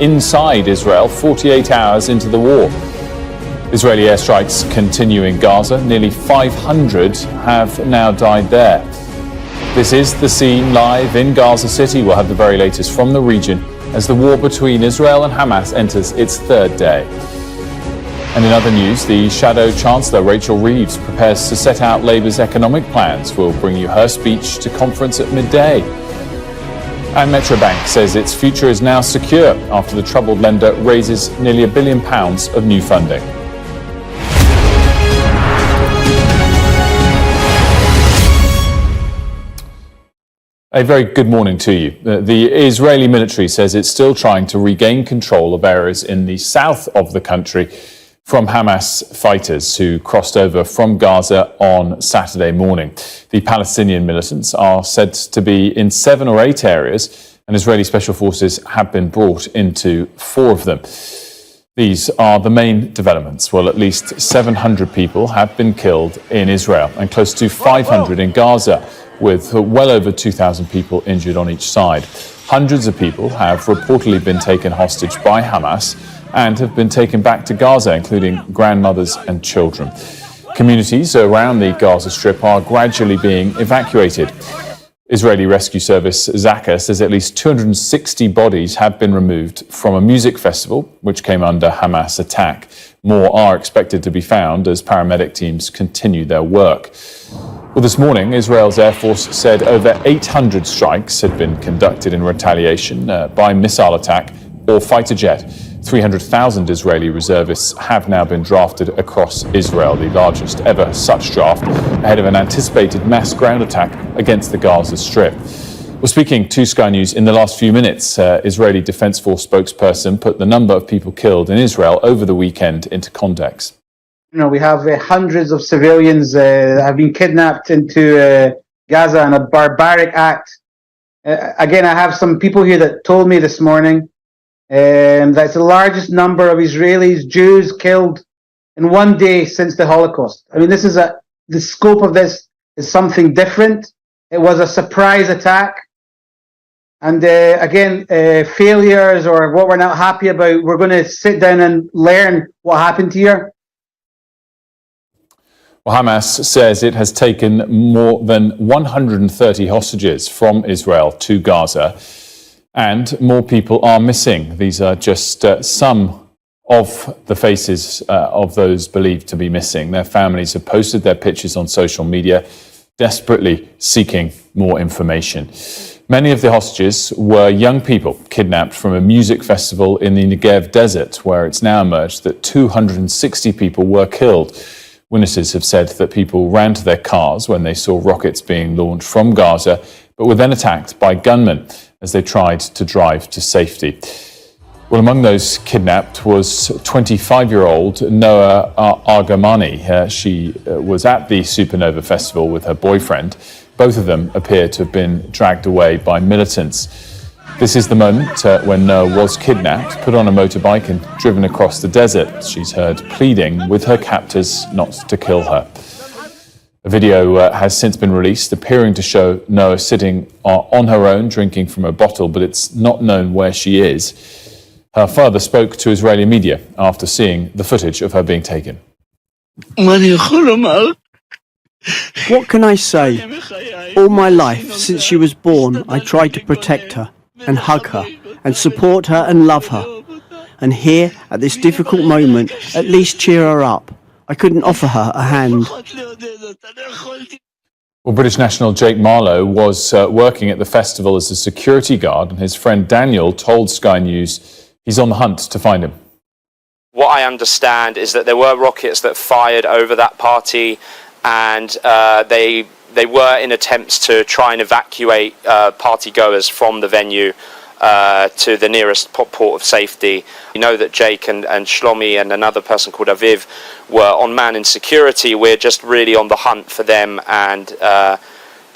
inside Israel 48 hours into the war. Israeli airstrikes continue in Gaza. Nearly 500 have now died there. This is The Scene live in Gaza City. We'll have the very latest from the region as the war between Israel and Hamas enters its third day. And in other news, the Shadow Chancellor Rachel Reeves prepares to set out Labour's economic plans. We'll bring you her speech to conference at midday. And Metrobank says its future is now secure after the troubled lender raises nearly £1 billion of new funding. A very good morning to you. The Israeli military says it's still trying to regain control of areas in the south of the country from Hamas fighters who crossed over from Gaza on Saturday morning. The Palestinian militants are said to be in 7 or 8 areas, and Israeli special forces have been brought into 4 of them. These are the main developments. Well, at least 700 people have been killed in Israel and close to 500 in Gaza, with well over 2,000 people injured on each side. Hundreds of people have reportedly been taken hostage by Hamas and have been taken back to Gaza, including grandmothers and children. Communities around the Gaza Strip are gradually being evacuated. Israeli rescue service Zaka says at least 260 bodies have been removed from a music festival which came under Hamas attack. More are expected to be found as paramedic teams continue their work. Well, this morning, Israel's Air Force said over 800 strikes had been conducted in retaliation by missile attack or fighter jet. 300,000 Israeli reservists have now been drafted across Israel, the largest ever such draft, ahead of an anticipated mass ground attack against the Gaza Strip. Well, speaking to Sky News in the last few minutes, Israeli Defense Force spokesperson put the number of people killed in Israel over the weekend into context. You know, we have hundreds of civilians that have been kidnapped into Gaza in a barbaric act. Again, I have some people here that told me this morning that's the largest number of Israelis, Jews killed in one day since the Holocaust. I mean, the scope of this is something different. It was a surprise attack. And again, failures or what we're not happy about, we're going to sit down and learn what happened here. Well, Hamas says it has taken more than 130 hostages from Israel to Gaza, and more people are missing. These are just some of the faces of those believed to be missing. Their families have posted their pictures on social media, desperately seeking more information. Many of the hostages were young people kidnapped from a music festival in the Negev desert, where it's now emerged that 260 people were killed. Witnesses have said that people ran to their cars when they saw rockets being launched from Gaza, but were then attacked by gunmen as they tried to drive to safety. Well, among those kidnapped was 25-year-old Noah Argamani. She was at the Supernova Festival with her boyfriend. Both of them appear to have been dragged away by militants. This is the moment when Noah was kidnapped, put on a motorbike and driven across the desert. She's heard pleading with her captors not to kill her. A video has since been released appearing to show Noah sitting on her own drinking from a bottle, but it's not known where she is. Her father spoke to Israeli media after seeing the footage of her being taken. What can I say? All my life, since she was born, I tried to protect her and hug her and support her and love her. And here, at this difficult moment, at least cheer her up. I couldn't offer her a hand. Well, British national Jake Marlowe was working at the festival as a security guard, and his friend Daniel told Sky News he's on the hunt to find him. What I understand is that there were rockets that fired over that party, and they were in attempts to try and evacuate party-goers from the venue to the nearest port of safety. You know that Jake and Shlomi and another person called Aviv were on man in security. We're just really on the hunt for them and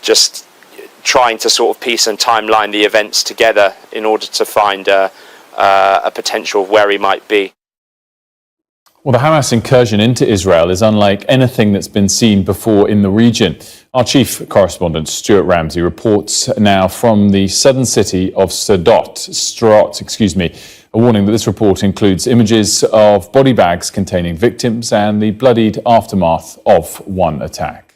just trying to sort of piece and timeline the events together in order to find a potential of where he might be. Well, the Hamas incursion into Israel is unlike anything that's been seen before in the region. Our chief correspondent, Stuart Ramsey, reports now from the southern city of Sderot, a warning that this report includes images of body bags containing victims and the bloodied aftermath of one attack.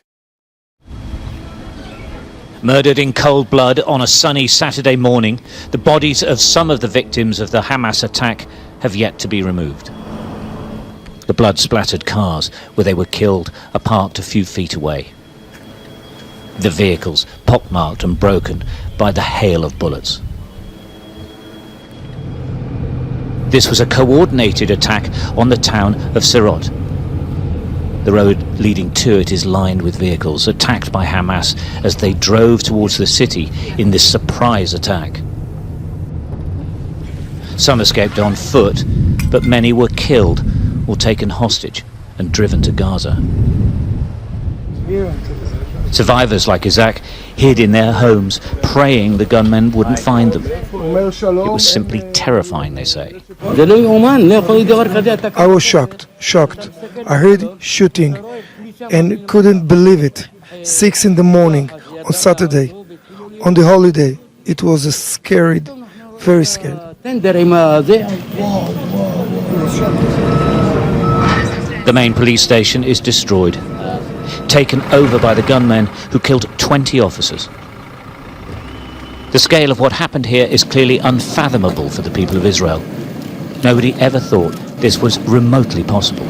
Murdered in cold blood on a sunny Saturday morning, the bodies of some of the victims of the Hamas attack have yet to be removed. The blood-splattered cars where they were killed are parked a few feet away. The vehicles pockmarked and broken by the hail of bullets. This was a coordinated attack on the town of Sderot. The road leading to it is lined with vehicles attacked by Hamas as they drove towards the city in this surprise attack. Some escaped on foot, but many were killed or taken hostage and driven to Gaza. Survivors like Isaac hid in their homes, praying the gunmen wouldn't find them. It was simply terrifying, they say. I was shocked. I heard shooting and couldn't believe it. 6 in the morning on Saturday, on the holiday. It was scary, very scary. The main police station is destroyed, taken over by the gunmen who killed 20 officers. The scale of what happened here is clearly unfathomable for the people of Israel. Nobody ever thought this was remotely possible.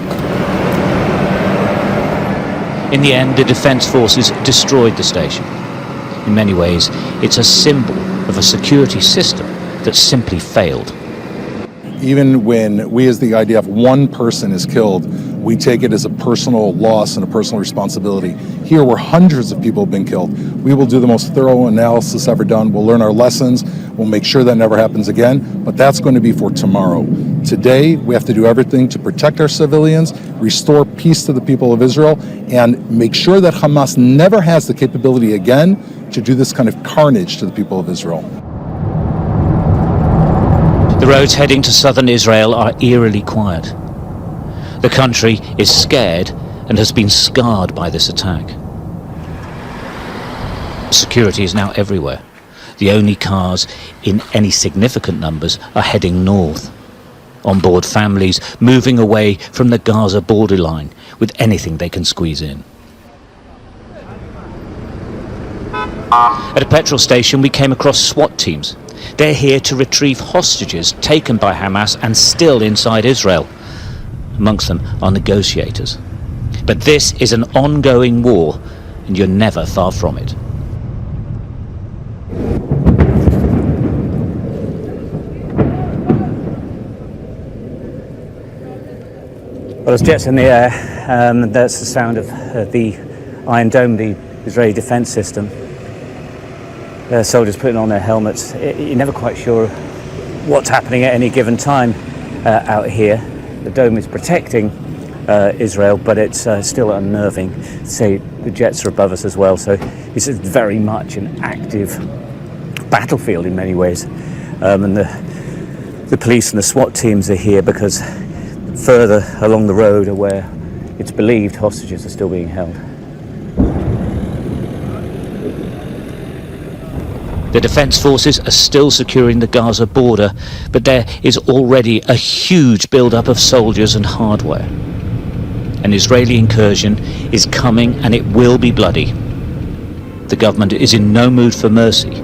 In the end, the defense forces destroyed the station. In many ways, it's a symbol of a security system that simply failed. Even when we as the IDF, one person is killed, we take it as a personal loss and a personal responsibility. Here, where hundreds of people have been killed, we will do the most thorough analysis ever done. We'll learn our lessons. We'll make sure that never happens again. But that's going to be for tomorrow. Today, we have to do everything to protect our civilians, restore peace to the people of Israel, and make sure that Hamas never has the capability again to do this kind of carnage to the people of Israel. The roads heading to southern Israel are eerily quiet. The country is scared and has been scarred by this attack. Security is now everywhere. The only cars in any significant numbers are heading north. On board families moving away from the Gaza borderline with anything they can squeeze in. At a petrol station, we came across SWAT teams. They're here to retrieve hostages taken by Hamas and still inside Israel. Amongst them are negotiators. But this is an ongoing war, and you're never far from it. Well, there's jets in the air. That's the sound of the Iron Dome, the Israeli defense system. Soldiers putting on their helmets. You're never quite sure what's happening at any given time out here. The dome is protecting Israel, but it's still unnerving. Say the jets are above us as well, so it's very much an active battlefield in many ways. And the police and the SWAT teams are here because further along the road are where it's believed hostages are still being held. The defense forces are still securing the Gaza border, but there is already a huge build-up of soldiers and hardware. An Israeli incursion is coming, and it will be bloody. The government is in no mood for mercy,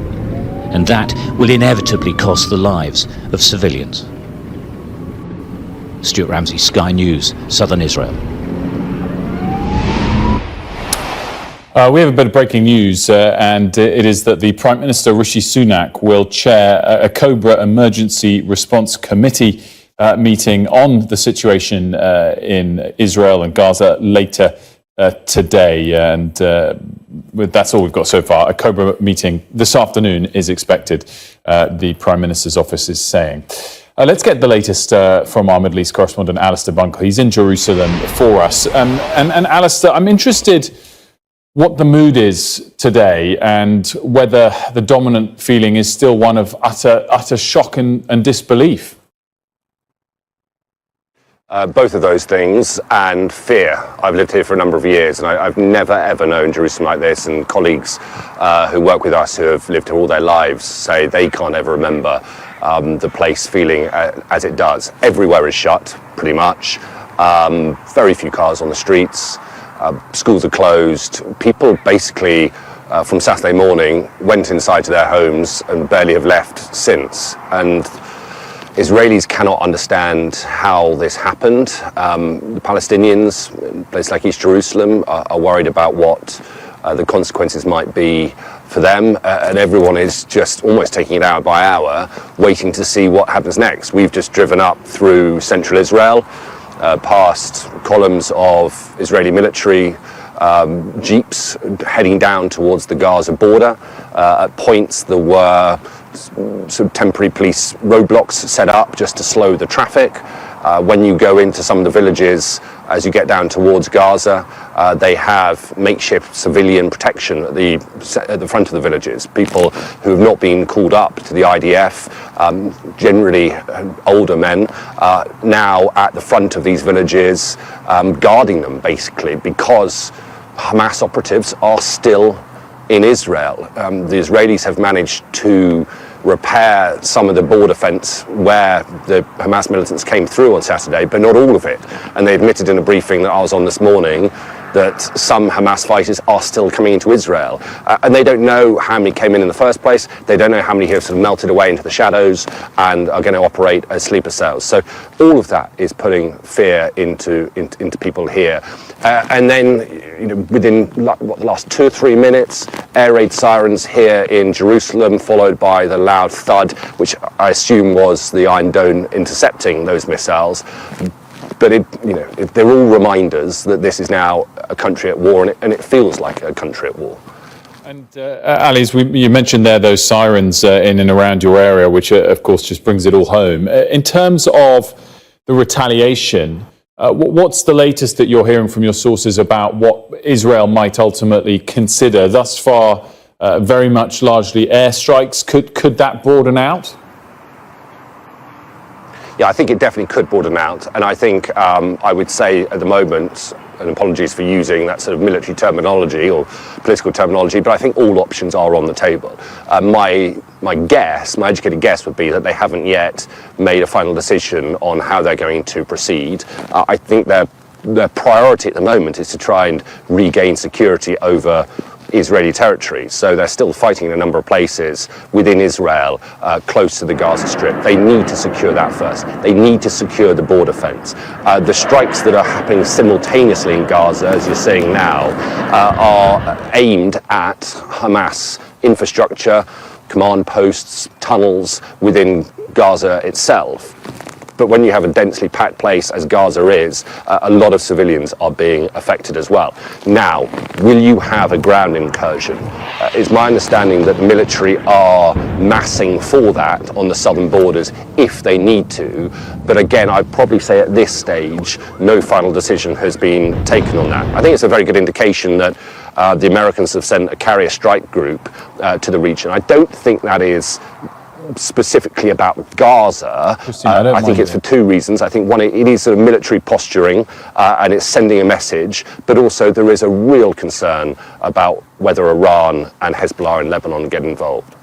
and that will inevitably cost the lives of civilians. Stuart Ramsey, Sky News, Southern Israel. We have a bit of breaking news, and it is that the Prime Minister Rishi Sunak will chair a Cobra Emergency Response Committee meeting on the situation in Israel and Gaza later today. And that's all we've got so far. A Cobra meeting this afternoon is expected, the Prime Minister's office is saying. Let's get the latest from our Middle East correspondent, Alistair Bunkel. He's in Jerusalem for us. And Alistair, I'm interested what the mood is today and whether the dominant feeling is still one of utter shock and disbelief. Both of those things and fear. I've lived here for a number of years and I've never ever known Jerusalem like this, and colleagues who work with us who have lived here all their lives say they can't ever remember the place feeling as it does. Everywhere is shut, pretty much. Very few cars on the streets. Schools are closed. People basically from Saturday morning went inside to their homes and barely have left since. And Israelis cannot understand how this happened. The Palestinians, in places like East Jerusalem, are worried about what the consequences might be for them, and everyone is just almost taking it hour by hour, waiting to see what happens next. We've just driven up through central Israel, past columns of Israeli military jeeps heading down towards the Gaza border. At points there were sort of temporary police roadblocks set up just to slow the traffic. When you go into some of the villages, as you get down towards Gaza, they have makeshift civilian protection at the front of the villages. People who have not been called up to the IDF, generally older men, now at the front of these villages, guarding them basically, because Hamas operatives are still in Israel. The Israelis have managed to repair some of the border fence where the Hamas militants came through on Saturday, but not all of it. And they admitted in a briefing that I was on this morning that some Hamas fighters are still coming into Israel. And they don't know how many came in the first place. They don't know how many have sort of melted away into the shadows and are going to operate as sleeper cells. So all of that is putting fear into people here. And then, within the last 2 or 3 minutes, air raid sirens here in Jerusalem, followed by the loud thud, which I assume was the Iron Dome intercepting those missiles. But they're all reminders that this is now a country at war, and it feels like a country at war. And Ali, you mentioned there those sirens in and around your area, which of course just brings it all home. In terms of the retaliation, what's the latest that you're hearing from your sources about what Israel might ultimately consider? Thus far, very much largely airstrikes. Could that broaden out? Yeah, I think it definitely could broaden out. And I think I would say at the moment, and apologies for using that sort of military terminology or political terminology, but I think all options are on the table. My educated guess would be that they haven't yet made a final decision on how they're going to proceed. I think their priority at the moment is to try and regain security over Israeli territory. So they're still fighting in a number of places within Israel, close to the Gaza Strip. They need to secure that first. They need to secure the border fence. The strikes that are happening simultaneously in Gaza, as you're seeing now, are aimed at Hamas infrastructure, command posts, tunnels within Gaza itself. But when you have a densely packed place, as Gaza is, a lot of civilians are being affected as well. Now, will you have a ground incursion? It's my understanding that the military are massing for that on the southern borders if they need to. But again, I'd probably say at this stage, no final decision has been taken on that. I think it's a very good indication that the Americans have sent a carrier strike group to the region. I don't think that is specifically about Gaza. I think it's for 2 reasons. I think one, it is a military posturing and it's sending a message, but also there is a real concern about whether Iran and Hezbollah in Lebanon get involved.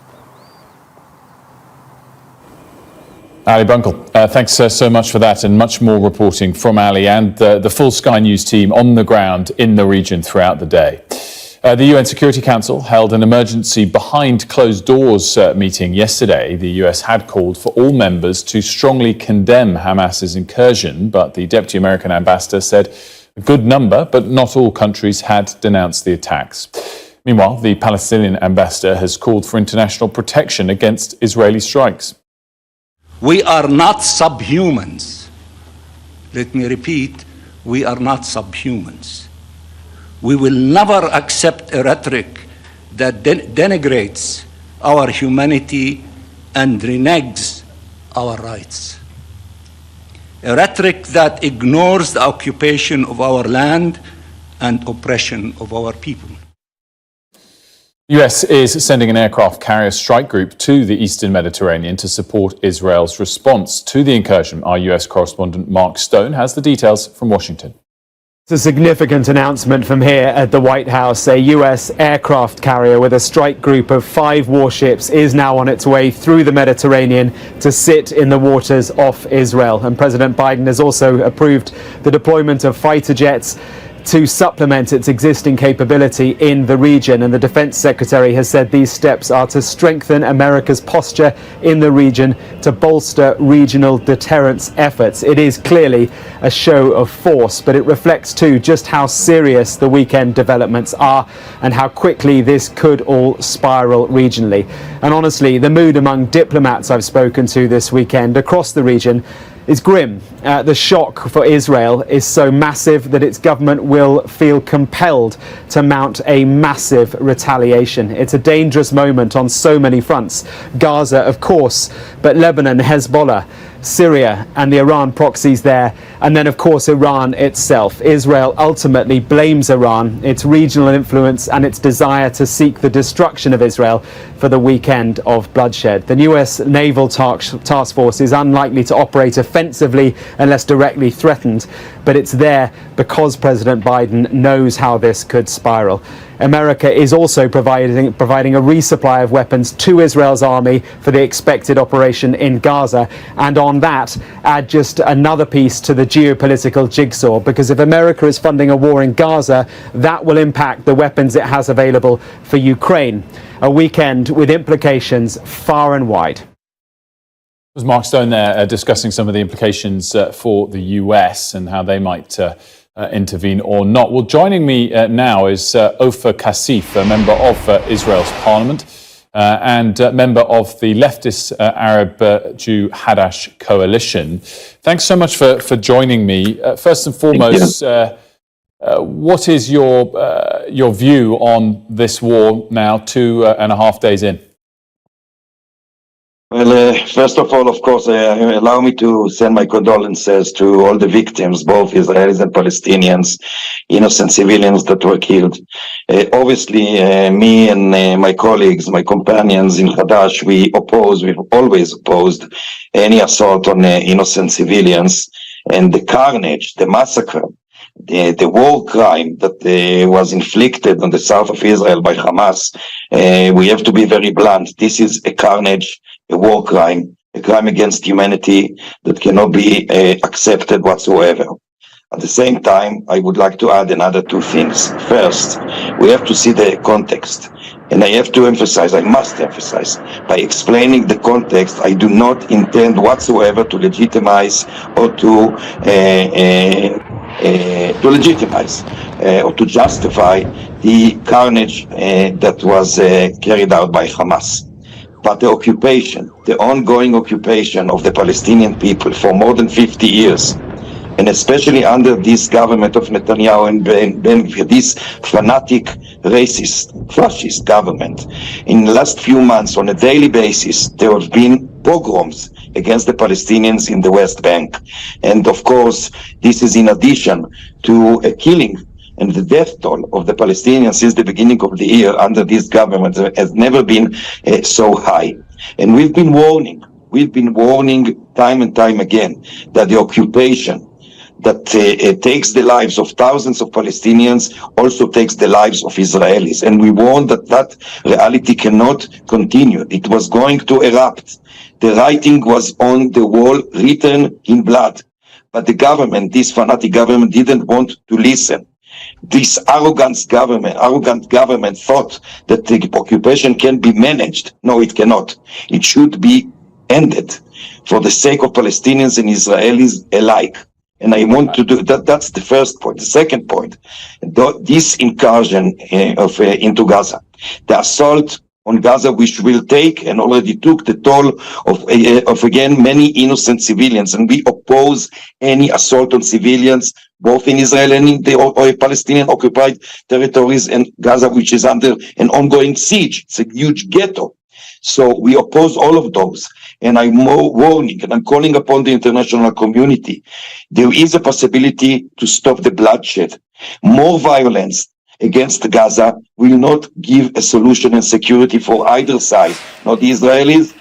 Ali Bunkle, thanks so much for that, and much more reporting from Ali and the full Sky News team on the ground in the region throughout the day. The UN Security Council held an emergency behind-closed-doors meeting yesterday. The US had called for all members to strongly condemn Hamas's incursion, but the Deputy American Ambassador said a good number, but not all countries had denounced the attacks. Meanwhile, the Palestinian Ambassador has called for international protection against Israeli strikes. We are not subhumans. Let me repeat, we are not subhumans. We will never accept a rhetoric that denigrates our humanity and reneges our rights. A rhetoric that ignores the occupation of our land and oppression of our people. The US is sending an aircraft carrier strike group to the eastern Mediterranean to support Israel's response to the incursion. Our US correspondent Mark Stone has the details from Washington. It's a significant announcement from here at the White House. A US aircraft carrier with a strike group of 5 warships is now on its way through the Mediterranean to sit in the waters off Israel. And President Biden has also approved the deployment of fighter jets to supplement its existing capability in the region. And the Defense Secretary has said these steps are to strengthen America's posture in the region to bolster regional deterrence efforts. It is clearly a show of force, but it reflects too just how serious the weekend developments are and how quickly this could all spiral regionally. And honestly, the mood among diplomats I've spoken to this weekend across the region is grim. The shock for Israel is so massive that its government will feel compelled to mount a massive retaliation. It's a dangerous moment on so many fronts. Gaza, of course, but Lebanon, Hezbollah, Syria and the Iran proxies there, and then of course Iran itself. Israel ultimately blames Iran, its regional influence and its desire to seek the destruction of Israel for the weekend of bloodshed. The US Naval Task Force is unlikely to operate offensively unless directly threatened, but it's there because President Biden knows how this could spiral. America is also providing a resupply of weapons to Israel's army for the expected operation in Gaza, and on that add just another piece to the geopolitical jigsaw, because if America is funding a war in Gaza, that will impact the weapons it has available for Ukraine. A weekend with implications far and wide. Was Mark Stone there discussing some of the implications for the US and how they might intervene or not. Well, joining me now is Ofer Kasif, a member of Israel's parliament and member of the leftist Arab Jew Hadash coalition. Thanks so much for joining me. First and foremost, what is your view on this war now, 2.5 days in? Well, first of all, of course, allow me to send my condolences to all the victims, both Israelis and Palestinians, innocent civilians that were killed. Obviously, me and my colleagues, my companions in Hadash, we've always opposed any assault on innocent civilians, and the carnage, the massacre, the war crime that was inflicted on the south of Israel by Hamas, we have to be very blunt. This is a carnage, a war crime, a crime against humanity that cannot be accepted whatsoever. At the same time, I would like to add another 2 things. First, we have to see the context. And I have to emphasize, I must emphasize, by explaining the context, I do not intend whatsoever to legitimize or to justify the carnage that was carried out by Hamas. But the occupation, the ongoing occupation of the Palestinian people for more than 50 years, and especially under this government of Netanyahu and Ben Gvir, this fanatic, racist, fascist government, in the last few months, on a daily basis, there have been pogroms against the Palestinians in the West Bank. And of course, this is in addition to a killing and the death toll of the Palestinians since the beginning of the year under this government has never been so high. And we've been warning time and time again that the occupation that takes the lives of thousands of Palestinians also takes the lives of Israelis. And we warned that reality cannot continue. It was going to erupt. The writing was on the wall, written in blood. But the government, this fanatic government, didn't want to listen. This arrogant government thought that the occupation can be managed. No, it cannot. It should be ended for the sake of Palestinians and Israelis alike. And I want to do that. That's the first point. The second point, this incursion into Gaza, the assault on Gaza, which will take and already took the toll of again many innocent civilians, and we oppose any assault on civilians, both in Israel and in the Palestinian occupied territories, and Gaza, which is under an ongoing siege. It's a huge ghetto. So we oppose all of those. And I'm more warning, and I'm calling upon the international community. There is a possibility to stop the bloodshed. More violence against Gaza will not give a solution and security for either side, not the Israelis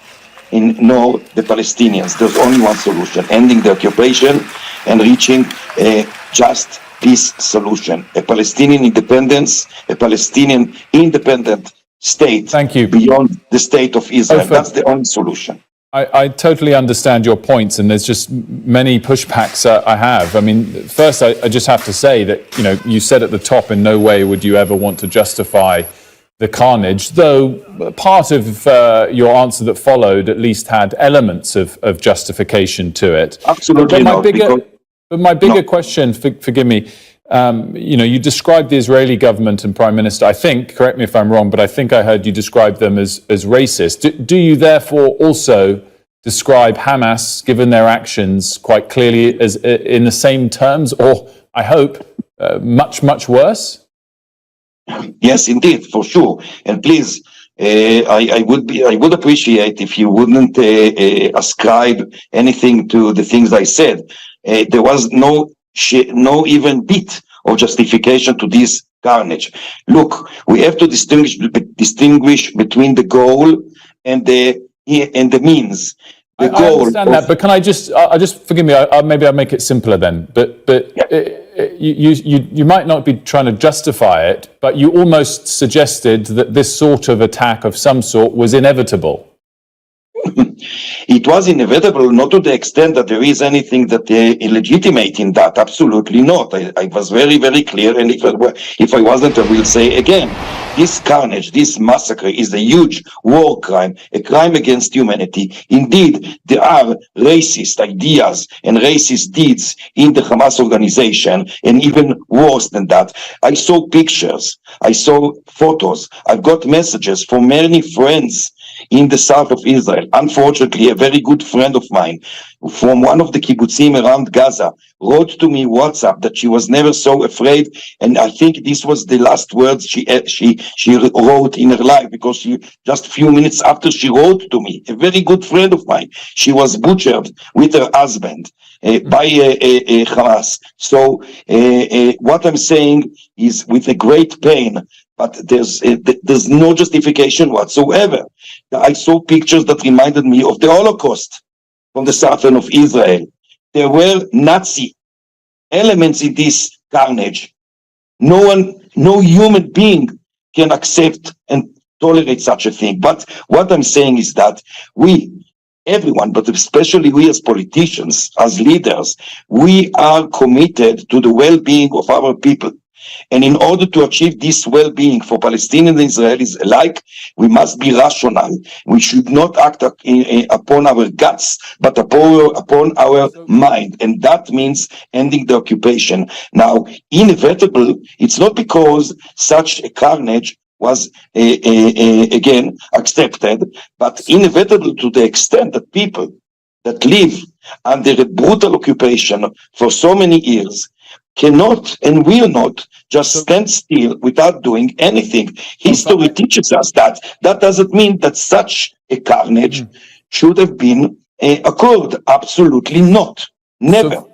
nor the Palestinians. There's only one solution: ending the occupation and reaching a just peace solution, a Palestinian independence, a Palestinian independent state. Thank you. Beyond the state of Israel. Ofer, that's the only solution. I totally understand your points, and there's just many pushbacks I have. I mean, first, I just have to say that, you said at the top, in no way would you ever want to justify the carnage, though part of your answer that followed at least had elements of justification to it. Absolutely not. But my bigger question, forgive me, you described the Israeli government and Prime Minister, I think, correct me if I'm wrong, but I think I heard you describe them as racist. Do you therefore also describe Hamas, given their actions, quite clearly as in the same terms, or I hope much, much worse? Yes, indeed, for sure. And please, I would appreciate if you wouldn't ascribe anything to the things I said. There was no even bit of justification to this carnage. Look, we have to distinguish between the goal and the means. I understand that, but can I just forgive me? Maybe I'll make it simpler then. But yeah. You might not be trying to justify it, but you almost suggested that this sort of attack of some sort was inevitable. It was inevitable, not to the extent that there is anything that illegitimate in that. Absolutely not. I was very, very clear, and if I wasn't, I will say again. This carnage, this massacre is a huge war crime, a crime against humanity. Indeed, there are racist ideas and racist deeds in the Hamas organization, and even worse than that. I saw pictures, I saw photos, I've got messages from many friends in the south of Israel. Unfortunately, a very good friend of mine from one of the kibbutzim around Gaza wrote to me WhatsApp that she was never so afraid, and I think this was the last words she wrote in her life, because she just a few minutes after she wrote to me, a very good friend of mine, she was butchered with her husband by Hamas. So what I'm saying is with a great pain, but there's no justification whatsoever. I saw pictures that reminded me of the Holocaust from the southern of Israel. There were Nazi elements in this carnage. No human being can accept and tolerate such a thing. But what I'm saying is that everyone, but especially we as politicians, as leaders, we are committed to the well-being of our people. And in order to achieve this well-being for Palestinians and Israelis alike, we must be rational. We should not act upon our guts, but upon our mind. And that means ending the occupation. Now, inevitable, it's not because such a carnage was again accepted, but inevitable to the extent that people that live under a brutal occupation for so many years cannot and will not just stand still without doing anything. History teaches us that. That doesn't mean that such a carnage should have been occurred. Absolutely not. Never.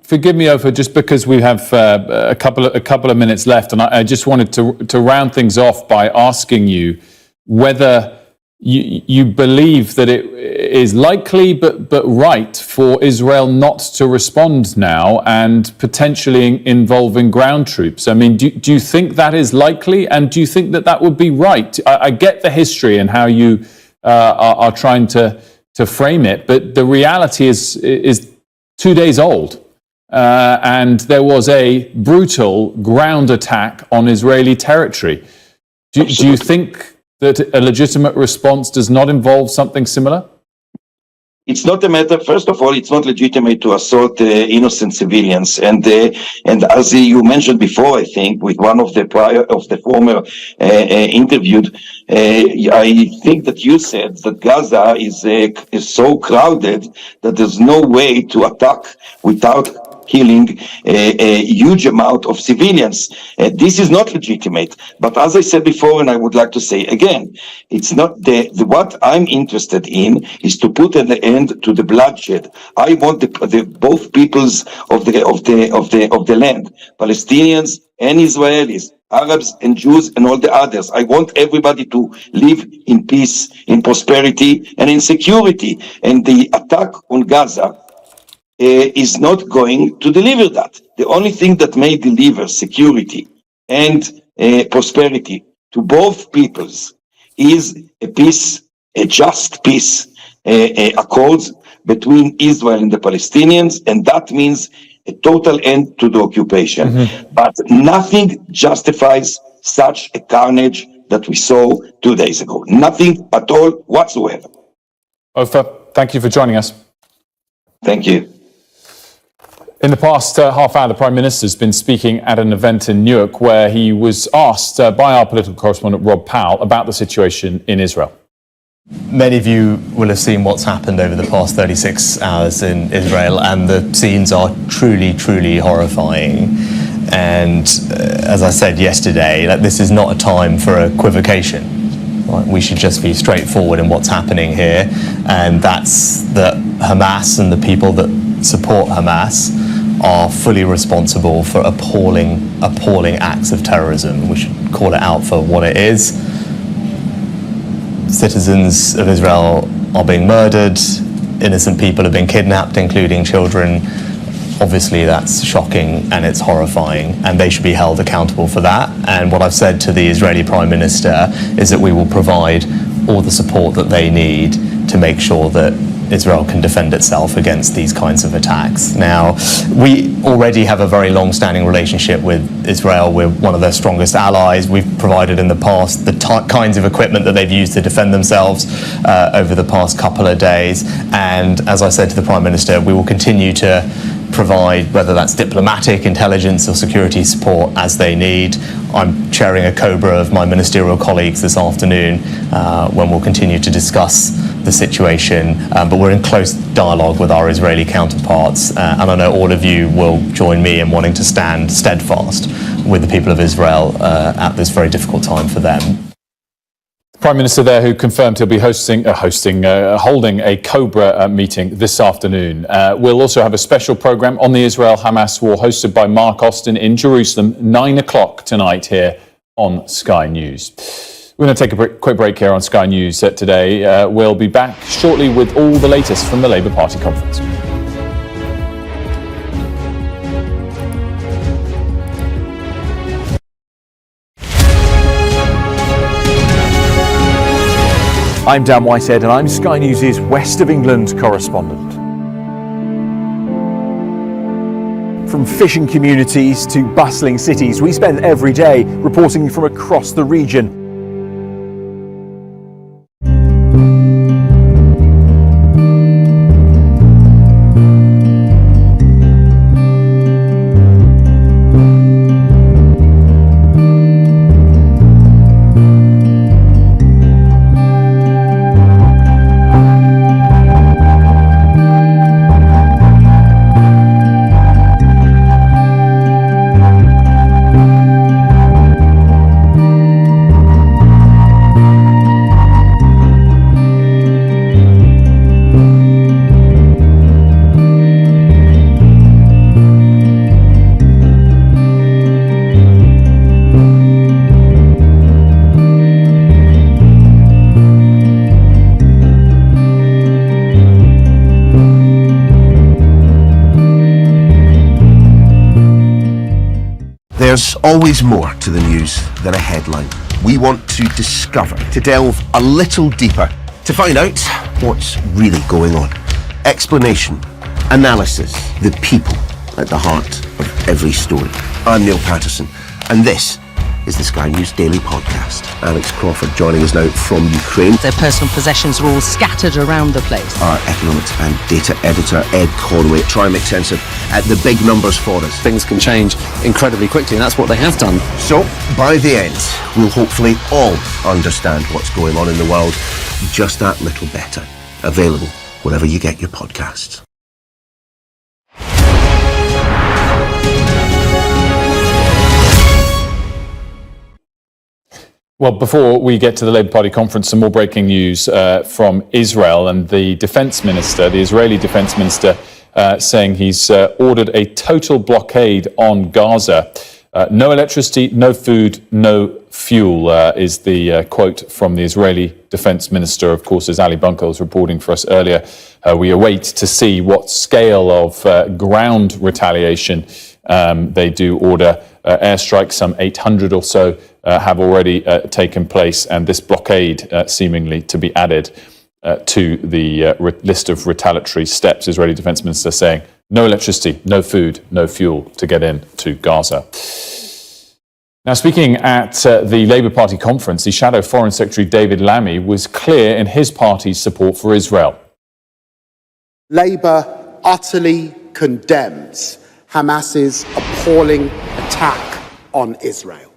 Forgive me, Ofer, just because we have a couple of minutes left, and I just wanted to round things off by asking you whether you believe that it is likely but right for Israel not to respond now, and potentially involving ground troops. I mean, do you think that is likely, and do you think that would be right? I get the history and how you are trying to frame it, but the reality is 2 days old. And there was a brutal ground attack on Israeli territory. Do you think that a legitimate response does not involve something similar? It's not a matter. First of all, it's not legitimate to assault innocent civilians, and as you mentioned before, I think with one of the former interviewed, I think that you said that Gaza is so crowded that there's no way to attack without killing a huge amount of civilians. This is not legitimate. But as I said before, and I would like to say again, it's not what I'm interested in is to put an end to the bloodshed. I want the both peoples of the land, Palestinians and Israelis, Arabs and Jews and all the others. I want everybody to live in peace, in prosperity, and in security. And the attack on Gaza is not going to deliver that. The only thing that may deliver security and prosperity to both peoples is a peace, a just peace, accords between Israel and the Palestinians, and that means a total end to the occupation. Mm-hmm. But nothing justifies such a carnage that we saw 2 days ago. Nothing at all whatsoever. Ofer, thank you for joining us. Thank you. In the past half hour, the Prime Minister's been speaking at an event in Newark where he was asked by our political correspondent Rob Powell about the situation in Israel. Many of you will have seen what's happened over the past 36 hours in Israel, and the scenes are truly, truly horrifying. And as I said yesterday, this is not a time for equivocation. Right? We should just be straightforward in what's happening here, and that's that Hamas and the people that support Hamas are fully responsible for appalling acts of terrorism. We should call it out for what it is. Citizens of Israel are being murdered, innocent people have been kidnapped, including children. Obviously that's shocking and it's horrifying, and they should be held accountable for that. And what I've said to the Israeli Prime Minister is that we will provide all the support that they need to make sure that Israel can defend itself against these kinds of attacks. Now, we already have a very long-standing relationship with Israel. We're one of their strongest allies. We've provided in the past the kinds of equipment that they've used to defend themselves over the past couple of days. And as I said to the Prime Minister, we will continue to provide, whether that's diplomatic, intelligence or security support as they need. I'm chairing a COBRA of my ministerial colleagues this afternoon when we'll continue to discuss the situation, but we're in close dialogue with our Israeli counterparts, and I know all of you will join me in wanting to stand steadfast with the people of Israel at this very difficult time for them. Prime Minister there, who confirmed he'll be holding a COBRA meeting this afternoon. We'll also have a special programme on the Israel-Hamas war hosted by Mark Austin in Jerusalem, 9 o'clock tonight here on Sky News. We're going to take a quick break here on Sky News today. We'll be back shortly with all the latest from the Labour Party conference. I'm Dan Whitehead and I'm Sky News' West of England correspondent. From fishing communities to bustling cities, we spend every day reporting from across the region. There's always more to the news than a headline. We want to discover, to delve a little deeper, to find out what's really going on. Explanation, analysis, the people at the heart of every story. I'm Neil Patterson, and this is the Sky News Daily Podcast. Alex Crawford joining us now from Ukraine. Their personal possessions are all scattered around the place. Our economics and data editor, Ed Conway, try and make sense of the big numbers for us. Things can change incredibly quickly, and that's what they have done. So, by the end, we'll hopefully all understand what's going on in the world just that little better. Available wherever you get your podcasts. Well, before we get to the Labour Party conference, some more breaking news from Israel and the defence minister, the Israeli defence minister, saying he's ordered a total blockade on Gaza. No electricity, no food, no fuel is the quote from the Israeli defence minister. Of course, as Ali Bunker was reporting for us earlier, we await to see what scale of ground retaliation they do order. Airstrikes, some 800 or so, have already taken place, and this blockade seemingly to be added to the list of retaliatory steps. Israeli Defence Minister saying no electricity, no food, no fuel to get into Gaza. Now, speaking at the Labour Party conference, the Shadow Foreign Secretary David Lammy was clear in his party's support for Israel. Labour utterly condemns Hamas's appalling attack on Israel.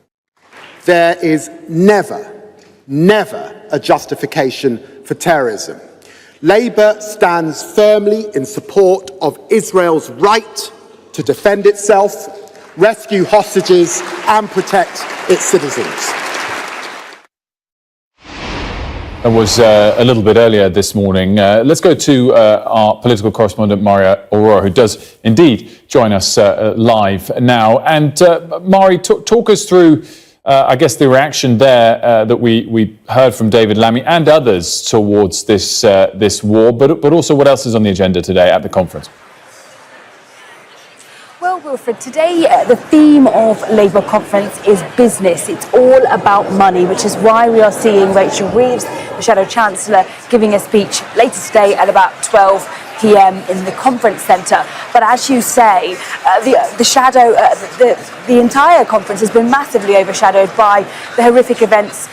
There is never a justification for terrorism. Labour stands firmly in support of Israel's right to defend itself, rescue hostages, and protect its citizens. It was a little bit earlier this morning. Let's go to our political correspondent, Maria Aurora, who does indeed join us live now. And Mari, talk us through, I guess, the reaction there that we heard from David Lammy and others towards this war, but also what else is on the agenda today at the conference. Well, Wilfred, today the theme of Labour conference is business. It's all about money, which is why we are seeing Rachel Reeves, the Shadow Chancellor, giving a speech later today at about 12 p.m. in the conference centre. But as you say, the entire conference has been massively overshadowed by the horrific events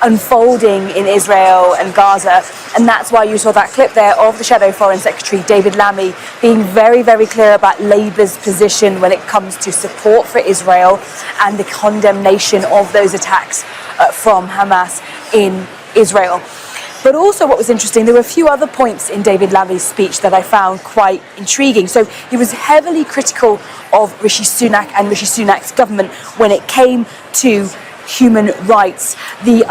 unfolding in Israel and Gaza. And that's why you saw that clip there of the Shadow Foreign Secretary, David Lammy, being very, very clear about Labour's position when it comes to support for Israel and the condemnation of those attacks from Hamas in Israel. But also what was interesting, there were a few other points in David Lammy's speech that I found quite intriguing. So he was heavily critical of Rishi Sunak and Rishi Sunak's government when it came to human rights. The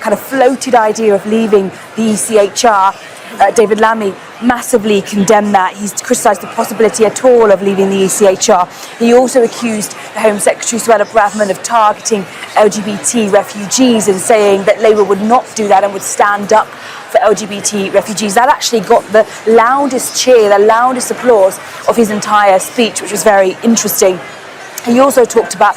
kind of floated idea of leaving the ECHR, David Lammy massively condemned that. He's criticised the possibility at all of leaving the ECHR. He also accused the Home Secretary, Suella Braverman, of targeting LGBT refugees and saying that Labour would not do that and would stand up for LGBT refugees. That actually got the loudest cheer, the loudest applause of his entire speech, which was very interesting. He also talked about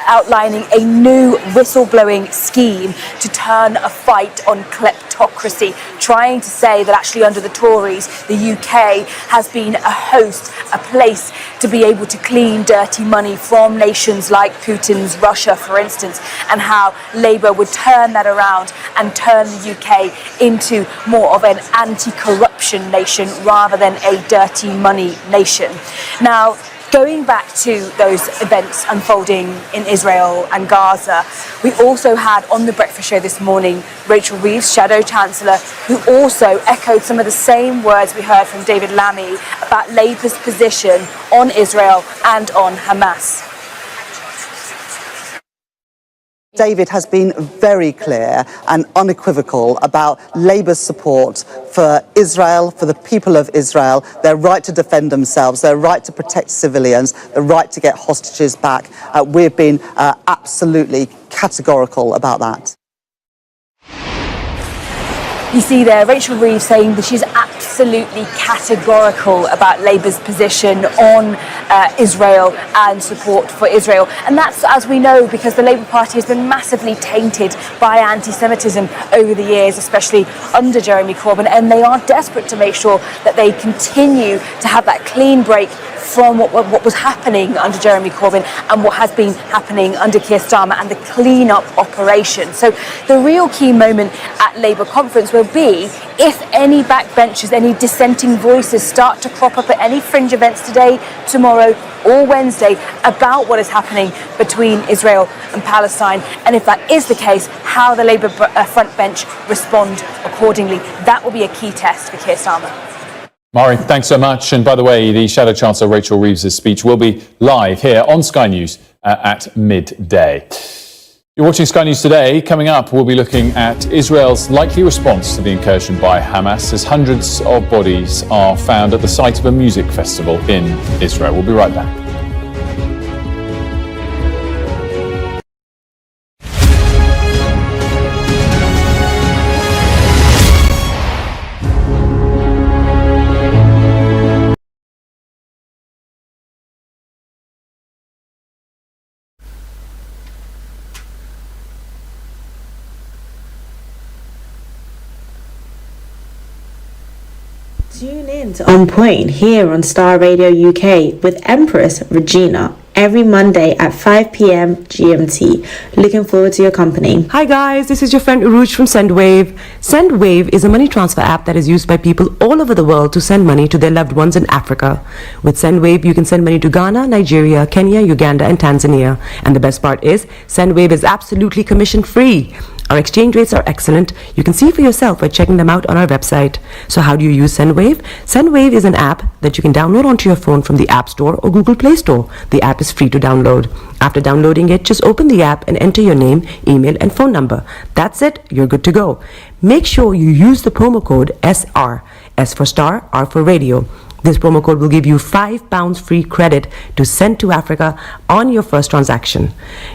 outlining a new whistleblowing scheme to turn a fight on kleptocracy, trying to say that actually under the Tories, the UK has been a host, a place to be able to clean dirty money from nations like Putin's Russia, for instance, and how Labour would turn that around and turn the UK into more of an anti-corruption nation rather than a dirty money nation. Now, going back to those events unfolding in Israel and Gaza, we also had on the breakfast show this morning Rachel Reeves, Shadow Chancellor, who also echoed some of the same words we heard from David Lammy about Labour's position on Israel and on Hamas. David has been very clear and unequivocal about Labour's support for Israel, for the people of Israel, their right to defend themselves, their right to protect civilians, the right to get hostages back. We've been absolutely categorical about that. You see there Rachel Reeves saying that she's absolutely categorical about Labour's position on Israel and support for Israel. And that's, as we know, because the Labour Party has been massively tainted by anti-Semitism over the years, especially under Jeremy Corbyn, and they are desperate to make sure that they continue to have that clean break from what was happening under Jeremy Corbyn and what has been happening under Keir Starmer and the clean-up operation. So the real key moment at Labour conference will be if any backbenchers, any dissenting voices start to crop up at any fringe events today, tomorrow or Wednesday about what is happening between Israel and Palestine. And if that is the case, how the Labour front bench respond accordingly. That will be a key test for Keir Starmer. Mari, thanks so much. And by the way, the Shadow Chancellor Rachel Reeves' speech will be live here on Sky News at midday. You're watching Sky News Today. Coming up, we'll be looking at Israel's likely response to the incursion by Hamas as hundreds of bodies are found at the site of a music festival in Israel. We'll be right back. Tune in to On Point here on Starr Radio UK with Empress Regina every Monday at 5 p.m. GMT. Looking forward to your company. Hi guys, this is your friend Uruj from SendWave. SendWave is a money transfer app that is used by people all over the world to send money to their loved ones in Africa. With SendWave, you can send money to Ghana, Nigeria, Kenya, Uganda, and Tanzania. And the best part is, SendWave is absolutely commission-free. Our exchange rates are excellent. You can see for yourself by checking them out on our website. So how do you use SendWave? SendWave is an app that you can download onto your phone from the App Store or Google Play Store. The app is free to download. After downloading it, just open the app and enter your name, email, and phone number. That's it. You're good to go. Make sure you use the promo code SR. S for Star, R for Radio. This promo code will give you £5 free credit to send to Africa on your first transaction.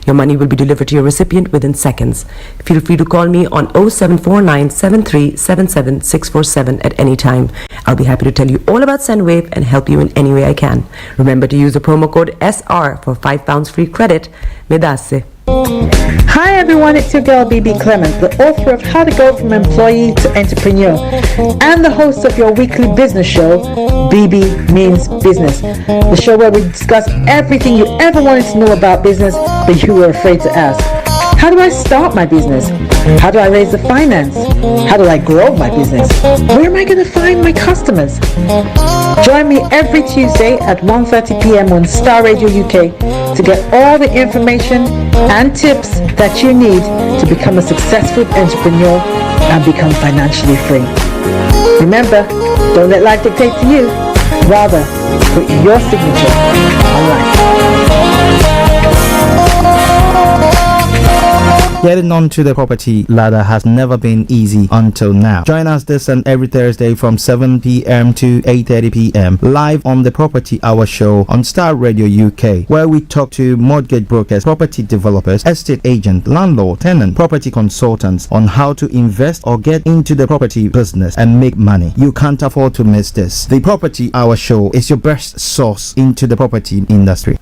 Your money will be delivered to your recipient within seconds. Feel free to call me on 0749 7377 647 at any time. I'll be happy to tell you all about SendWave and help you in any way I can. Remember to use the promo code SR for £5 free credit. Medasse. Hi everyone, it's your girl BB Clement, the author of How to Go From Employee to Entrepreneur and the host of your weekly business show, BB Means Business, the show where we discuss everything you ever wanted to know about business but you were afraid to ask. How do I start my business? How do I raise the finance? How do I grow my business? Where am I going to find my customers? Join me every Tuesday at 1:30 p.m. on Starr Radio UK to get all the information and tips that you need to become a successful entrepreneur and become financially free. Remember, don't let life dictate to you. Rather, put your signature on life. Getting onto the property ladder has never been easy until now. Join us this and every Thursday from 7 p.m. to 8:30 p.m. live on the Property Hour show on Starr Radio UK, where we talk to mortgage brokers, property developers, estate agents, landlord, tenant, property consultants on how to invest or get into the property business and make money. You can't afford to miss this. The Property Hour show is your best source into the property industry.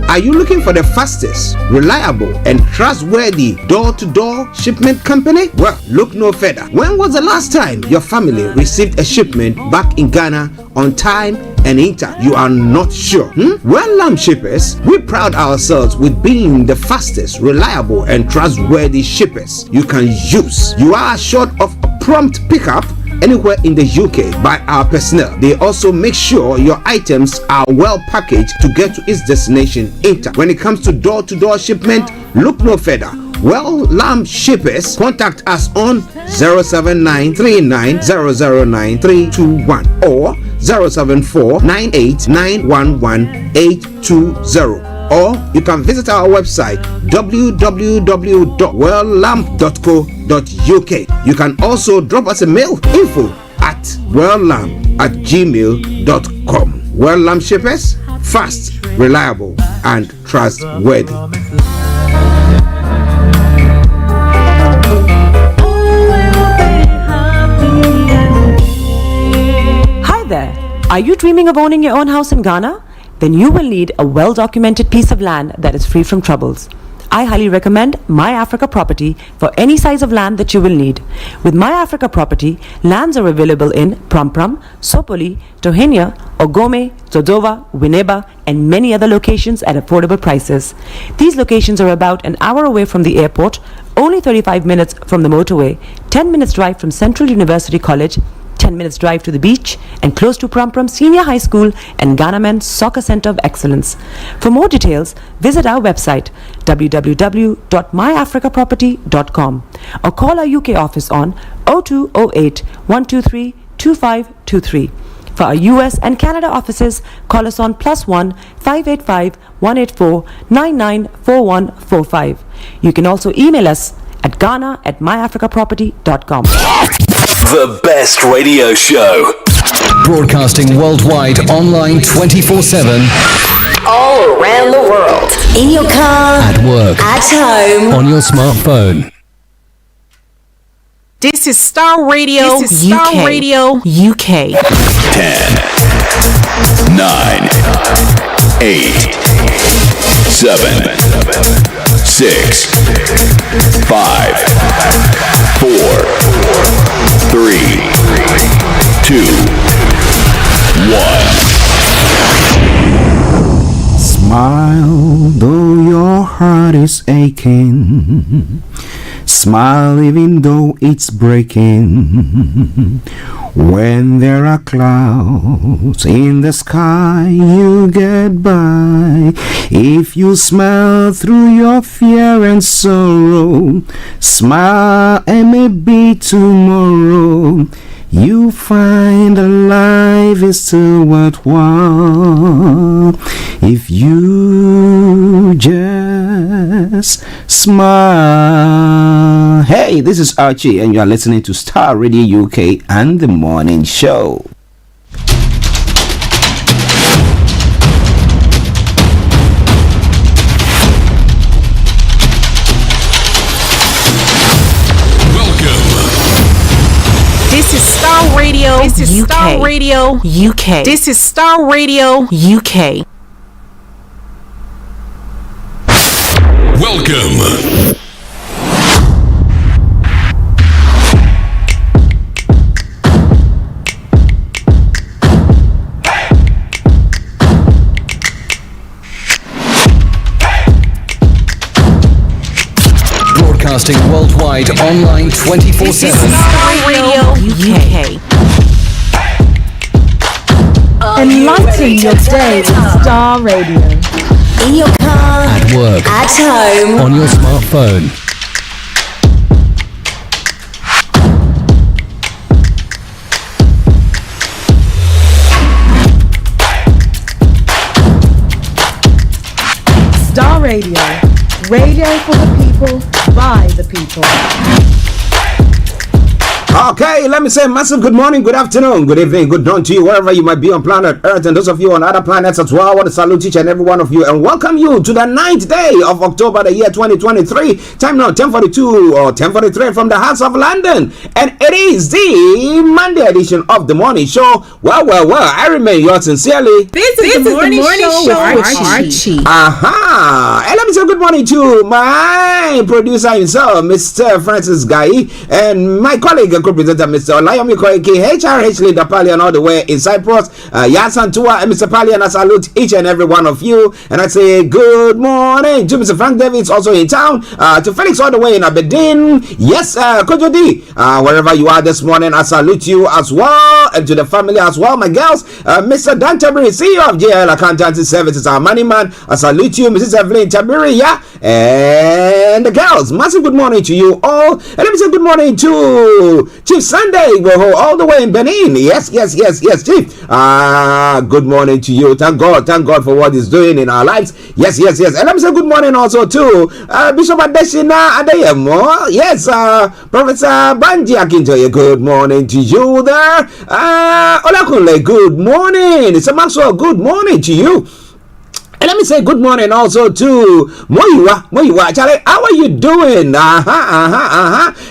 Are you looking for the fastest, reliable, and trustworthy door-to-door shipment company? Well, look no further. When was the last time your family received a shipment back in Ghana on time and in time? You are not sure? Well, Lamb Shippers, we pride ourselves with being the fastest, reliable, and trustworthy shippers you can use. You are assured of a prompt pickup anywhere in the UK by our personnel. They also make sure your items are well packaged to get to its destination in time. When it comes to door-to-door shipment, look no further. Well, Lamb Shippers, contact us on 07939009321 or 07498911820. Or you can visit our website www.welllamp.co.uk. You can also drop us a mail, info@welllamp@gmail.com. Well Lamp Shippers, fast, reliable, and trustworthy. Hi there. Are you dreaming of owning your own house in Ghana? Then you will need a well-documented piece of land that is free from troubles. I highly recommend My Africa Property for any size of land that you will need. With My Africa Property, lands are available in Pram, Sopoli, Tohinia, Ogome, Dodova, Winneba, and many other locations at affordable prices. These locations are about an hour away from the airport, only 35 minutes from the motorway, 10 minutes drive from Central University College, 10 minutes drive to the beach, and close to Pram Senior High School and Ghana Men's Soccer Center of Excellence. For more details, visit our website www.myafricaproperty.com or call our UK office on 0208 123 2523. For our US and Canada offices, call us on +1 585 184 994145. You can also email us at ghana@myafricaproperty.com. The best radio show. Broadcasting worldwide, online 24/7. All around the world. In your car. At work. At home. On your smartphone. This is Starr Radio. This is Starr Radio UK. 10, 9, 8, 7, 6, 5, 4, 3, 2, 1. Smile though your heart is aching. Smile even though it's breaking. When there are clouds in the sky, you get by. If you smile through your fear and sorrow, smile and maybe tomorrow you find that life is still worthwhile if you just smile. Hey, this is Archie and you are listening to Starr Radio UK and The Morning Show. This is Starr Radio. This is UK. Starr Radio UK. This is Starr Radio UK. Welcome. Broadcasting worldwide, online 24/7. Starr Radio UK. Enlighten your day with Starr Radio. In your car. At work. At home. On your smartphone. Starr Radio. Radio for the people, by the people. Okay, let me say massive good morning, good afternoon, good evening, good dawn to you wherever you might be on planet Earth, and those of you on other planets as well. I want to salute each and every one of you and welcome you to the 9th day of October, the year 2023. Time now 10:42 or 10:43 from the House of London, and it is the Monday edition of the morning show. Well, I remain yours sincerely. This is the morning show with Archie. Aha! And let me say good morning to my producer himself, Mr. Francis Guy, and my colleague, co-presenter, Mr. Olayomi, HRH leader Pallien, all the way in Cyprus. Yasan Tua and Mr. Pallien, I salute each and every one of you, and I say good morning to Mr. Frank Davids, also in town, to Felix, all the way in Aberdeen. Yes, Kojodi, wherever you are this morning, I salute you as well, and to the family as well, my girls. Mr. Dan Tabiri, CEO of JL Accountancy Services, our money man, I salute you, Mrs. Evelyn Tabiri, yeah, and the girls, massive good morning to you all, and let me say good morning to Chief Sunday all the way in Benin. Yes, Chief. Good morning to you. Thank God for what He's doing in our lives. Yes. And let me say good morning also to Bishop Adeshina Adeyemo. Yes, Professor Banji Akintoye. Good morning to you there. Olakunle, good morning. It's a Maxwell. Good morning to you. And let me say good morning also to Moiwa, Charlie, how are you doing?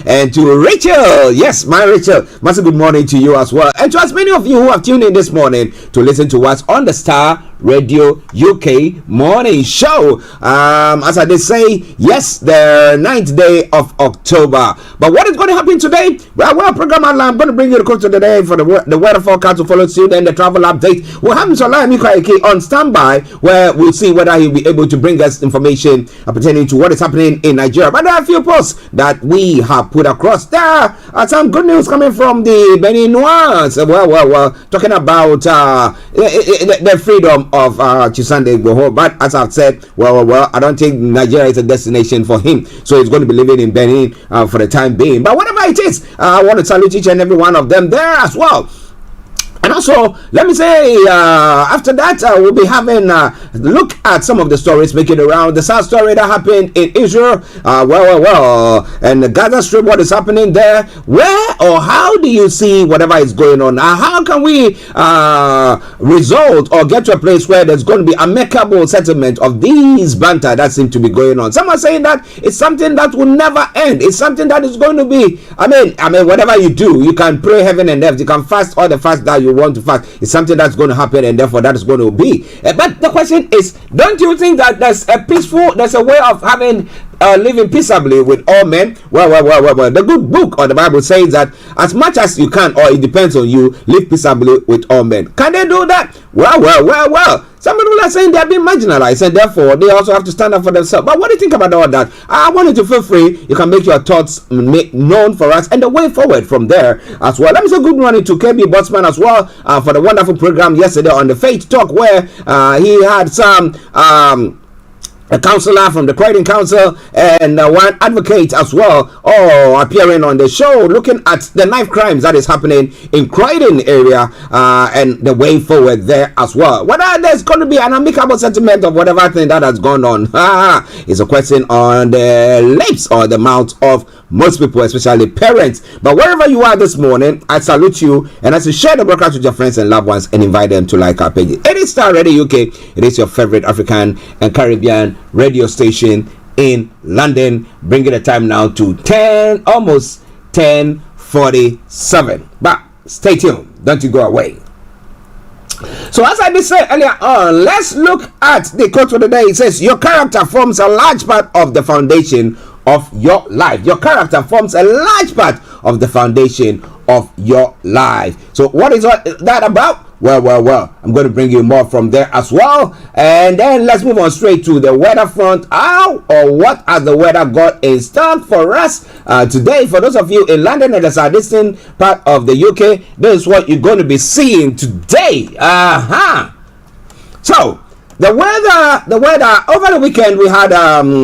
And to Rachel, yes, my Rachel, massive good morning to you as well. And to as many of you who have tuned in this morning to listen to us on the Starr Radio UK morning show. As I did say, yes, the 9th day of October. But what is going to happen today? Well, program outline, I'm going to bring you the quote of the day for the weather forecast to follow soon, and the travel update. We'll have Mr. Olayomi on standby, where we'll see whether he'll be able to bring us information pertaining to what is happening in Nigeria. But there are a few posts that we have put across there. Some good news coming from the Beninois. Well, talking about the freedom of Chisande Igboho. But as I've said, well, I don't think Nigeria is a destination for him, so he's going to be living in Benin for the time being. But whatever it is, I want to salute each and every one of them there as well. And And also, let me say, after that, we'll be having a look at some of the stories making around the sad story that happened in Israel. And the Gaza Strip, what is happening there? Where or how do you see whatever is going on? How can we result or get to a place where there's going to be amicable settlement of these banter that seem to be going on? Some are saying that it's something that will never end. It's something that is going to be, I mean, whatever you do, you can pray heaven and earth, you can fast all the fast that you want to fast. It's something that's going to happen, and therefore that is going to be. But the question is, don't you think that there's a way of having living peaceably with all men? Well, the good book or the Bible says that as much as you can, or it depends on you, live peaceably with all men. Can they do that? Well. Some people are saying they're being marginalized, and therefore they also have to stand up for themselves. But what do you think about all that? I want you to feel free. You can make your thoughts known for us, and the way forward from there as well. Let me say good morning to KB Botsman as well for the wonderful program yesterday on the Faith Talk, where he had some a counselor from the Croydon Council and one advocate as well, all appearing on the show, looking at the knife crimes that is happening in Croydon area and the way forward there as well. Whether there's going to be an amicable settlement of whatever thing that has gone on is a question on the lips or the mouth of most people, especially parents. But wherever you are this morning, I salute you, and as you share the broadcast with your friends and loved ones and invite them to like our page. It is Starr Radio UK. It is your favorite African and Caribbean radio station in London, bringing the time now to almost 10:47. But stay tuned, don't you go away. So as I did say earlier on, let's look at the quote for the day. It says, your character forms a large part of the foundation of your life. Your character forms a large part of the foundation of your life. So what is that about? Well, I'm going to bring you more from there as well. And then let's move on straight to the weather front. How or what has the weather got in store for us today? For those of you in London and the southeastern part of the UK, this is what you're going to be seeing today. So the weather over the weekend, we had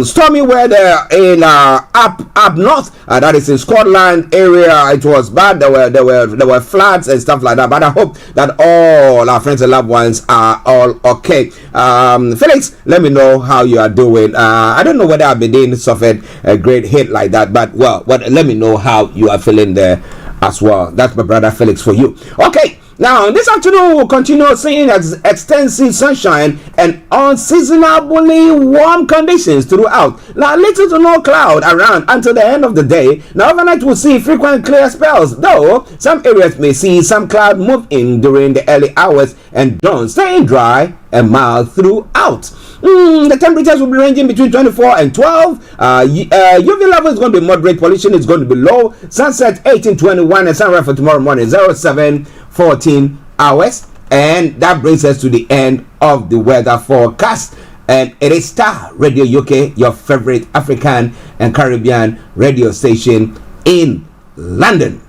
stormy weather in up north. That is in Scotland area. It was bad. There were floods and stuff like that. But I hope that all our friends and loved ones are all okay. Felix, let me know how you are doing. I don't know whether Aberdeen suffered a great hit like that, but let me know how you are feeling there as well. That's my brother Felix for you. Okay. Now, this afternoon, we'll continue seeing extensive sunshine and unseasonably warm conditions throughout. Now, little to no cloud around until the end of the day. Now, overnight, we'll see frequent clear spells, though some areas may see some cloud move in during the early hours and dawn, staying dry and mild throughout. The temperatures will be ranging between 24 and 12. UV level is going to be moderate. Pollution is going to be low. Sunset 18:21 and sunrise for tomorrow morning 07:14 hours. And that brings us to the end of the weather forecast. And it is Starr Radio UK, your favorite African and Caribbean radio station in London.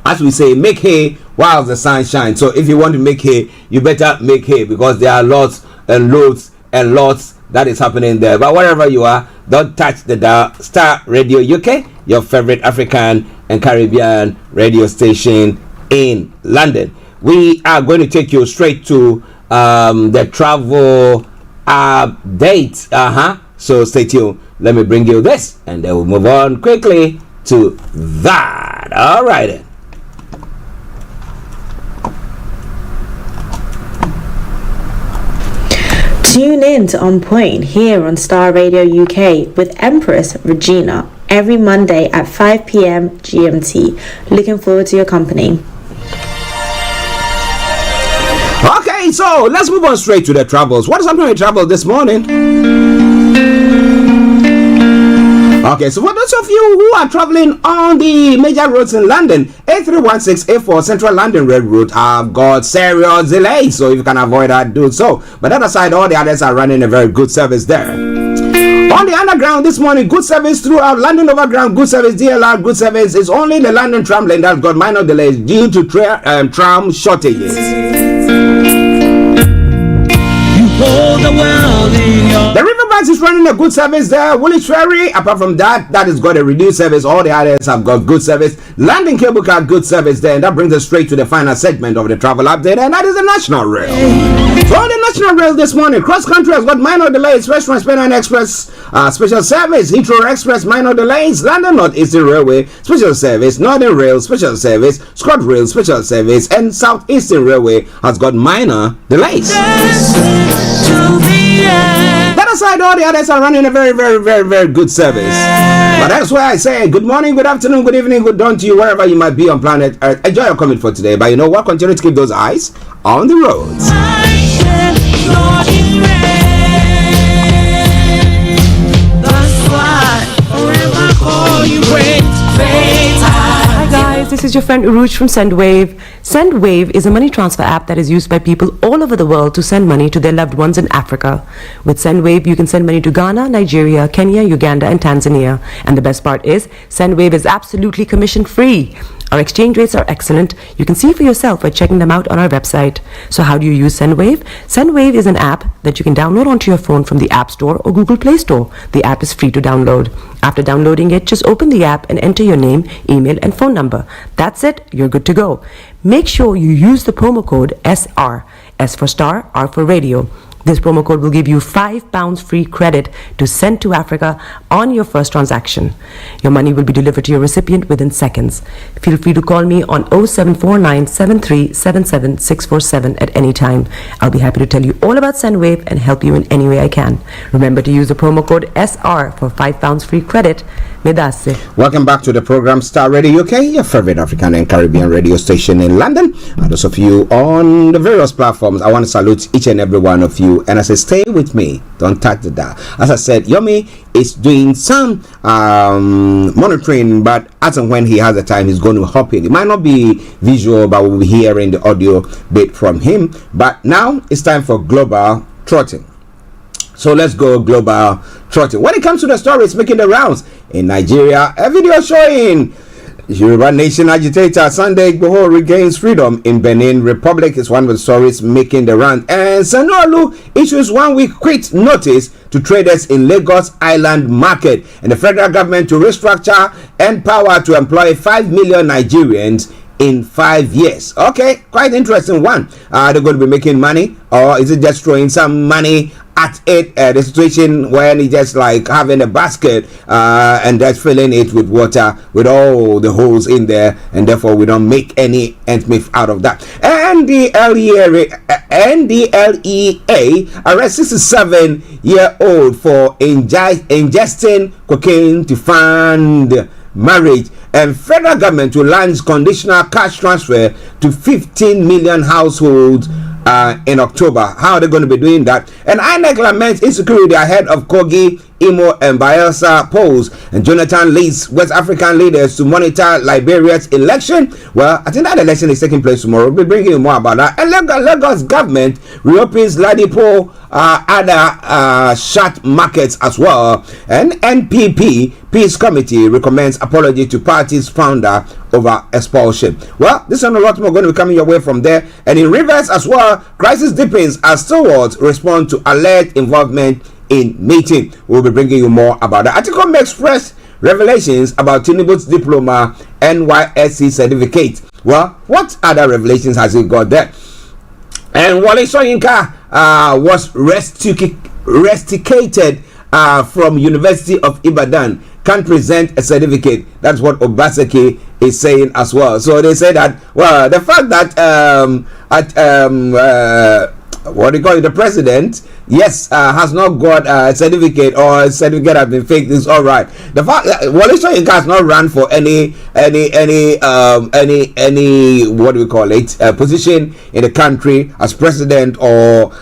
As we say, make hay while the sun shines. So if you want to make hay, you better make hay, because there are lots and loads and lots that is happening there. But wherever you are, don't touch the dial. Starr Radio UK, your favorite African and Caribbean radio station in London. We are going to take you straight to the travel update. So stay tuned. Let me bring you this, and then we'll move on quickly to that. All right then. Tune in to On Point here on Starr Radio UK with Empress Regina every Monday at 5 p.m. GMT. Looking forward to your company. Okay, so let's move on straight to the travels. What is happening with travel this morning? Okay, so for those of you who are traveling on the major roads in London, A316A4 Central London Railroad have got serious delays, so if you can avoid that, do so. But that aside, all the others are running a very good service there. On the underground this morning, good service throughout London Overground, good service, DLR, good service. It's only the London tram lane that's got minor delays due to tram shortages. You hold the world in your The Riverbanks is running a good service there. Woolwich Ferry, apart from that, that has got a reduced service. All the others have got good service. Landing Cable Car, good service there. And that brings us straight to the final segment of the travel update, and that is the National Rail. So the National Rail this morning, cross country has got minor delays. West Transpenine Express special service, Heathrow Express minor delays, London North Eastern Railway special service, Northern Rail special service, Scott Rail special service, and South Eastern Railway has got minor delays. That aside, all the others are running a very, very, very, very good service. But that's why I say good morning, good afternoon, good evening, good dawn to you, wherever you might be on planet Earth. Enjoy your commute for today. But you know what? Continue to keep those eyes on the roads. Hi guys, this is your friend Uruj from SendWave. SendWave is a money transfer app that is used by people all over the world to send money to their loved ones in Africa. With SendWave, you can send money to Ghana, Nigeria, Kenya, Uganda, and Tanzania. And the best part is, SendWave is absolutely commission-free. Our exchange rates are excellent. You can see for yourself by checking them out on our website. So how do you use SendWave? SendWave is an app that you can download onto your phone from the App Store or Google Play Store. The app is free to download. After downloading it, just open the app and enter your name, email, and phone number. That's it. You're good to go. Make sure you use the promo code SR. S for Star, R for Radio. This promo code will give you £5 free credit to send to Africa on your first transaction. Your money will be delivered to your recipient within seconds. Feel free to call me on 0749 7377 647 at any time. I'll be happy to tell you all about SendWave and help you in any way I can. Remember to use the promo code SR for £5 free credit. Medasse. Welcome back to the program Star Radio UK, your favorite African and Caribbean radio station in London. And those of you on the various platforms, I want to salute each and every one of you. And I say, stay with me. Don't touch the dial. As I said, Yomi is doing some monitoring, but as and when he has the time, he's going to hop in. It might not be visual, but we'll be hearing the audio bit from him. But now it's time for Global Trotting. So let's go global trotting. When it comes to the stories making the rounds in Nigeria, a video showing Yoruba Nation agitator Sunday Igboho regains freedom in Benin Republic is one of the stories making the round. And Sanwo-Olu issues 1 week quit notice to traders in Lagos Island market, and the federal government to restructure and power to employ 5 million Nigerians in 5 years. Okay, quite interesting one. Are they going to be making money, or is it just throwing some money at it? The situation when it's just like having a basket and just filling it with water with all the holes in there, and therefore we don't make any ends meet out of that. And the NDLEA arrests 67-year-old for ingesting cocaine to fund marriage, and federal government to launch conditional cash transfer to 15 million households in October. How are they going to be doing that? And INEC laments insecurity ahead of Kogi, Imo, and Bayelsa polls. And Jonathan leads West African leaders to monitor Liberia's election. Well, I think that election is taking place tomorrow. We'll be bringing you more about that. And Lagos government reopens Ladipo other shut markets as well. And NPP Peace Committee recommends apology to party's founder over expulsion. Well, this and a lot more going to be coming your way from there. And in Rivers as well, crisis deepens as stewards respond to alleged involvement in meeting. We'll be bringing you more about that. Article may express revelations about Tinubu's diploma NYSC certificate. Well, what other revelations has he got there? And Wale Soyinka was rusticated from University of Ibadan. Can't present a certificate. That's what Obaseki is saying as well. So they say that, well, the fact that what do you call it, the president, yes, has not got a certificate, or a certificate has been faked, is all right. The fact that Wale Soyinka has not run for any what do we call it, position in the country as president or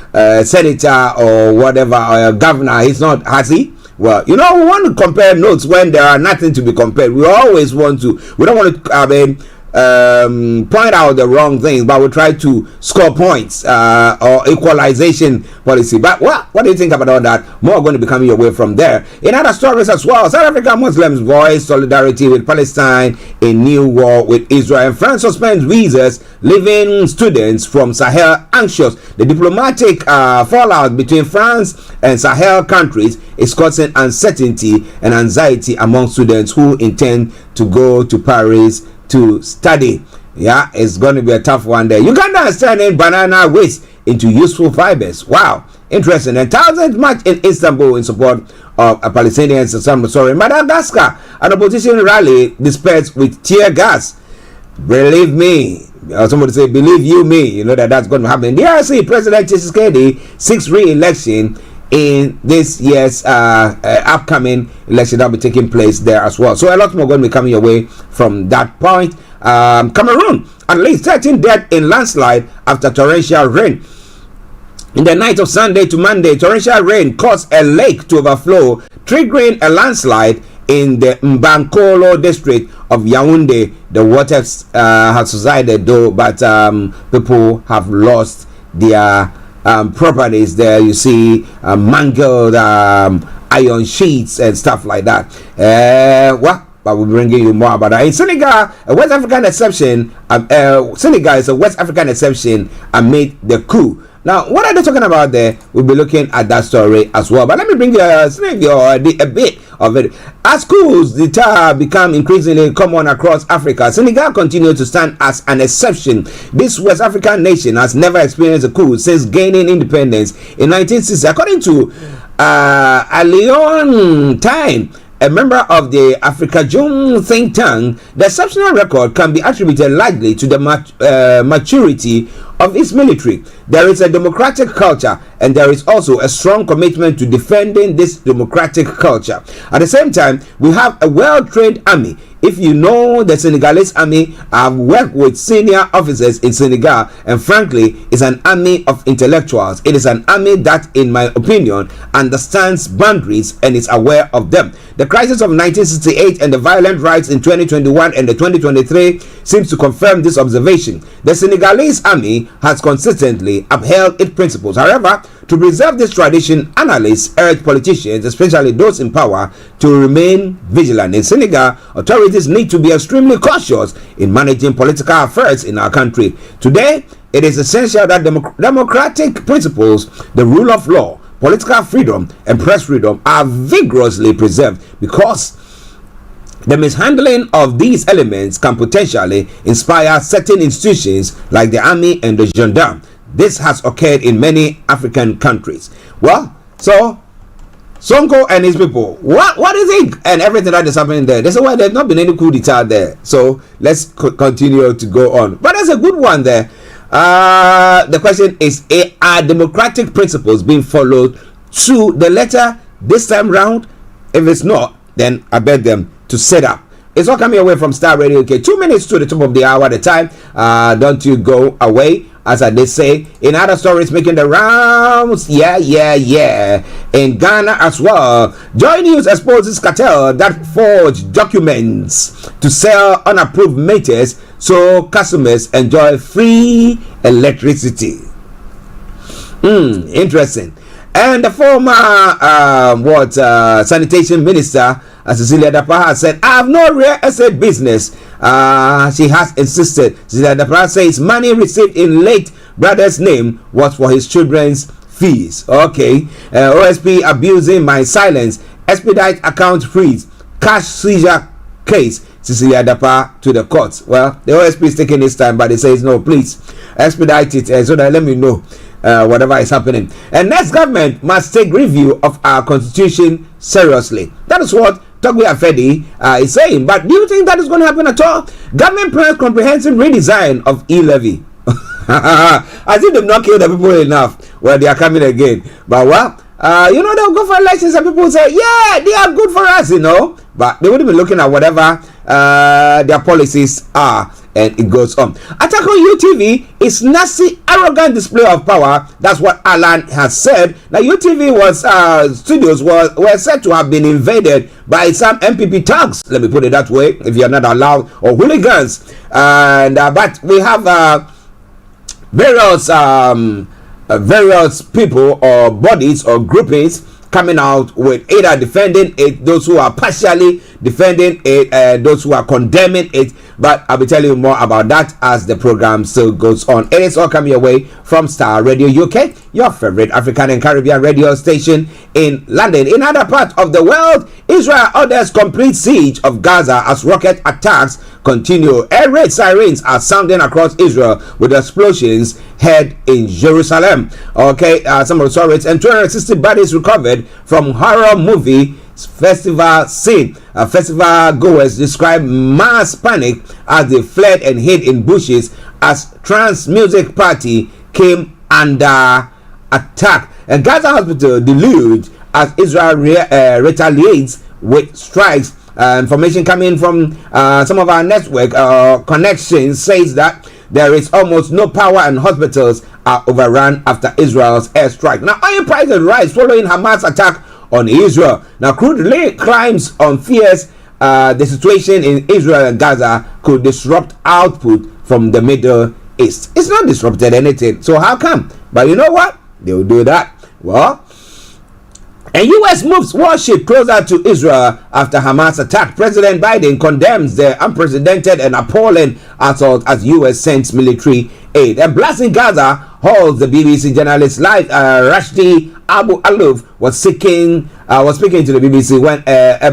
senator or whatever, or governor. He's not, has he? Well, you know, we want to compare notes when there are nothing to be compared. We always want to. We don't want to. I mean, point out the wrong things, but will try to score points or equalization policy. But what do you think about all that? More going to be coming your way from there. In other stories as well, South African Muslims voice solidarity with Palestine in new war with Israel. And France suspends visas, leaving students from Sahel anxious. The diplomatic fallout between France and Sahel countries is causing uncertainty and anxiety among students who intend to go to Paris to study. Yeah, it's going to be a tough one there. Uganda is turning banana waste into useful fibers. Wow, interesting. And thousands march in Istanbul in support of a Palestinian sorry, Madagascar. An opposition rally dispersed with tear gas. Believe me, or somebody say, believe you me, you know that's going to happen. The DRC President Tshisekedi seeks re-election in this year's upcoming election that will be taking place there as well. So a lot more going to be coming your way from that point. Cameroon, at least 13 dead in landslide after torrential rain. In the night of Sunday to Monday, torrential rain caused a lake to overflow, triggering a landslide in the Mbankolo district of Yaoundé. The water has subsided though, but people have lost their properties there. You see mangled iron sheets and stuff like that. But we're bringing you more about that. In Senegal, a West African exception. Senegal is a West African exception amid the coup. Now, what are they talking about there? We'll be looking at that story as well. But let me bring you a bit of it. As coups d'etat become increasingly common across Africa, Senegal continues to stand as an exception. This West African nation has never experienced a coup since gaining independence in 1960. According to Lyon Time, a member of the Africa June think tank, the exceptional record can be attributed largely to the maturity of its military. There is a democratic culture, and there is also a strong commitment to defending this democratic culture. At the same time, we have a well-trained army. If you know the Senegalese army, I've worked with senior officers in Senegal, and frankly, it's an army of intellectuals. It is an army that, in my opinion, understands boundaries and is aware of them. The crisis of 1968 and the violent riots in 2021 and the 2023 seems to confirm this observation. The Senegalese army has consistently upheld its principles. However, to preserve this tradition, analysts urge politicians, especially those in power, to remain vigilant. In Senegal, authorities need to be extremely cautious in managing political affairs in our country. Today, it is essential that democratic principles, the rule of law, political freedom, and press freedom are vigorously preserved, because the mishandling of these elements can potentially inspire certain institutions like the army and the gendarme. This has occurred in many African countries. Well, so Sonko and his people, what is it and everything that is happening there? They say, well, there's not been any coup d'etat there. So let's continue to go on. But there's a good one there. The question is, are democratic principles being followed to the letter this time round? If it's not, then I beg them to set up. It's all coming away from Starr Radio. Okay, 2 minutes to the top of the hour at a time. Don't you go away. As I did say, in other stories making the rounds, in Ghana as well. Joy News exposes cartel that forged documents to sell unapproved meters so customers enjoy free electricity. Interesting. And the former sanitation minister, Cecilia Dapper, said, I have no real estate business. She has insisted. Cecilia Dapper says money received in late brother's name was for his children's fees. Okay. OSP abusing my silence. Expedite account freeze. Cash seizure case. Cecilia Dapper to the courts. Well, the OSP is taking his time, but he says, no, please expedite it so that let me know whatever is happening. And next government must take review of our constitution seriously. That is what Togwe Afedi is saying. But do you think that is going to happen at all? Government plans comprehensive redesign of e-levy. I think they've not killed the people enough. Well, they are coming again. But what? They'll go for elections and people say, yeah, they are good for us, But they wouldn't be looking at whatever their policies are and it goes on. Attack on UTV is nasty, arrogant display of power. That's what Alan has said. Now, UTV studios were said to have been invaded by some MPP thugs. Let me put it that way, if you're not allowed, or hooligans. And but we have various people or bodies or groupings coming out with either defending it, those who are partially defending it, those who are condemning it. But I'll be telling you more about that as the program still goes on. It is all coming your way from Starr Radio UK, your favorite African and Caribbean radio station in London. In other parts of the world, Israel orders complete siege of Gaza as rocket attacks continue. Air raid sirens are sounding across Israel with explosions heard in Jerusalem. Okay, some of the stories. And 260 bodies recovered from horror movie festival scene. Festival goers described mass panic as they fled and hid in bushes as trance music party came under attack. A Gaza hospital deluged as Israel retaliates with strikes. Information coming from some of our network connections says that there is almost no power and hospitals are overrun after Israel's airstrike. Now, oil prices rise following Hamas attack on Israel. Now, crude climbs on fears the situation in Israel and Gaza could disrupt output from the Middle East. It's not disrupted anything, so how come? But you know what? They'll do that. Well, and U.S. moves warship closer to Israel after Hamas attack. President Biden condemns the unprecedented and appalling assault as U.S. sends military aid. A blast in Gaza holds the BBC journalist live. Rashdi Abu Aluf was speaking to the BBC when a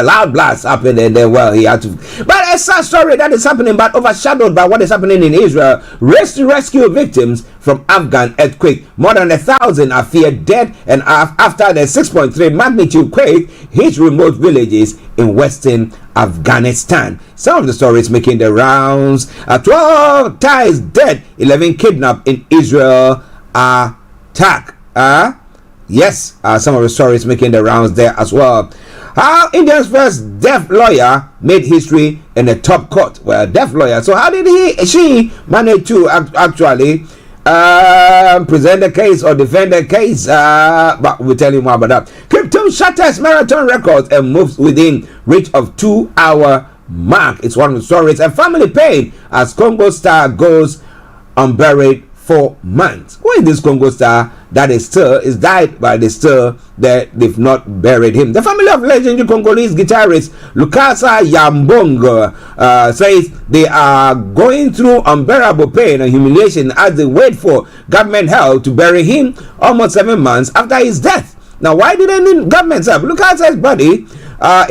loud blast happened, and then he had to. But a sad story that is happening, but overshadowed by what is happening in Israel. Race to rescue victims from Afghan earthquake. More than 1,000 are feared dead, and after the 6.3 magnitude quake hit remote villages in western Afghanistan. Some of the stories making the rounds. 12 Thais dead, 11 kidnapped in Israel attack. Yes, some of the stories making the rounds there as well. How India's first deaf lawyer made history in the top court. Well, deaf lawyer. So how did she manage to actually present the case or defend the case? But we'll tell you more about that. Crypto shatters marathon records and moves within reach of 2-hour mark. It's one of the stories. And family pain as Congo star goes unburied for months. Who is this Congo star that is died, but they've not buried him? The family of legendary Congolese guitarist Lukasa Yambongo says they are going through unbearable pain and humiliation as they wait for government help to bury him almost 7 months after his death. Now, why do they need government help? Lukasa's body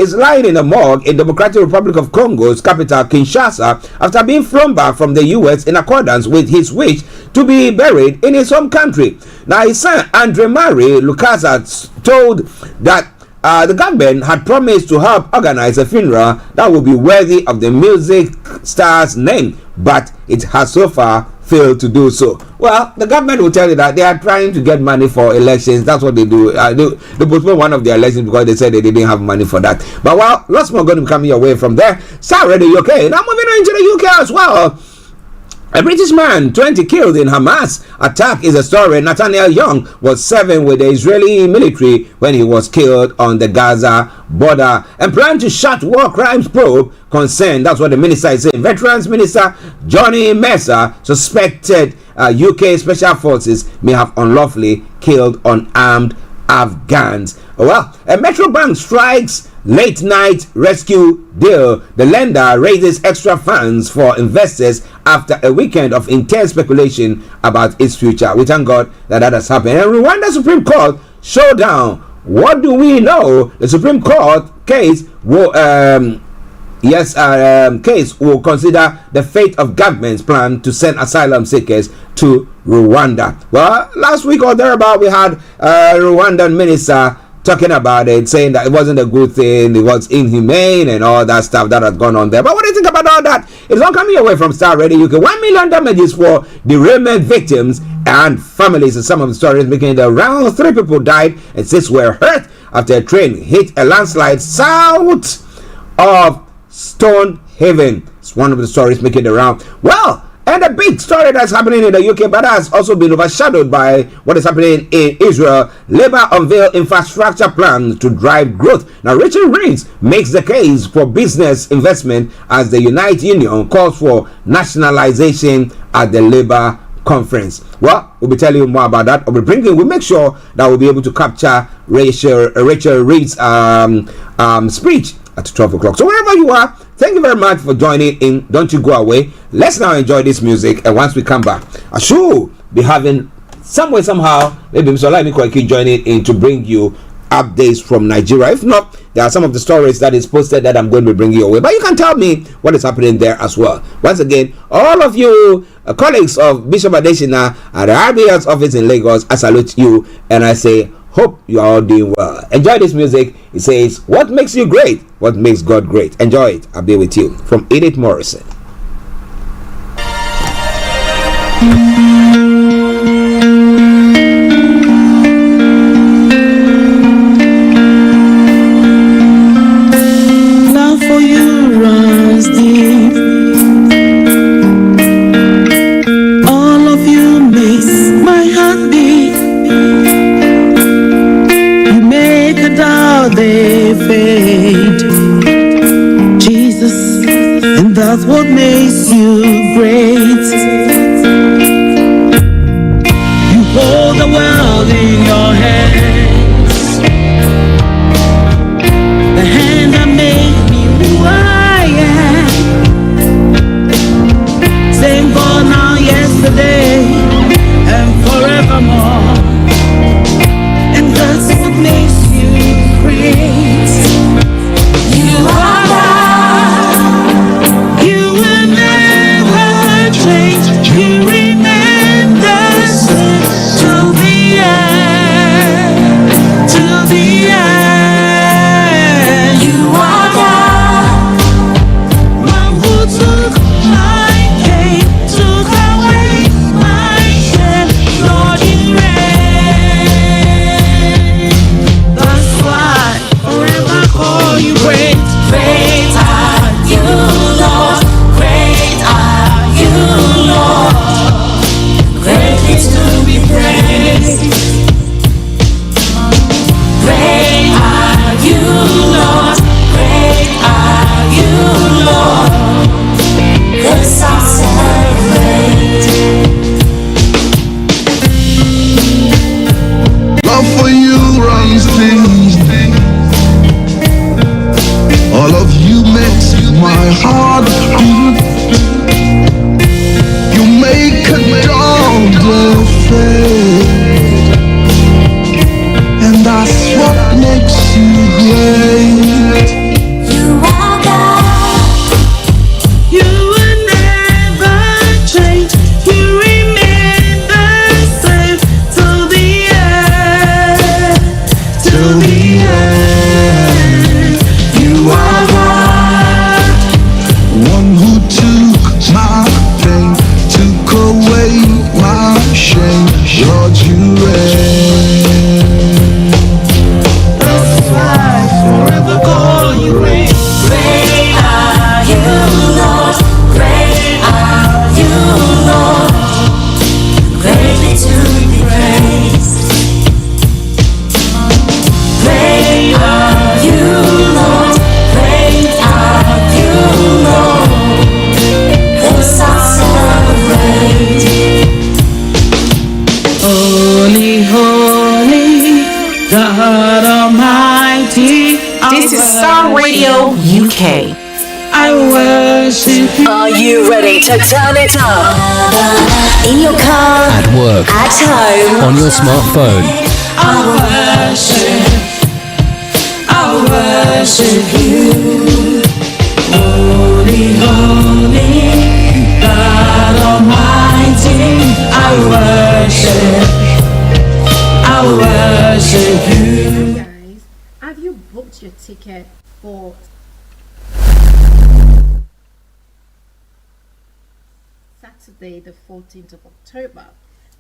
is lying in a morgue in Democratic Republic of Congo's capital, Kinshasa, after being flown back from the U.S. in accordance with his wish to be buried in his home country. Now, his son, Andre Marie Lukasa, told that the government had promised to help organize a funeral that would be worthy of the music star's name, but it has so far failed to do so. Well, the government will tell you that they are trying to get money for elections. That's what they do. They postponed one of the elections because they said they didn't have money for that. But well, lots more going to be coming your way from there. Starr Radio UK. Now moving on into the UK as well. A British man, 20 killed in Hamas attack is a story. Nathaniel Young was serving with the Israeli military when he was killed on the Gaza border and planned to shut war crimes probe concern. That's what the minister is saying. Veterans Minister Johnny Mercer suspected UK Special Forces may have unlawfully killed unarmed Afghans. Well, a Metro Bank strikes late night rescue deal. The lender raises extra funds for investors after a weekend of intense speculation about its future. We thank God that has happened. And Rwanda Supreme Court showdown. What do we know? The Supreme Court case will case will consider the fate of government's plan to send asylum seekers to Rwanda. Well, last week or thereabout, we had Rwandan minister talking about it, saying that it wasn't a good thing, it was inhumane and all that stuff that had gone on there. But what do you think about all that? It's all coming away from Starr Radio UK. 1 million damages for derailment victims and families. And some of the stories making the round. 3 people died and 6 were hurt after a train hit a landslide south of Stonehaven. It's one of the stories making the round. Well, and a big story that's happening in the UK, but has also been overshadowed by what is happening in Israel. Labour unveil infrastructure plans to drive growth. Now, Rachel Reeves makes the case for business investment as the United Union calls for nationalization at the Labour conference. Well, we'll be telling you more about that. We'll make sure that we'll be able to capture Rachel Reeves' speech at 12 o'clock. So wherever you are, thank you very much for joining in. Don't you go away. Let's now enjoy this music, and once we come back, I should be having somehow, maybe Mr. Olayomi could keep joining in to bring you updates from Nigeria. If not, there are some of the stories that is posted that I'm going to be bringing you away, but you can tell me what is happening there as well. Once again, all of you colleagues of Bishop Adesina at the RBS office in Lagos, I salute you and I say, hope you are all doing well. Enjoy this music. It says, what makes you great? What makes God great? Enjoy it. I'll be with you. From Edith Morrison. Love for you runs deep. All of you makes my heart beat. You make a doubt they fade, Jesus, and that's what makes you great. You hold the world in your hands, the hand that made me who I am. Same God now, yesterday, and forevermore. And that's what makes you great. You are God. You will never change. You remain the same till the end. Till the end. You are God. One who took my pain, took away my shame. Lord, you reign. That's why forever call you great. Great are you, Lord. Great are you, Lord. Greatly to be praised. Great are you, Lord. Great are you, Lord. 'Cause I celebrate. Love for you runs deep. All of you makes my heart beat. You make a dog fade, and that's what makes you great. You are God. You will never change. You remain the same till the end. Till the end. You are God. One who took my pain, took away my shame. Lord, you reign. That's why forever call you great. Great are you, Lord. Great are you, Lord. Greatly to be praised. Great are you, Lord. Great are you, Lord. 'Cause I celebrate. Holy, holy, God Almighty. This is Starr Radio UK. I worship you. Are you ready to turn it up? In your car, At work, at home, on your smartphone. I worship you. Holy, holy, God Almighty. I worship you. Guys, have you booked your ticket for Saturday, the 14th of October?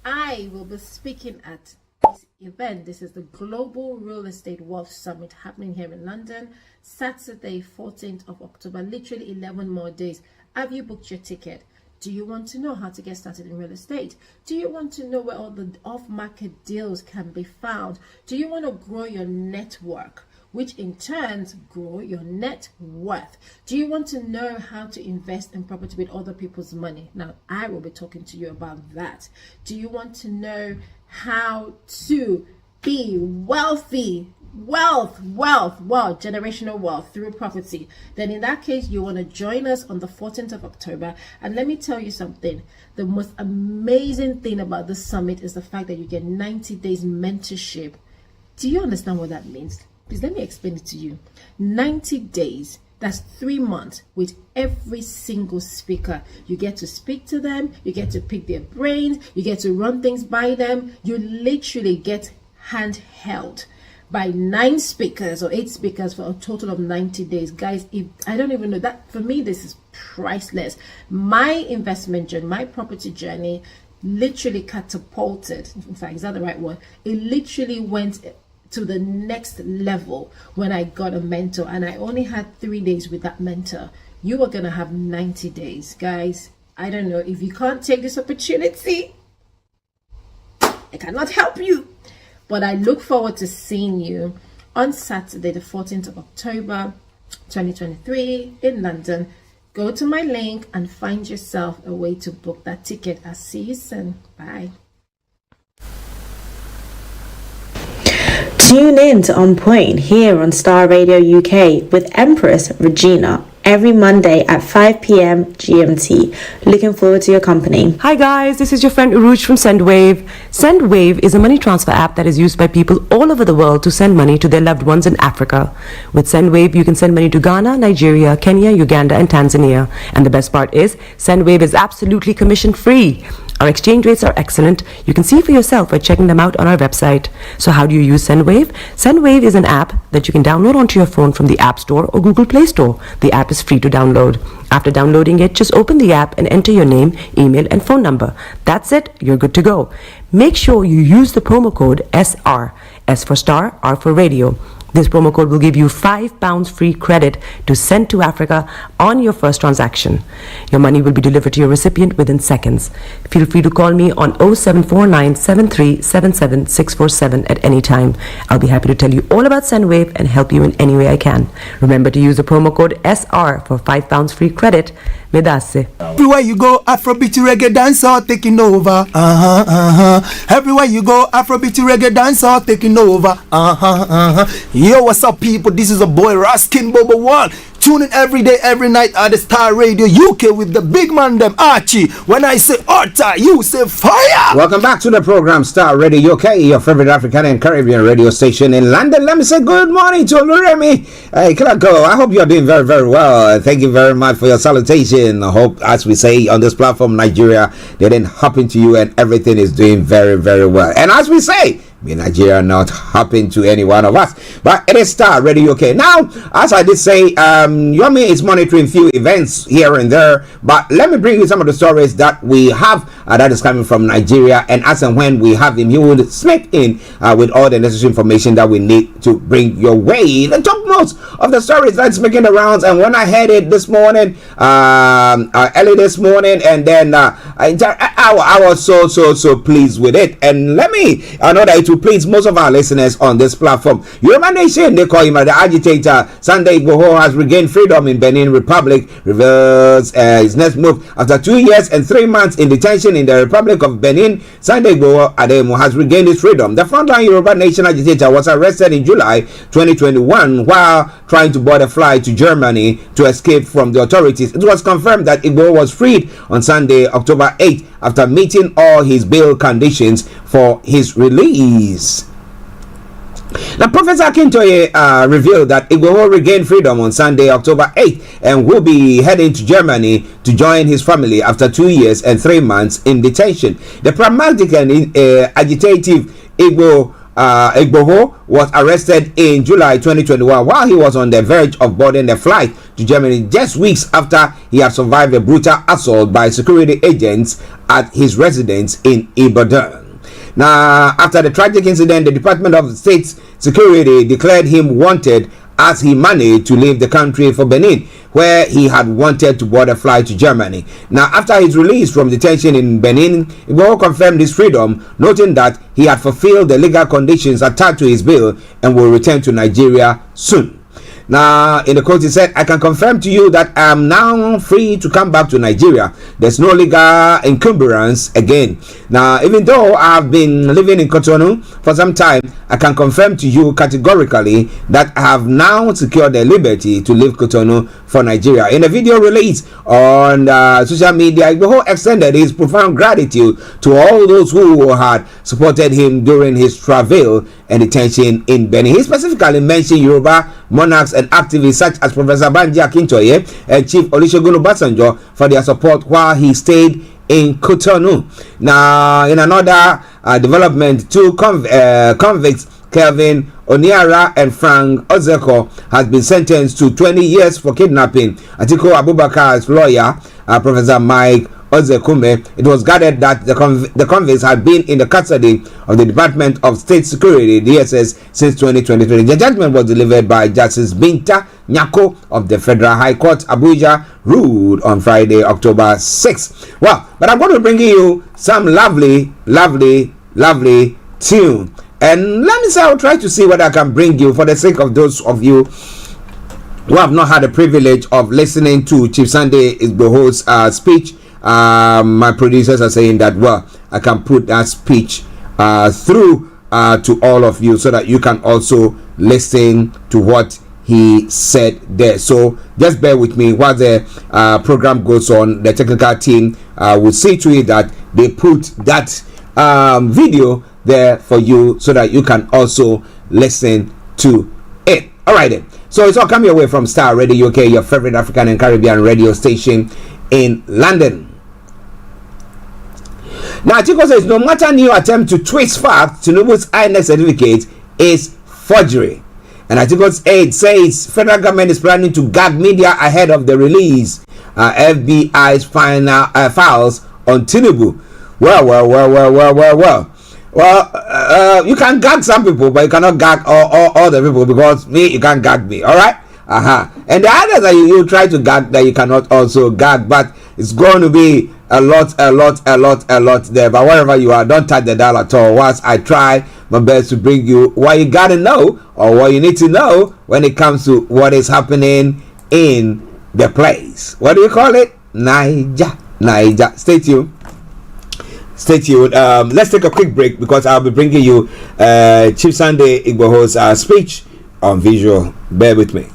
I will be speaking at this event. This is the Global Real Estate Wealth Summit happening here in London, Saturday, 14th of October, literally 11 more days. Have you booked your ticket? Do you want to know how to get started in real estate? Do you want to know where all the off-market deals can be found? Do you want to grow your network, which in turn grow your net worth? Do you want to know how to invest in property with other people's money? Now, I will be talking to you about that. Do you want to know how to be wealthy? Generational wealth through property? Then in that case, you want to join us on the 14th of October. And let me tell you something. The most amazing thing about this summit is the fact that you get 90 days mentorship. Do you understand what that means? Please let me explain it to you. 90 days, that's 3 months with every single speaker. You get to speak to them, you get to pick their brains, you get to run things by them. You literally get handheld by 9 speakers or 8 speakers for a total of 90 days. Guys, I don't even know that. For me, this is priceless. My investment journey, my property journey literally catapulted. In fact, is that the right word? It literally went to the next level when I got a mentor, and I only had 3 days with that mentor. You are gonna have 90 days. Guys, I don't know, if you can't take this opportunity, I cannot help you. But I look forward to seeing you on Saturday, the 14th of October, 2023 in London. Go to my link and find yourself a way to book that ticket. I'll see you soon. Bye. Tune in to On Point here on Star Radio UK with Empress Regina every Monday at 5 p.m. GMT. Looking forward to your company. Hi guys, this is your friend Uruj from SendWave. SendWave is a money transfer app that is used by people all over the world to send money to their loved ones in Africa. With SendWave, you can send money to Ghana, Nigeria, Kenya, Uganda, and Tanzania. And the best part is, SendWave is absolutely commission free. Our exchange rates are excellent. You can see for yourself by checking them out on our website. So how do you use SendWave? SendWave is an app that you can download onto your phone from the App Store or Google Play Store. The app is free to download. After downloading it, just open the app and enter your name, email, and phone number. That's it. You're good to go. Make sure you use the promo code SR. S for Star, R for Radio. This promo code will give you £5 free credit to send to Africa on your first transaction. Your money will be delivered to your recipient within seconds. Feel free to call me on 0749 7377 647 at any time. I'll be happy to tell you all about SendWave and help you in any way I can. Remember to use the promo code SR for £5 free credit. Medasse. Everywhere you go, Afrobeat reggae dancehall taking over. Everywhere you go, Afrobeat reggae dancehall taking over. Yo, what's up, people? This is a boy Raskin Bobo One. Tune in every day, every night at the Star Radio UK with the big man them Archie. When I say Orta, you say fire. Welcome back to the program Star Radio UK, your favorite African and Caribbean radio station in London. Let me say good morning to Oluremi. Hey, Kilako, I hope you are doing very, very well. Thank you very much for your salutation. I hope, as we say on this platform, Nigeria, they didn't happen to you and everything is doing very, very well. And as we say, may Nigeria not happen to any one of us, but it is Star Radio UK. Now, as I did say, Yomi is monitoring few events here and there, but let me bring you some of the stories that we have that is coming from Nigeria, and as and when we have him, he will slip in with all the necessary information that we need to bring your way. The topmost of the stories that's making the rounds, and when I heard it this morning, early this morning, and then I was so pleased with it, and I know that it will please most of our listeners on this platform. Yoruba Nation, they call him the agitator. Sunday Igboho has regained freedom in Benin Republic, reveals his next move. After 2 years and 3 months in detention in the Republic of Benin, Sunday Igboho Ademo has regained his freedom. The frontline Yoruba Nation agitator was arrested in July 2021 while trying to board a flight to Germany to escape from the authorities. It was confirmed that Igboho was freed on Sunday, October 8th, after meeting all his bail conditions for his release. Now, Professor Akintoye revealed that Igboho regained freedom on Sunday, October 8th, and will be heading to Germany to join his family after 2 years and 3 months in detention. The pragmatic and agitative Igboho was arrested in July 2021 while he was on the verge of boarding a flight to Germany just weeks after he had survived a brutal assault by security agents at his residence in Ibadan. Now, after the tragic incident, the Department of State's Security declared him wanted as he managed to leave the country for Benin, where he had wanted to board a flight to Germany. Now, after his release from detention in Benin, Igboho confirmed his freedom, noting that he had fulfilled the legal conditions attached to his bail and will return to Nigeria soon. Now, in the quote, he said, "I can confirm to you that I am now free to come back to Nigeria. There's no legal encumbrance again. Now, even though I've been living in Cotonou for some time, I can confirm to you categorically that I have now secured the liberty to leave Cotonou for Nigeria." In a video released on social media, Igboho extended his profound gratitude to all those who had supported him during his travel and detention in Benin. He specifically mentioned Yoruba monarchs and activists such as Professor Banji Akintoye and Chief Olusegun Obasanjo for their support while he stayed in Cotonou. Now, in another development, two convicts, Kelvin Oniara and Frank Ozeko, has been sentenced to 20 years for kidnapping. Atiku Abubakar's lawyer, Professor Mike Ozekume, it was gathered that the convicts had been in the custody of the Department of State Security, DSS, since 2023. The judgment was delivered by Justice Binta Nyako of the Federal High Court, Abuja, ruled on Friday, October 6th. Well, but I'm going to bring you some lovely tune. And let me say, I'll try to see what I can bring you for the sake of those of you who have not had the privilege of listening to Chief Sunday Igboho's speech. My producers are saying that, well, I can put that speech through to all of you so that you can also listen to what he said there. So just bear with me while the program goes on. The technical team will see to it that they put that video there for you so that you can also listen to it. All right then. So it's all coming your way from Starr Radio UK, your favorite African and Caribbean radio station in London. Now, Atiku says no matter new attempt to twist facts, Tinubu's INEC certificate is forgery. And Atiku's aide says federal government is planning to gag media ahead of the release FBI's final files on Tinubu. Well, you can gag some people, but you cannot gag all the people, because you can't gag me. All right. And the others that you try to gag that you cannot also gag, but it's going to be a lot there. But wherever you are, don't touch the dial at all. Whilst I try my best to bring you what you gotta know or what you need to know when it comes to what is happening in the place. What do you call it? Niger. Stay tuned. Let's take a quick break because I'll be bringing you Chief Sunday Igboho's speech on visual. Bear with me.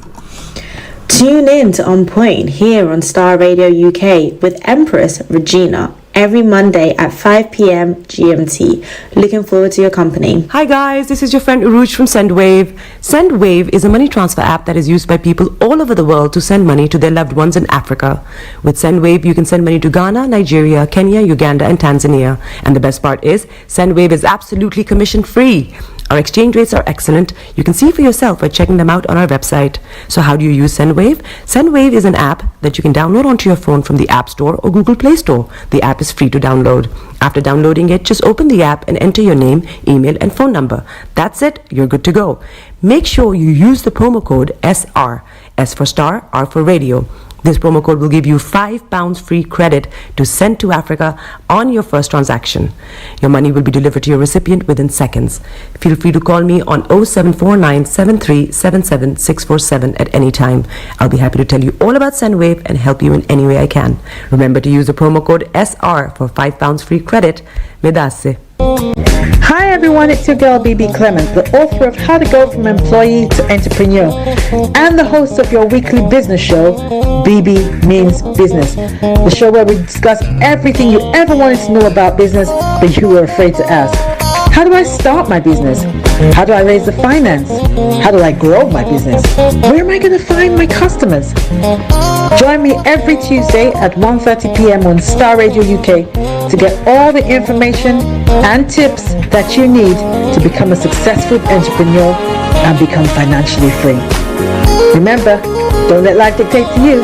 Tune in to On Point here on Starr Radio UK with Empress Regina every Monday at 5 p.m. GMT. Looking forward to your company. Hi guys, this is your friend Uruj from SendWave. SendWave is a money transfer app that is used by people all over the world to send money to their loved ones in Africa. With SendWave, you can send money to Ghana, Nigeria, Kenya, Uganda, and Tanzania. And the best part is, SendWave is absolutely commission-free. Our exchange rates are excellent. You can see for yourself by checking them out on our website. So how do you use SendWave? SendWave is an app that you can download onto your phone from the App Store or Google Play Store. The app is free to download. After downloading it, just open the app and enter your name, email, and phone number. That's it. You're good to go. Make sure you use the promo code SR. S for Star, R for Radio. This promo code will give you £5 free credit to send to Africa on your first transaction. Your money will be delivered to your recipient within seconds. Feel free to call me on 0749 7377 647 at any time. I'll be happy to tell you all about SendWave and help you in any way I can. Remember to use the promo code SR for £5 free credit. Medasse. Hi everyone, it's your girl BB Clement, the author of How to Go from Employee to Entrepreneur and the host of your weekly business show, BB Means Business, the show where we discuss everything you ever wanted to know about business but you were afraid to ask. How do I start my business? How do I raise the finance? How do I grow my business? Where am I going to find my customers? Join me every Tuesday at 1:30 p.m. on Starr Radio UK to get all the information and tips that you need to become a successful entrepreneur and become financially free. Remember, don't let life dictate to you.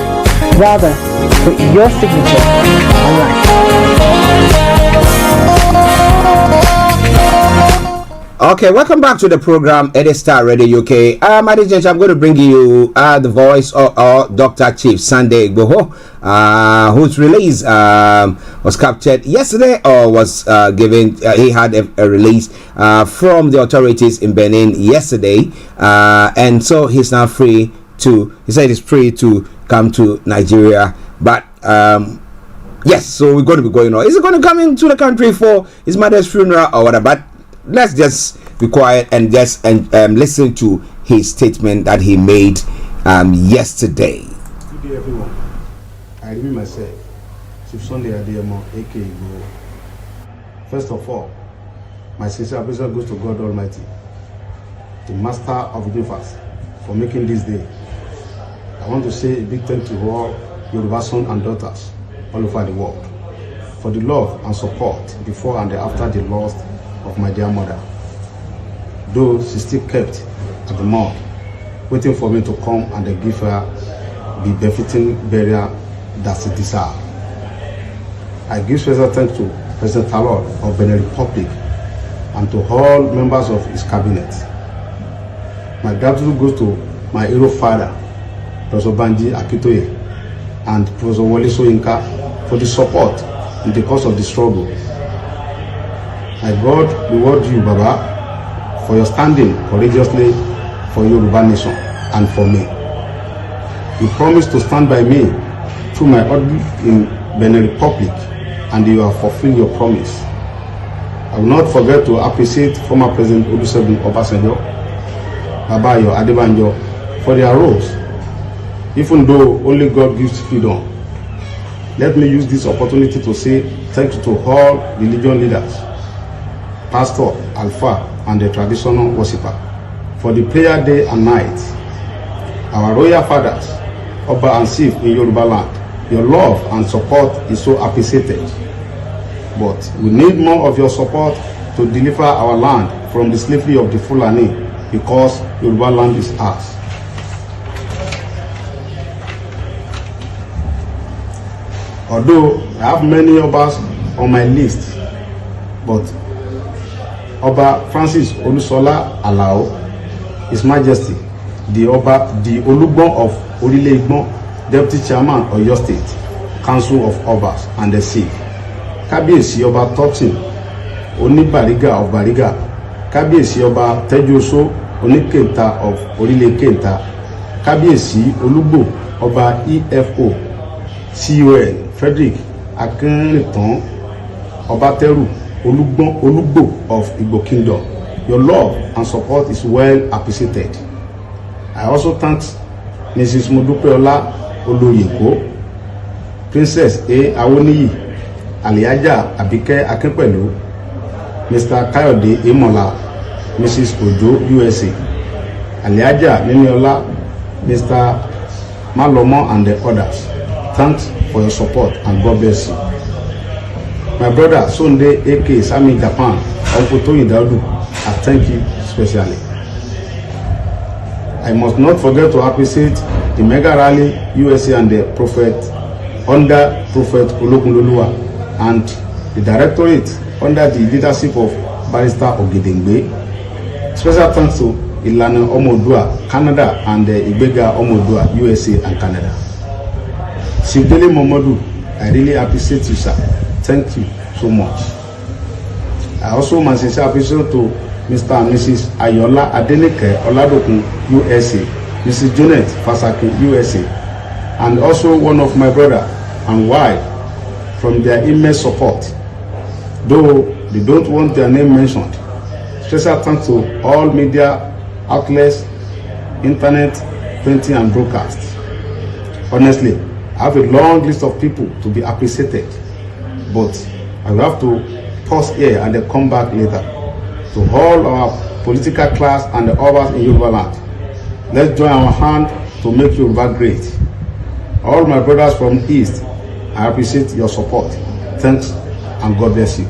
Rather, put your signature on life. Okay, welcome back to the program. It is Star Radio UK. Ladies I'm going to bring you the voice of Dr. Chief Sunday Igboho, whose release was captured yesterday or was given. He had a release from the authorities in Benin yesterday, and so he's now free to. He said he's free to come to Nigeria, but. Yes, so we're going to be going on. Is he going to come into the country for his mother's funeral or whatever? But let's just be quiet and just listen to his statement that he made yesterday. Good day, everyone. I remain myself, Chief Sunday Adeyemo, aka Igboho. First of all, my sincere appreciation goes to God Almighty, the Master of the universe, for making this day. I want to say a big thank you to all Yoruba sons and daughters all over the world for the love and support before and after the loss of my dear mother. Though she still kept at the morgue, waiting for me to come and give her the befitting burial that she deserves. I give special thanks to President Talon of Benin Republic and to all members of his cabinet. My gratitude goes to my hero father, Professor Banji Akitoye, and Professor Wole Soyinka for the support in the course of the struggle. My God reward you, Baba, for your standing courageously for Yoruba nation and for me. You promised to stand by me through my ordeal in Benin Republic, and you have fulfilled your promise. I will not forget to appreciate former President Olusegun Obasanjo, Baba Ayo Adebanjo, for their roles. Even though only God gives freedom, let me use this opportunity to say thank you to all religion leaders, pastor, alpha, and the traditional worshipper for the prayer day and night. Our royal fathers, Oba and Chief in Yoruba land, your love and support is so appreciated. But we need more of your support to deliver our land from the slavery of the Fulani, because Yoruba land is ours. Although I have many Obas on my list, but Oba Francis Olusola Alao, His Majesty, the Olugbon of Orile Igbon, Deputy Chairman of your State, Council of Obas and the Chief, Kábíyèsí Ọba Topsin, Oníbàrígà of Bariga, Kábíyèsí Ọba Tẹ́júoṣó, Oníkẹta of Orile Kẹta, Kábíyèsí Olúgbò Ọba EFO, CON Frederick Akínrìntàn Ọbátẹ́rù Olúgbò of Igbo Kingdom. Your love and support is well appreciated. I also thank Mrs. Modupeola Oloyeko, Princess A. Awoniyi, Aliaja Abike Akinpelu, Mr. Kayode Emola, Mrs. Ojo USA, Aliaja Niniola, Mr. Malomo and the others. Thanks for your support and God bless you. My brother Sunday AK Sami Japan, Uncle Tony Daudu, I thank you especially. I must not forget to appreciate the mega rally USA and the Prophet under Prophet Ologunloluwa and the Directorate under the leadership of Barrister Ogedengbe. Special thanks to Ilana Omodua, Canada, and Ibega Omodua, USA and Canada. Sibele Momodu, I really appreciate you, sir. Thank you so much. I also must say appreciation to Mr. and Mrs. Ayola Adenike Oladokun, USA, Mrs. Janet Fasaki, USA, and also one of my brother and wife from their immense support. Though they don't want their name mentioned. Special thanks to all media outlets, internet, printing and broadcast. Honestly, I have a long list of people to be appreciated, but I will have to pause here and then come back later. To all our political class and the others in Yoruba land, let's join our hand to make Yoruba great. All my brothers from East, I appreciate your support. Thanks and God bless you.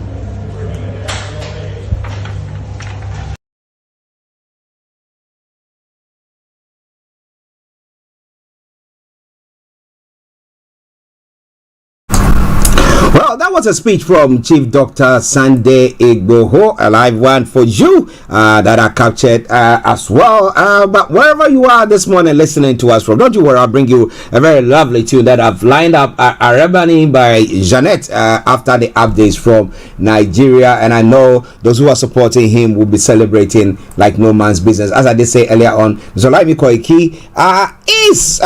Well, that that was a speech from Chief Dr. Sunday Igboho, a live one for you that I captured as well. But wherever you are this morning listening to us from, don't you worry, I'll bring you a very lovely tune that I've lined up, Arebani by Jeanette, after the updates from Nigeria. And I know those who are supporting him will be celebrating like no man's business. As I did say earlier on, Olayomi Koiki is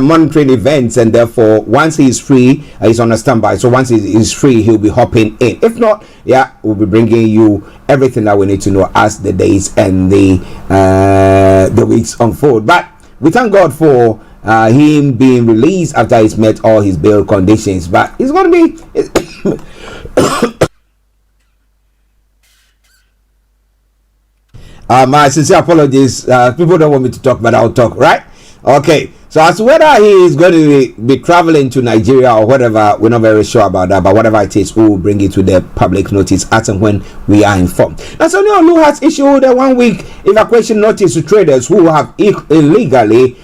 monitoring events, and therefore once he is free, he's on a standby. So once he is free, he'll be hopping in. If not, we'll be bringing you everything that we need to know as the days and the weeks unfold. But we thank God for him being released after he's met all his bail conditions. But it's going to be my sincere apologies. People don't want me to talk, but I'll talk, right? Okay. So as to whether he is going to be traveling to Nigeria or whatever, we're not very sure about that. But whatever it is, we will bring it to the public notice as and when we are informed. Now, Olayomi has issued a 1-week evacuation notice to traders who have illegally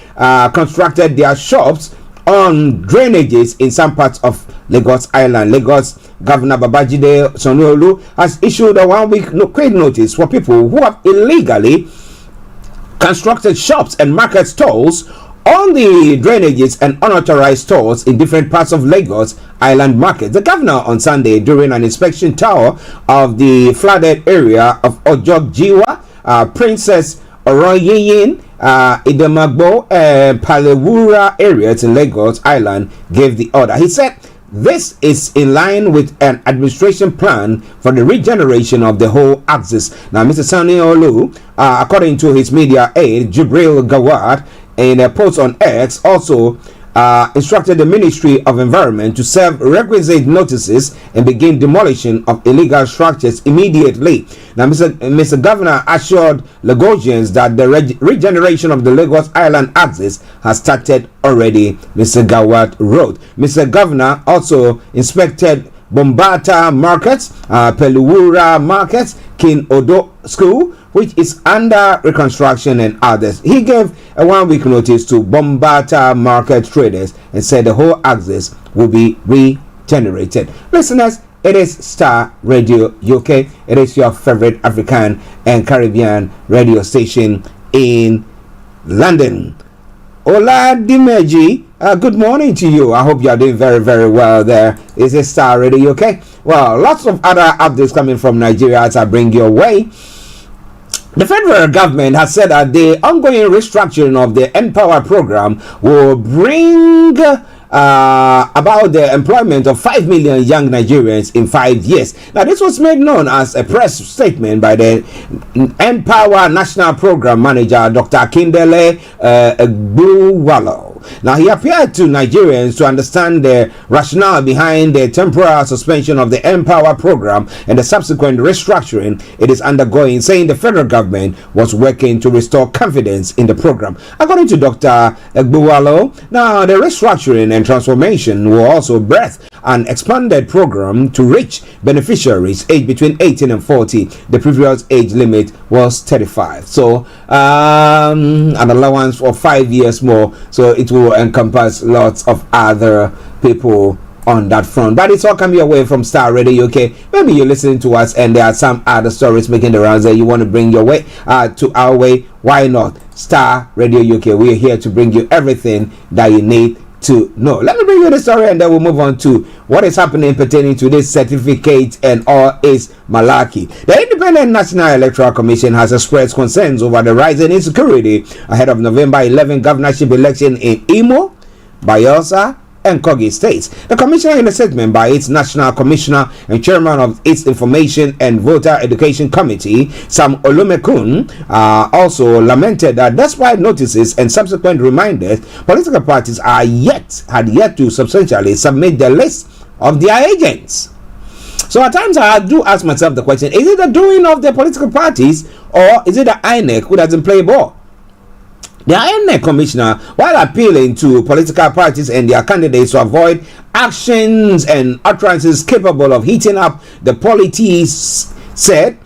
constructed their shops on drainages in some parts of Lagos Island. Lagos Governor Babajide Sanwo-Olu has issued a 1-week notice for people who have illegally constructed shops and market stalls on the drainages and unauthorized stores in different parts of Lagos Island market. The governor on Sunday, during an inspection tour of the flooded area of Ojok-Jiwa, Princess Oroyiyin, Idemagbo, and Palewura areas in Lagos Island, gave the order. He said this is in line with an administration plan for the regeneration of the whole axis. Now, Mr. Sanwo-Olu, according to his media aide, Jibril Gawad, in a post on X, also instructed the Ministry of Environment to serve requisite notices and begin demolition of illegal structures immediately. Now, Mr. Governor assured Lagosians that the regeneration of the Lagos Island axis has started already, Mr. Gawad wrote. Mr. Governor also inspected Bombata markets, Peluwura markets, King Odo School, which is under reconstruction, and others. He gave a 1-week notice to Bombata market traders and said the whole axis will be regenerated. Listeners, it is Starr Radio UK. It is your favorite African and Caribbean radio station in London. Ola Dimeji, good morning to you. I hope you are doing very, very well there. Is it Starr Radio UK? Well, lots of other updates coming from Nigeria as I bring your way. The federal government has said that the ongoing restructuring of the Empower program will bring about the employment of 5 million young Nigerians in 5 years. Now, this was made known as a press statement by the Empower National Program Manager, Dr. Akindele Egbuwalo. Now, he appealed to Nigerians to understand the rationale behind the temporary suspension of the Empower program and the subsequent restructuring it is undergoing, saying the federal government was working to restore confidence in the program. According to Dr. Egbuwalo, now the restructuring and transformation will also birth an expanded program to reach beneficiaries aged between 18 and 40. The previous age limit was 35. So, an allowance for 5 years more. So it will encompass lots of other people on that front. But it's all coming away from Starr Radio UK. Maybe you're listening to us and there are some other stories making the rounds that you want to bring your way to our way. Why not? Starr Radio UK. We're here to bring you everything that you need to know. Let me bring you the story and then we'll move on to what is happening pertaining to this certificate and all is malarkey. The Independent National Electoral Commission has expressed concerns over the rising insecurity ahead of November 11 governorship election in Imo, Bayelsa, and Kogi states. The commissioner, in a statement by its national commissioner and chairman of its Information and Voter Education Committee, Sam Olumekun, also lamented that despite notices and subsequent reminders, political parties had yet to substantially submit the list of their agents. So at times I do ask myself the question, is it the doing of the political parties or is it the INEC who doesn't play ball? The INEC commissioner, while appealing to political parties and their candidates to avoid actions and utterances capable of heating up the polities, said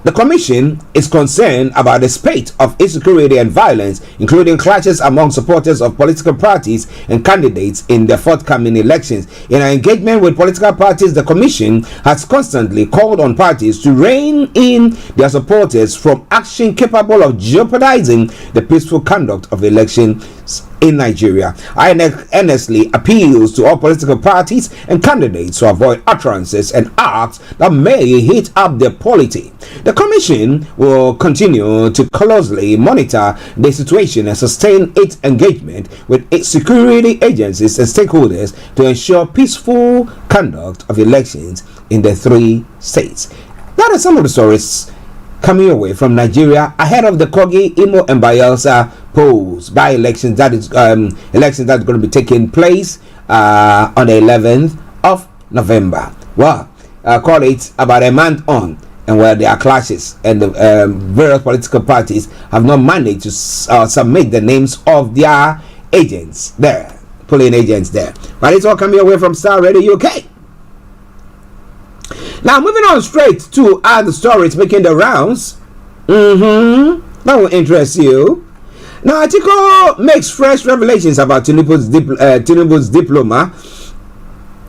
the commission is concerned about the spate of insecurity and violence, including clashes among supporters of political parties and candidates in the forthcoming elections. In our engagement with political parties, the commission has constantly called on parties to rein in their supporters from action capable of jeopardizing the peaceful conduct of elections in Nigeria. INEC earnestly appeals to all political parties and candidates to avoid utterances and acts that may heat up their polity. The Commission will continue to closely monitor the situation and sustain its engagement with its security agencies and stakeholders to ensure peaceful conduct of elections in the 3 states. That are some of the stories coming away from Nigeria ahead of the Kogi, Imo, and Bayelsa polls by elections that is elections that's going to be taking place on the 11th of November. Well, call it about a month on, and where there are clashes, and the various political parties have not managed to submit the names of their agents there, polling agents there. But it's all coming away from Starr Radio UK. Now, moving on straight to other stories making the rounds. That will interest you. Now, article makes fresh revelations about Tinubu's diploma.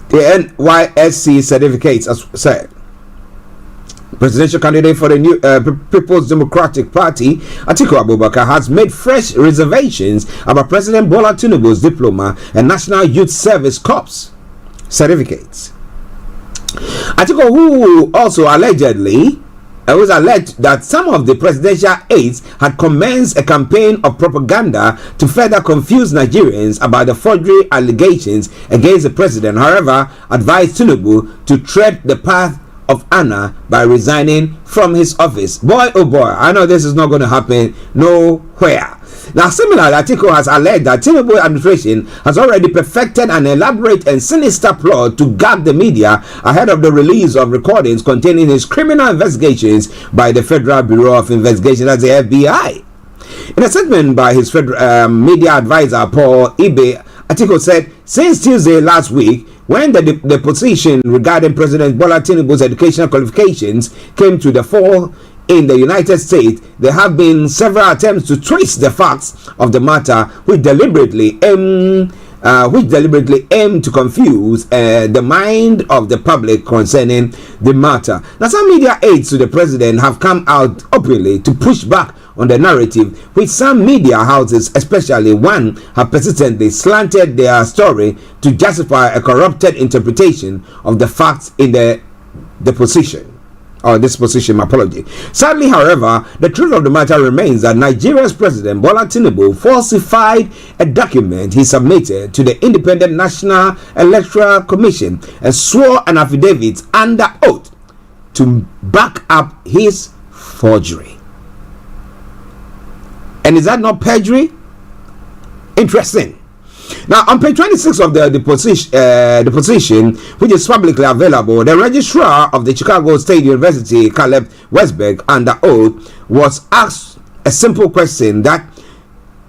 The NYSC certificates, as said. Presidential candidate for the new People's Democratic Party, Atiku Abubakar, has made fresh reservations about President Bola Tinubu's diploma and National Youth Service Corps certificates. Atiku, who also allegedly was alleged that some of the presidential aides had commenced a campaign of propaganda to further confuse Nigerians about the forgery allegations against the president, however, advised Tinubu to tread the path of honor by resigning from his office. Boy, oh boy, I know this is not going to happen nowhere. Now, similarly, Atiku has alleged that Tinubu administration has already perfected an elaborate and sinister plot to gag the media ahead of the release of recordings containing his criminal investigations by the Federal Bureau of Investigation, as the FBI. In a statement by his federal media advisor, Paul Ibe, Atiku said, since Tuesday last week, when the position regarding President Bola Tinubu's educational qualifications came to the fore in the United States, there have been several attempts to twist the facts of the matter, which deliberately aim to confuse the mind of the public concerning the matter. Now, some media aides to the president have come out openly to push back on the narrative, which some media houses, especially one, have persistently slanted their story to justify a corrupted interpretation of the facts in the position. Or this position, my apology. Sadly, however, the truth of the matter remains that Nigeria's President Bola Tinubu falsified a document he submitted to the Independent National Electoral Commission and swore an affidavit under oath to back up his forgery. And is that not perjury? Interesting. Now, on page 26 of the position, which is publicly available, the registrar of the Chicago State University, Caleb Westberg, under oath, was asked a simple question that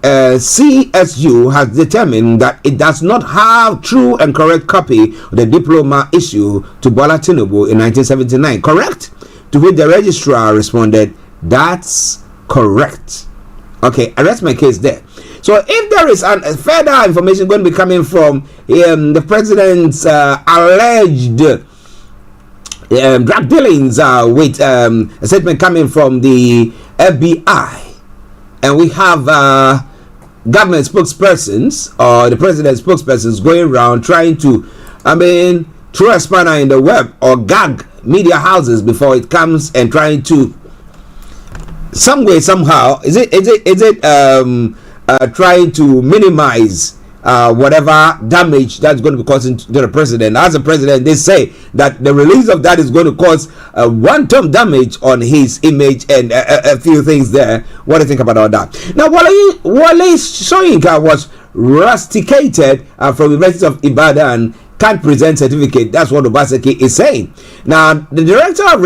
CSU has determined that it does not have true and correct copy of the diploma issued to Bola Tinubu in 1979. Correct? To which the registrar responded, that's correct. Okay, I rest my case there. So if there is further information going to be coming from the president's alleged drug dealings with a statement coming from the FBI, and we have government spokespersons or the president's spokespersons going around trying to, throw a spanner in the web or gag media houses before it comes and trying to some way somehow trying to minimize whatever damage that's going to be causing to the president. As a president, they say that the release of that is going to cause one-time damage on his image and a few things there. What do you think about all that? Now, Wale Soyinka was rusticated from the University of Ibadan can't present certificate. That's what Obaseki is saying. Now, the director of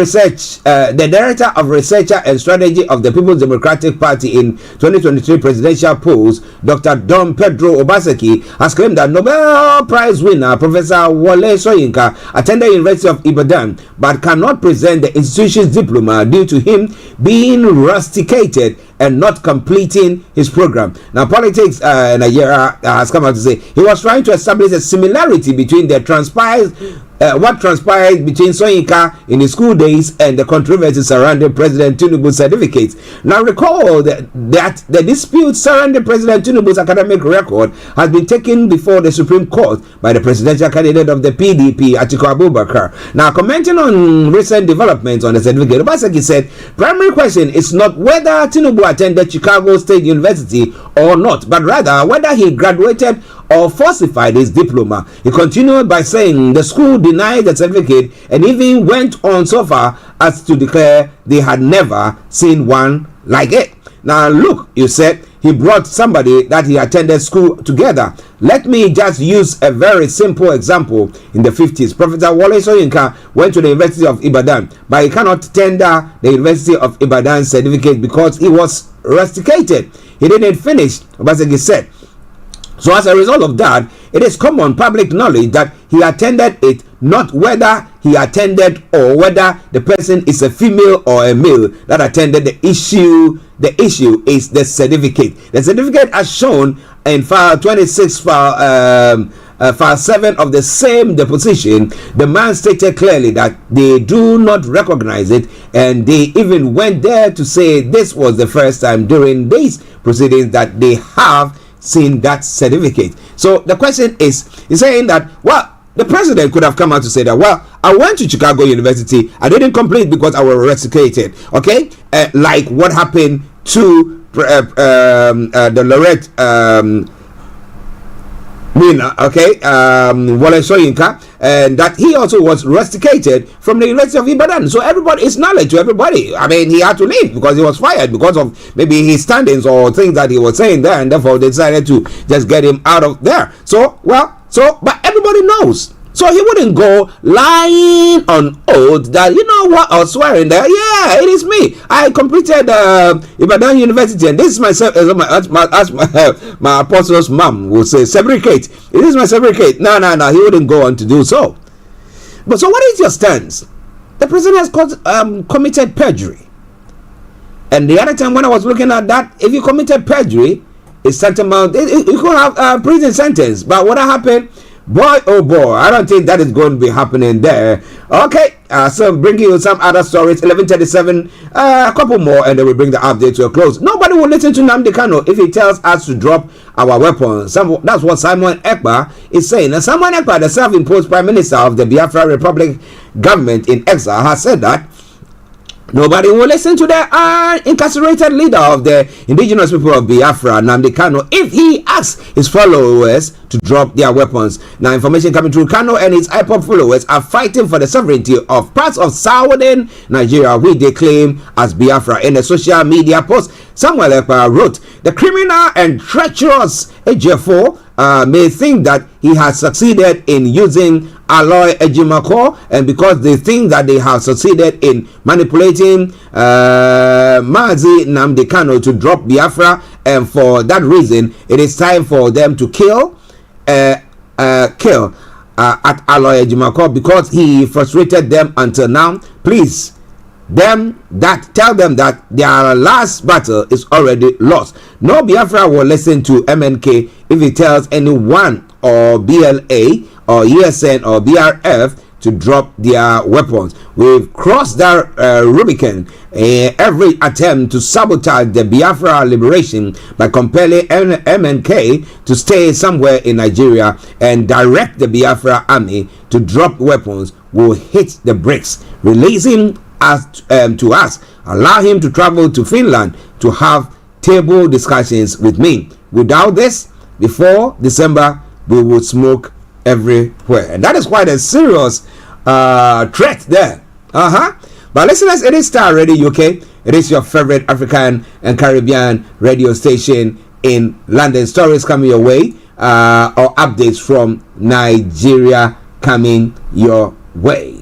research and strategy of the People's Democratic Party in 2023 presidential polls, Dr. Don Pedro Obaseki, has claimed that Nobel Prize winner Professor Wole Soyinka attended the University of Ibadan but cannot present the institution's diploma due to him being rusticated and not completing his program. Now, Politics Nigeria has come out to say he was trying to establish a similarity between what transpired between Soyinka in his school days and the controversy surrounding President Tinubu's certificates. Now, recall that the dispute surrounding President Tinubu's academic record has been taken before the Supreme Court by the presidential candidate of the PDP, Atiku Abubakar. Now, commenting on recent developments on the certificate, Obaseki said, primary question is not whether Tinubu attended Chicago State University or not, but rather whether he graduated or falsified his diploma. He continued by saying the school denied the certificate and even went on so far as to declare they had never seen one like it. Now, look, you said he brought somebody that he attended school together. Let me just use a very simple example. In the 50s, Professor Wole Soyinka went to the University of Ibadan, but he cannot tender the University of Ibadan certificate because he was rusticated. He didn't finish, Obaseki said. So as a result of that, it is common public knowledge that he attended it, not whether he attended or whether the person is a female or a male that attended the issue. The issue is the certificate. The certificate as shown in file 26, file 7 of the same deposition. The man stated clearly that they do not recognize it, and they even went there to say this was the first time during these proceedings that they have seen that certificate. So the question is, he's saying that, well, the president could have come out to say that, well, I went to Chicago University, I didn't complete because I was rusticated, okay? Like what happened to the Lorette Mina, okay, Wole Soyinka, and that he also was rusticated from the University of Ibadan. So everybody, it's knowledge to everybody. I mean, he had to leave because he was fired because of maybe his standings or things that he was saying there, and therefore they decided to just get him out of there. So, but everybody knows. So he wouldn't go lying on oath that, you know what, or swearing that, yeah, it is me. I completed Ibadan University, and this is my apostle's mom will say, certificate. It is my certificate. No, he wouldn't go on to do so. But so what is your stance? The president has committed perjury. And the other time when I was looking at that, if you committed perjury, it's tantamount, you could have a prison sentence. But what happened? Boy, oh boy, I don't think that is going to be happening there. Okay, so bringing you some other stories. 11:37, a couple more, and then we bring the update to a close. Nobody will listen to Nnamdi Kanu if he tells us to drop our weapons. That's what Simon Ekpa is saying. And Simon Ekpa, the self-imposed Prime Minister of the Biafra Republic government in exile, has said that nobody will listen to the incarcerated leader of the indigenous people of Biafra, Nnamdi Kanu, if he asks his followers to drop their weapons. Now, information coming through, Kanu and his IPOP followers are fighting for the sovereignty of parts of southern Nigeria, which they claim as Biafra. In a social media post, Samuel Ekpa wrote, the criminal and treacherous AJ4 may think that he has succeeded in using Aloy Ejimako, and because they think that they have succeeded in manipulating Mazi Nnamdi Kanu to drop Biafra, and for that reason it is time for them to kill at Aloy Ejimako because he frustrated them until now. Please tell them that their last battle is already lost. No Biafra will listen to MNK if he tells anyone or BLA or ESN or BRF to drop their weapons. We've crossed that Rubicon. Every attempt to sabotage the Biafra liberation by compelling MNK to stay somewhere in Nigeria and direct the Biafra army to drop weapons will hit the bricks. Releasing to us, allow him to travel to Finland to have table discussions with me. Without this, before December, we will smoke everywhere. And that is quite a serious threat there. But listeners, it is Starr Radio UK. It is your favorite African and Caribbean radio station in London. Stories coming your way or updates from Nigeria coming your way.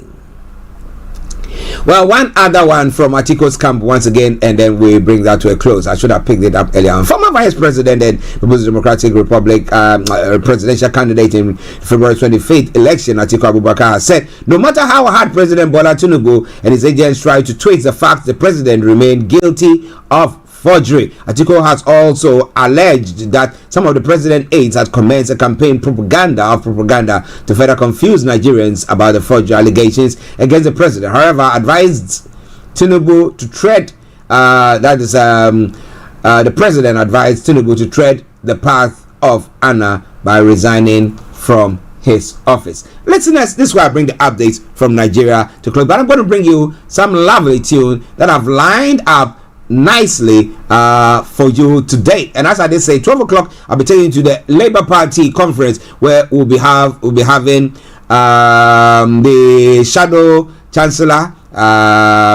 Well, one other one from Atiko's camp once again, and then we bring that to a close. I should have picked it up earlier on. Former Vice President and People's Democratic Republic presidential candidate in February 25th election, Atiku Abubakar, has said no matter how hard President Bola Tinubu and his agents try to twist the fact the president remained guilty of forgery. Atiku has also alleged that some of the president's aides had commenced a campaign propaganda to further confuse Nigerians about the forgery allegations against the president. However, advised Tinubu to tread the president advised Tinubu to tread the path of honor by resigning from his office. Listeners, this is where I bring the updates from Nigeria to close. But I'm going to bring you some lovely tune that I've lined up nicely for you today. And as I did say, 12 o'clock I'll be taking you to the Labour Party conference where we'll be having the Shadow Chancellor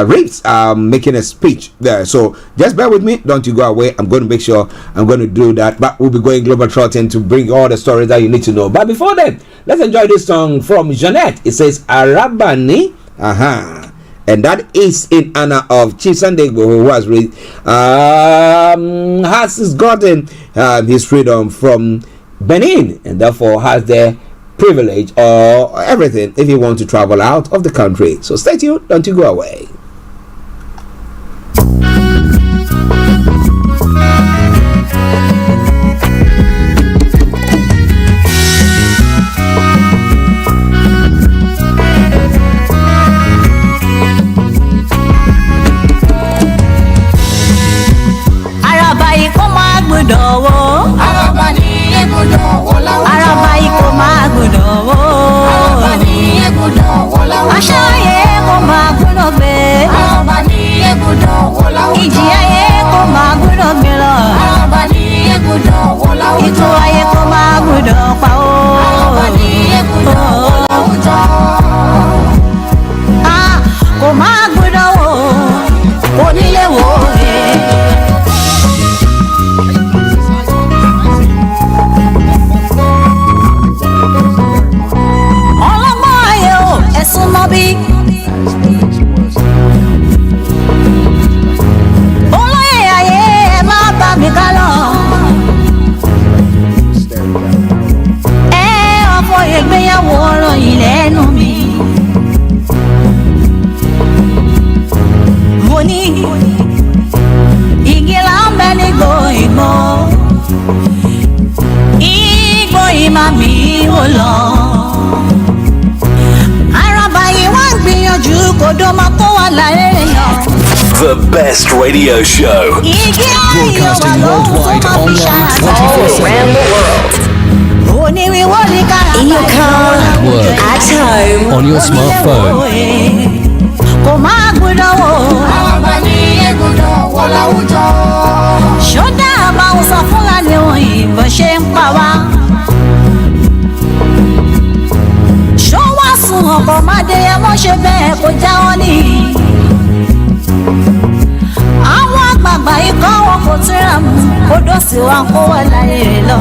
Reeves making a speech there. So just bear with me, don't you go away. I'm going to make sure I'm going to do that, but we'll be going global trotting to bring all the stories that you need to know. But before then, let's enjoy this song from Jeanette. It says Arabani. And that is in honor of Chief Sunday who has gotten his freedom from Benin, and therefore has the privilege or everything if you want to travel out of the country. So stay tuned, don't you go away. The best radio show. Broadcasting worldwide, online 24/7. Around the world. In your car, at work, at home, on your smartphone. Àwọn àgbààgbà ikọ̀ wọn kò tíra mú odò sí wa kó wà láyé rẹ̀ lọ.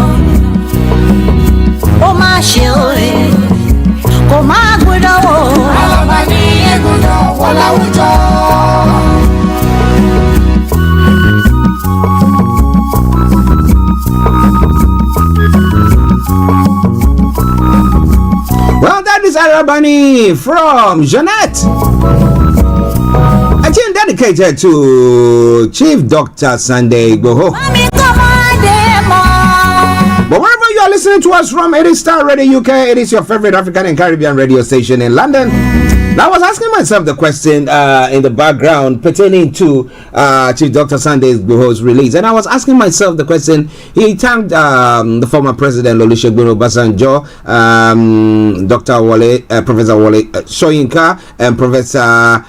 Ó máa ṣe òye kò máa gbọ́dọ̀ wò. Àlọ́bà ní ẹ̀gbọ́dọ̀ wọ láwùjọ. Well, that is Arabani from Jeanette. A tune dedicated to Chief Dr. Sunday Igboho. But wherever you are listening to us from, it is Starr Radio UK. It is your favorite African and Caribbean radio station in London. Now, I was asking myself the question in the background pertaining to Chief Dr. Sunday Igboho's release, and I was asking myself the question. He thanked the former president Olusegun Obasanjo, Dr. Wole, Professor Wole Soyinka, and Professor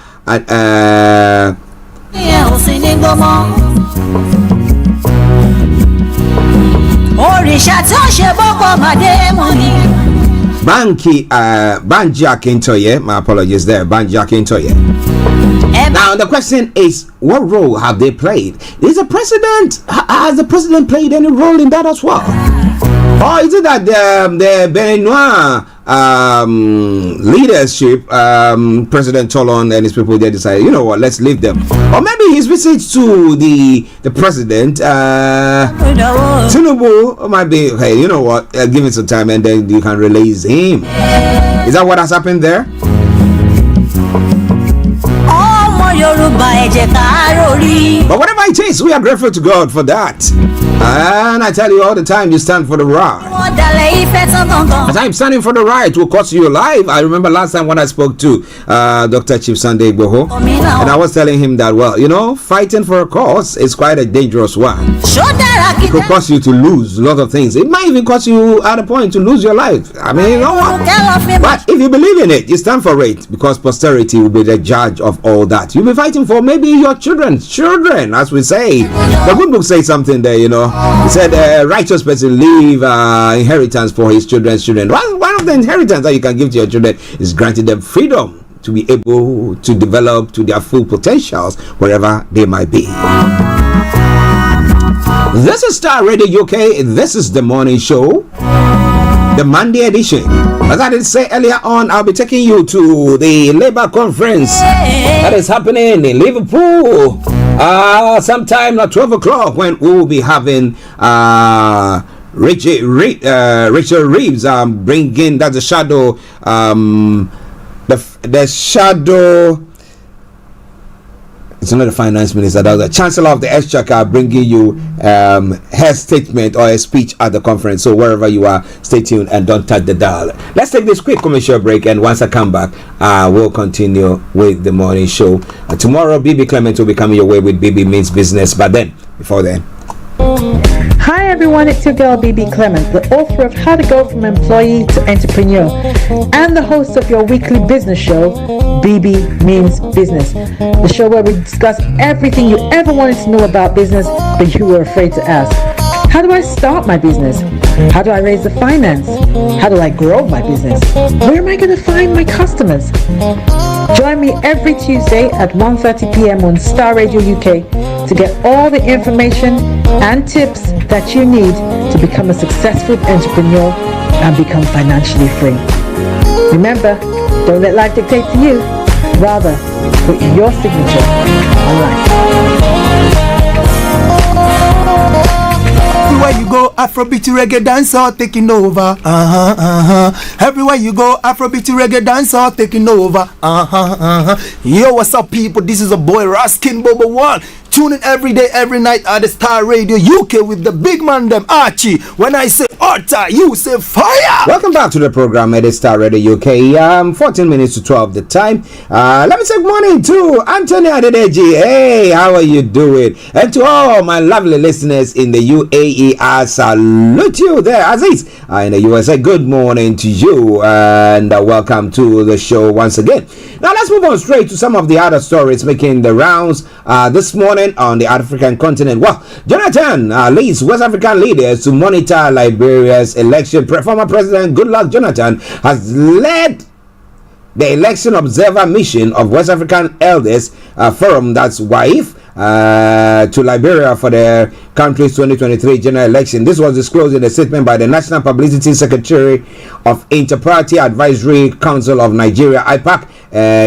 Banji Akintoye. My apologies there, Banji Akintoye. Now the question is, what role have they played? Has the president played any role in that as well? Or is it that the Beninois leadership, President Tolon and his people, they decided, you know what, let's leave them? Or maybe his visit to the president, Tinubu, might be, hey, you know what, give it some time and then you can release him. Is that what has happened there? But whatever it is, we are grateful to God for that. And I tell you all the time, you stand for the right. As I'm standing for the right, it will cost you your life. I remember last time when I spoke to Dr. Chief Sunday Igboho, and I was telling him that, well, you know, fighting for a cause is quite a dangerous one. It could cause you to lose a lot of things. It might even cause you at a point to lose your life. I mean, you know what? But if you believe in it, you stand for it, because posterity will be the judge of all that. You'll be fighting for maybe your children, as we say. The good book says something there, you know. It said a righteous person leave inheritance for his children's children. One of the inheritance that you can give to your children is granting them freedom to be able to develop to their full potentials wherever they might be. This is Starr Radio UK. This is the morning show, the Monday edition. As I did say earlier on, I'll be taking you to the Labour conference that is happening in Liverpool sometime at 12 o'clock, when we will be having Rachel Reeves bringing, that's the shadow, the shadow. It's not the finance minister, that was the chancellor of the exchequer, bringing you her statement or a speech at the conference. So wherever you are, stay tuned and don't touch the dial. Let's take this quick commercial break, and once I come back, we'll continue with the morning show. Tomorrow, BB Clement will be coming your way with BB Means Business. But then, before then, Hi everyone, it's your girl BB Clement, the author of How to Go from Employee to Entrepreneur, and the host of your weekly business show, BB Means Business, the show where we discuss everything you ever wanted to know about business but you were afraid to ask. How do I start my business? How do I raise the finance? How do I grow my business? Where am I going to find my customers? Join me every Tuesday at 1:30 p.m. on Starr Radio UK to get all the information and tips that you need to become a successful entrepreneur and become financially free. Remember, don't let life dictate to you. Rather, put your signature on life. Everywhere you go, Afrobeat reggae dancer taking over. Everywhere you go, Afrobeat reggae dancer taking over. Yo, what's up, people? This is a boy Raskin Bobo One. Tune in every day, every night at the Starr Radio UK with the big man them Archie. When I say Orta, you say fire. Welcome back to the program at the Starr Radio UK. 14 minutes to 12 the time. Let me say good morning to Anthony Adedeji. Hey, how are you doing? And to all my lovely listeners in the UAE, I salute you there. Aziz in the USA, good morning to you and welcome to the show once again. Now let's move on straight to some of the other stories making the rounds this morning on the African continent. Well, Jonathan leads West African leaders to monitor Liberia's election. Former President Goodluck Jonathan has led the election observer mission of West African Elders Forum, that's WAIF, to Liberia for the country's 2023 general election. This was disclosed in a statement by the National Publicity Secretary of Interparty Advisory Council of Nigeria, IPAC,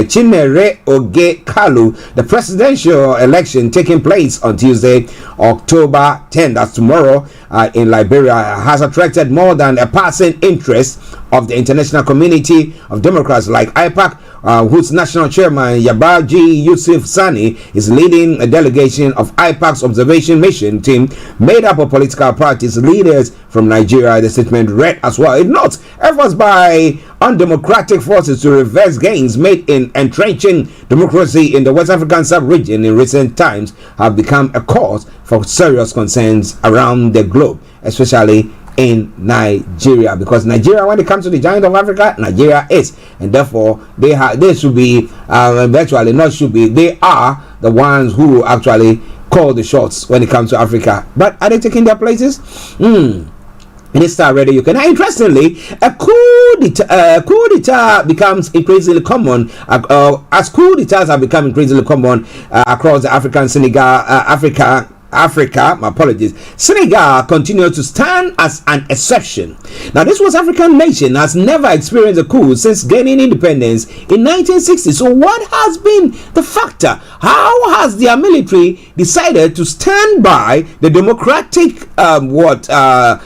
Chinere Oge Kalu. The presidential election taking place on Tuesday, October 10, that's tomorrow, in Liberia, has attracted more than a passing interest of the international community of Democrats like IPAC, whose national chairman Yabaji Yusuf Sani is leading a delegation of IPAC's observation mission team made up of political parties leaders from Nigeria. The statement read as well. It notes efforts by undemocratic forces to reverse gains made in entrenching democracy in the West African sub-region in recent times have become a cause for serious concerns around the globe, especially in Nigeria, because Nigeria, when it comes to the giant of Africa, Nigeria is, and therefore they should be virtually not should be, they are the ones who actually call the shots when it comes to Africa. But are they taking their places? In Starr Radio, you can. Interestingly, a coup d'etat becomes increasingly common as coup d'etats have become increasingly common across the African Senegal, Africa Africa, my apologies, Senegal continues to stand as an exception. Now, this West African nation has never experienced a coup since gaining independence in 1960. So, what has been the factor? How has their military decided to stand by the democratic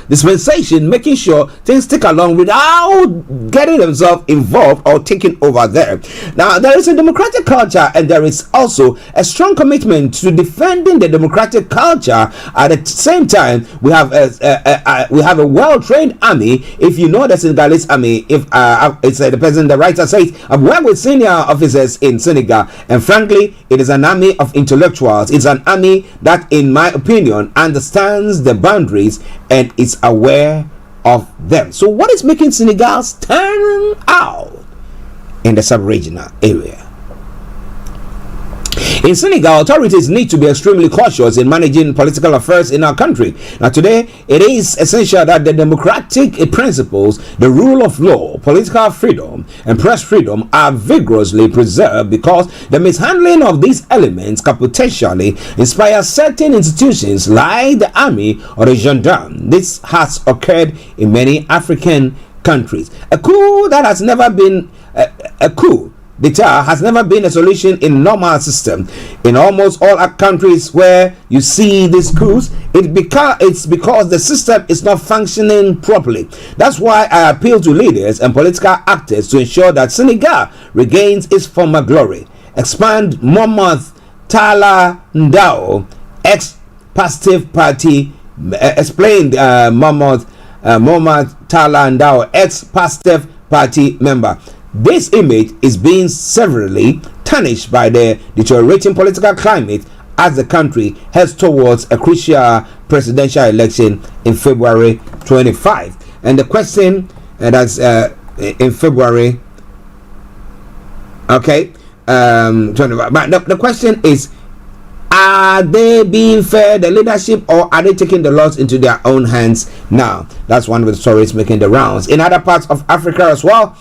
dispensation, making sure things stick along without getting themselves involved or taking over there? Now, there is a democratic culture, and there is also a strong commitment to defending the democratic culture. At the same time, we have a well-trained army. If you know the Senegalese army, if it's the president, the writer says, I've worked with senior officers in Senegal, and frankly, it is an army of intellectuals. It's an army that, in my opinion, understands the boundaries and is aware of them. So, what is making Senegal stand out in the sub-regional area? In Senegal, authorities need to be extremely cautious in managing political affairs in our country. Now, today, it is essential that the democratic principles, the rule of law, political freedom, and press freedom are vigorously preserved, because the mishandling of these elements can potentially inspire certain institutions like the army or the gendarme. This has occurred in many African countries. A coup that has never been a coup d'etat has never been a solution in normal system. In almost all our countries where you see these coups, it's because the system is not functioning properly. That's why I appeal to leaders and political actors to ensure that Senegal regains its former glory. Expand Mohamed Talla Ndao, ex-Pastef party, explained Mohamed Talla Ndao, ex-Pastef party member. This image is being severely tarnished by the deteriorating political climate as the country heads towards a crucial presidential election in February 25. And the question that's in February, okay, 25. But the question is, are they being fair, the leadership, or are they taking the laws into their own hands now? That's one of the stories making the rounds. In other parts of Africa as well,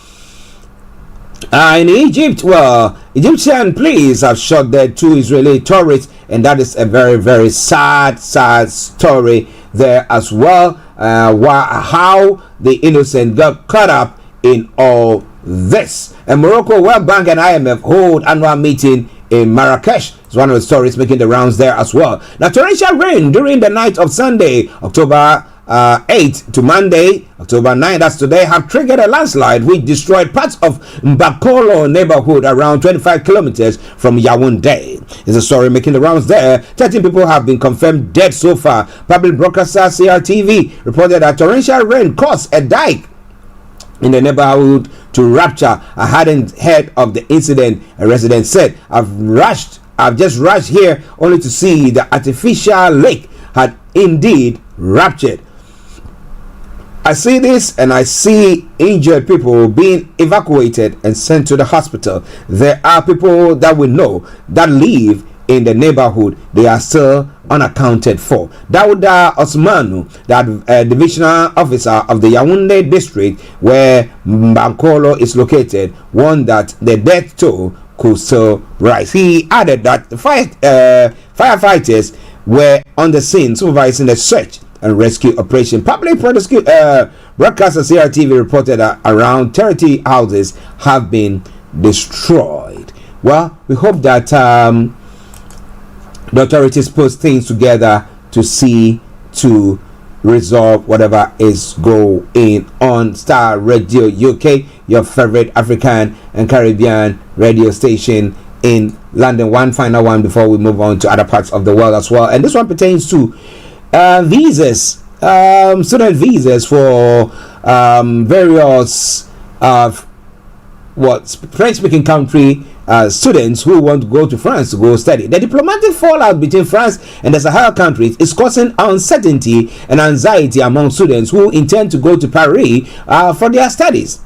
in Egypt, well, Egyptian police have shot dead 2 Israeli tourists, and that is a very, very sad story there as well. How the innocent got caught up in all this. And Morocco, World Bank, and IMF hold annual meeting in Marrakesh. It's one of the stories making the rounds there as well. Now, torrential rain during the night of Sunday, October 8 to Monday, October 9, that's today, have triggered a landslide which destroyed parts of Mbakolo neighborhood around 25 kilometers from Yaoundé. It's a story making the rounds there. 13 people have been confirmed dead so far. Public broadcaster CRTV reported that torrential rain caused a dike in the neighborhood to rupture. I hadn't heard of the incident, a resident said. I've just rushed here only to see the artificial lake had indeed ruptured. I see this and I see injured people being evacuated and sent to the hospital. There are people that we know that live in the neighborhood. They are still unaccounted for. Dawuda Osmanu, that divisional officer of the Yaoundé district where Mbakolo is located, warned that the death toll could still rise. He added that the firefighters were on the scene supervising the search and rescue operation. Public broadcaster CRTV reported that around 30 houses have been destroyed. Well, we hope that the authorities put things together to see to resolve whatever is going on. Starr Radio UK, your favorite African and Caribbean radio station in London. One final one before we move on to other parts of the world as well, and this one pertains to visas, student visas for various French-speaking country students who want to go to France to go study. The diplomatic fallout between France and the Sahel countries is causing uncertainty and anxiety among students who intend to go to Paris for their studies.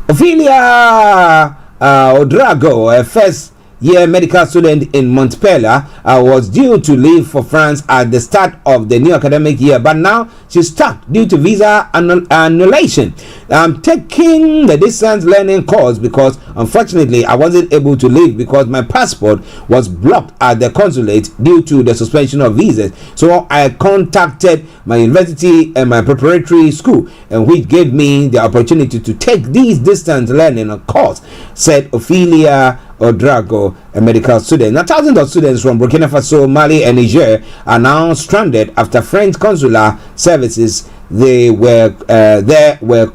Ophelia Odrago, a first year medical student in Montpellier was due to leave for France at the start of the new academic year, but now she's stuck due to visa annulation. I'm taking the distance learning course because unfortunately I wasn't able to leave because my passport was blocked at the consulate due to the suspension of visas. So I contacted my university and my preparatory school, and which gave me the opportunity to take these distance learning course, said Ophelia Odrago, a medical student. Now, thousands of students from Burkina Faso, Mali, and Niger are now stranded after French consular services were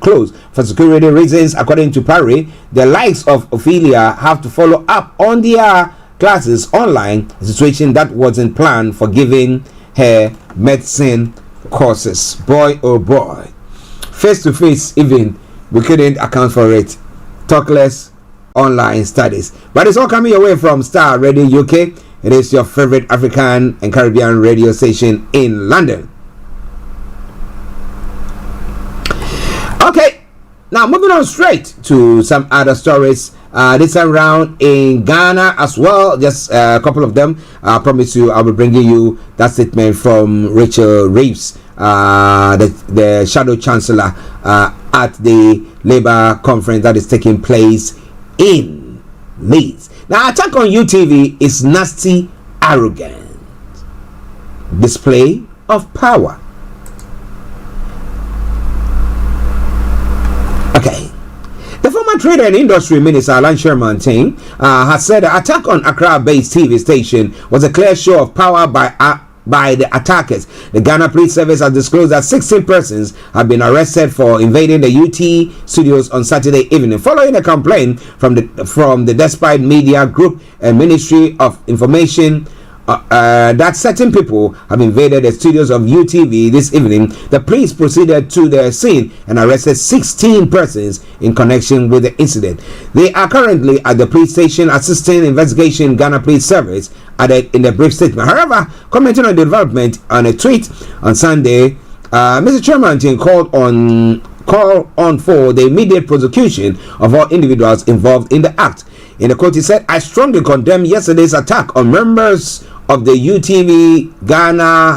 closed for security reasons. According to Paris, the likes of Ophelia have to follow up on their classes online, a situation that wasn't planned for giving her medicine courses. Boy, oh boy, face to face, even we couldn't account for it. Talk less online studies, but it's all coming your way from Starr Radio UK. It is your favorite African and Caribbean radio station in London. Okay, now moving on straight to some other stories. This time around in Ghana as well, just a couple of them. I promise you I'll be bringing you that statement from Rachel Reeves, the Shadow Chancellor at the Labour conference that is taking place in Leeds. Now, attack on UTV is nasty, arrogant display of power. Okay. The former Trade and Industry Minister Alan Sherman Ting has said the attack on Accra-based TV station was a clear show of power by the attackers. The Ghana Police Service has disclosed that 16 persons have been arrested for invading the UT studios on Saturday evening, following a complaint from the Despite Media Group and Ministry of Information that certain people have invaded the studios of UTV this evening. The police proceeded to the scene and arrested 16 persons in connection with the incident. They are currently at the police station assisting investigation, Ghana Police Service added in the brief statement. However, commenting on the development on a tweet on Sunday, Mr. Chairman called on for the immediate prosecution of all individuals involved in the act. In the quote, he said, "I strongly condemn yesterday's attack on members of the UTV Ghana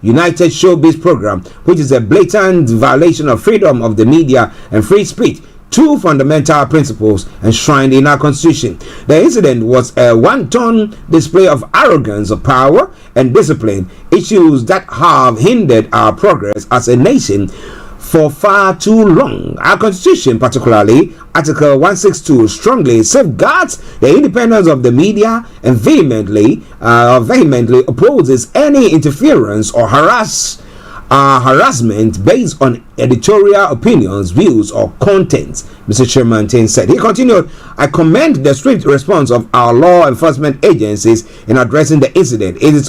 #United Showbiz program, which is a blatant violation of freedom of the media and free speech, two fundamental principles enshrined in our constitution. The incident was a wanton display of arrogance of power and discipline, issues that have hindered our progress as a nation for far too long. Our constitution, particularly Article 162, strongly safeguards the independence of the media and vehemently opposes any interference or harassment based on editorial opinions, views, or contents," Mr. Chairman Ting said. He continued, "I commend the swift response of our law enforcement agencies in addressing the incident. It is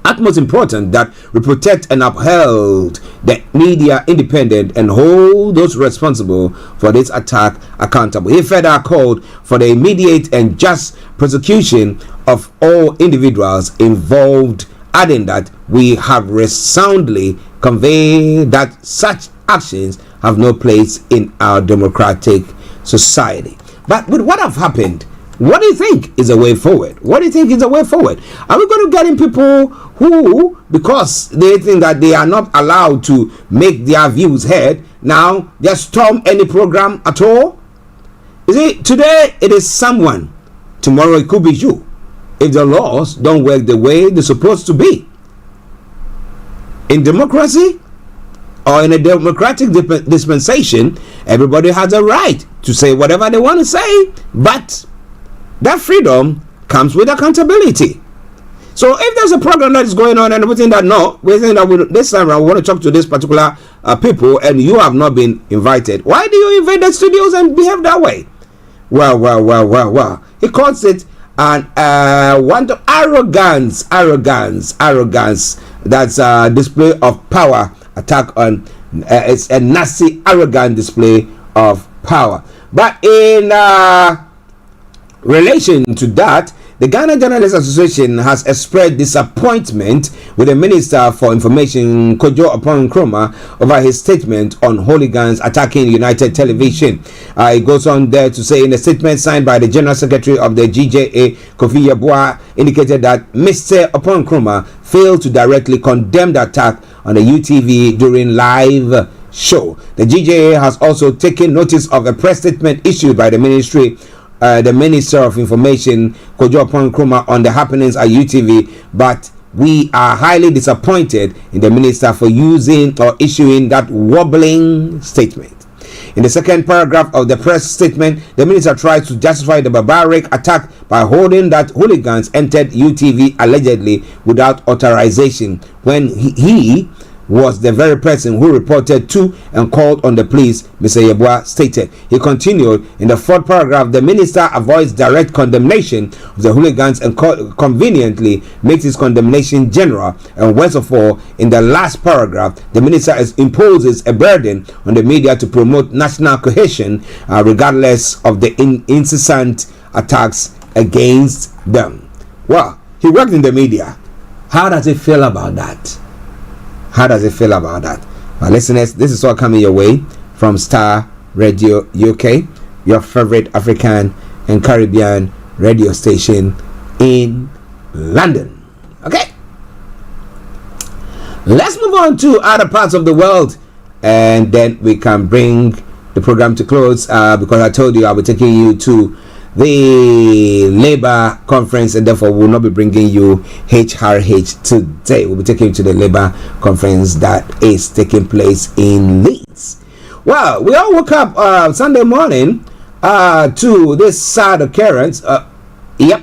utmost important that we protect and uphold the media independent and hold those responsible for this attack accountable." He further called for the immediate and just prosecution of all individuals involved, adding that we have resoundly conveyed that such actions have no place in our democratic society. But with what have happened, what do you think is a way forward? What do you think is a way forward? Are we going to get in people who, because they think that they are not allowed to make their views heard, now just storm any program at all? You see, today it is someone, tomorrow it could be you, if the laws don't work the way they're supposed to be. In democracy, or in a democratic dispensation, everybody has a right to say whatever they want to say, but that freedom comes with accountability. So if there's a program that is going on and we think that this time around we want to talk to this particular people and you have not been invited, why do you invade the studios and behave that way? Well. He calls it an arrogance. That's a display of power. Attack on it's a nasty, arrogant display of power. But in relation to that, the Ghana Journalists Association has expressed disappointment with the Minister for Information, Kojo Oppong-Nkrumah, over his statement on hooligans attacking United Television. It goes on there to say, in a statement signed by the General Secretary of the GJA, Kofi Yeboah, indicated that Mr. Oppong-Nkrumah failed to directly condemn the attack on the UTV during live show. The GJA has also taken notice of a press statement issued by the Minister of Information, Kojo Oppong-Nkrumah, on the happenings at UTV, but we are highly disappointed in the minister for using or issuing that wobbling statement. In the second paragraph of the press statement, the minister tries to justify the barbaric attack by holding that hooligans entered UTV allegedly without authorization, when he was the very person who reported to and called on the police, Mr. Yeboah stated. He continued, in the fourth paragraph, the minister avoids direct condemnation of the hooligans and conveniently makes his condemnation general. And worst of all, in the last paragraph, the minister imposes a burden on the media to promote national cohesion regardless of the incessant attacks against them. Well, he worked in the media. How does he feel about that? How does it feel about that? My listeners, this is all coming your way from Starr Radio UK, your favorite African and Caribbean radio station in London. Okay? Let's move on to other parts of the world, and then we can bring the program to close because I told you I'll be taking you to the Labour conference, and therefore we will not be bringing you HRH today. We'll be taking you to the Labour conference that is taking place in Leeds. Well, we all woke up Sunday morning to this sad occurrence. Yep.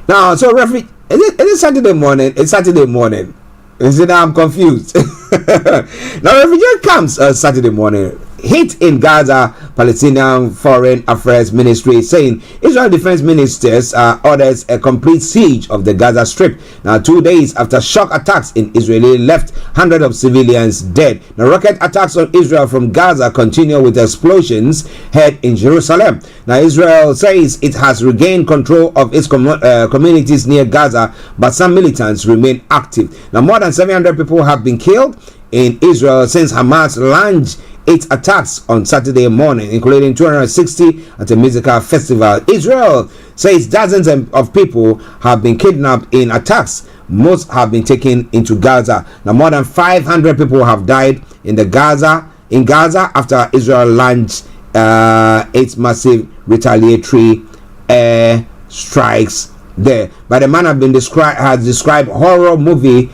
Now, so is it Saturday morning? It's Saturday morning. Is it? I'm confused. Now, refugee comes Saturday morning. Hit in Gaza, Palestinian Foreign Affairs Ministry saying Israel Defense Ministers orders a complete siege of the Gaza Strip. Now, 2 days after shock attacks in Israel left hundreds of civilians dead. Now, rocket attacks on Israel from Gaza continue with explosions heard in Jerusalem. Now, Israel says it has regained control of its communities near Gaza, but some militants remain active. Now, more than 700 people have been killed in Israel since Hamas launched 8 attacks on Saturday morning, including 260 at a musical festival. Israel says dozens of people have been kidnapped in attacks. Most have been taken into Gaza. Now, more than 500 people have died in Gaza after Israel launched its massive retaliatory air strikes there. But the man has described horror movie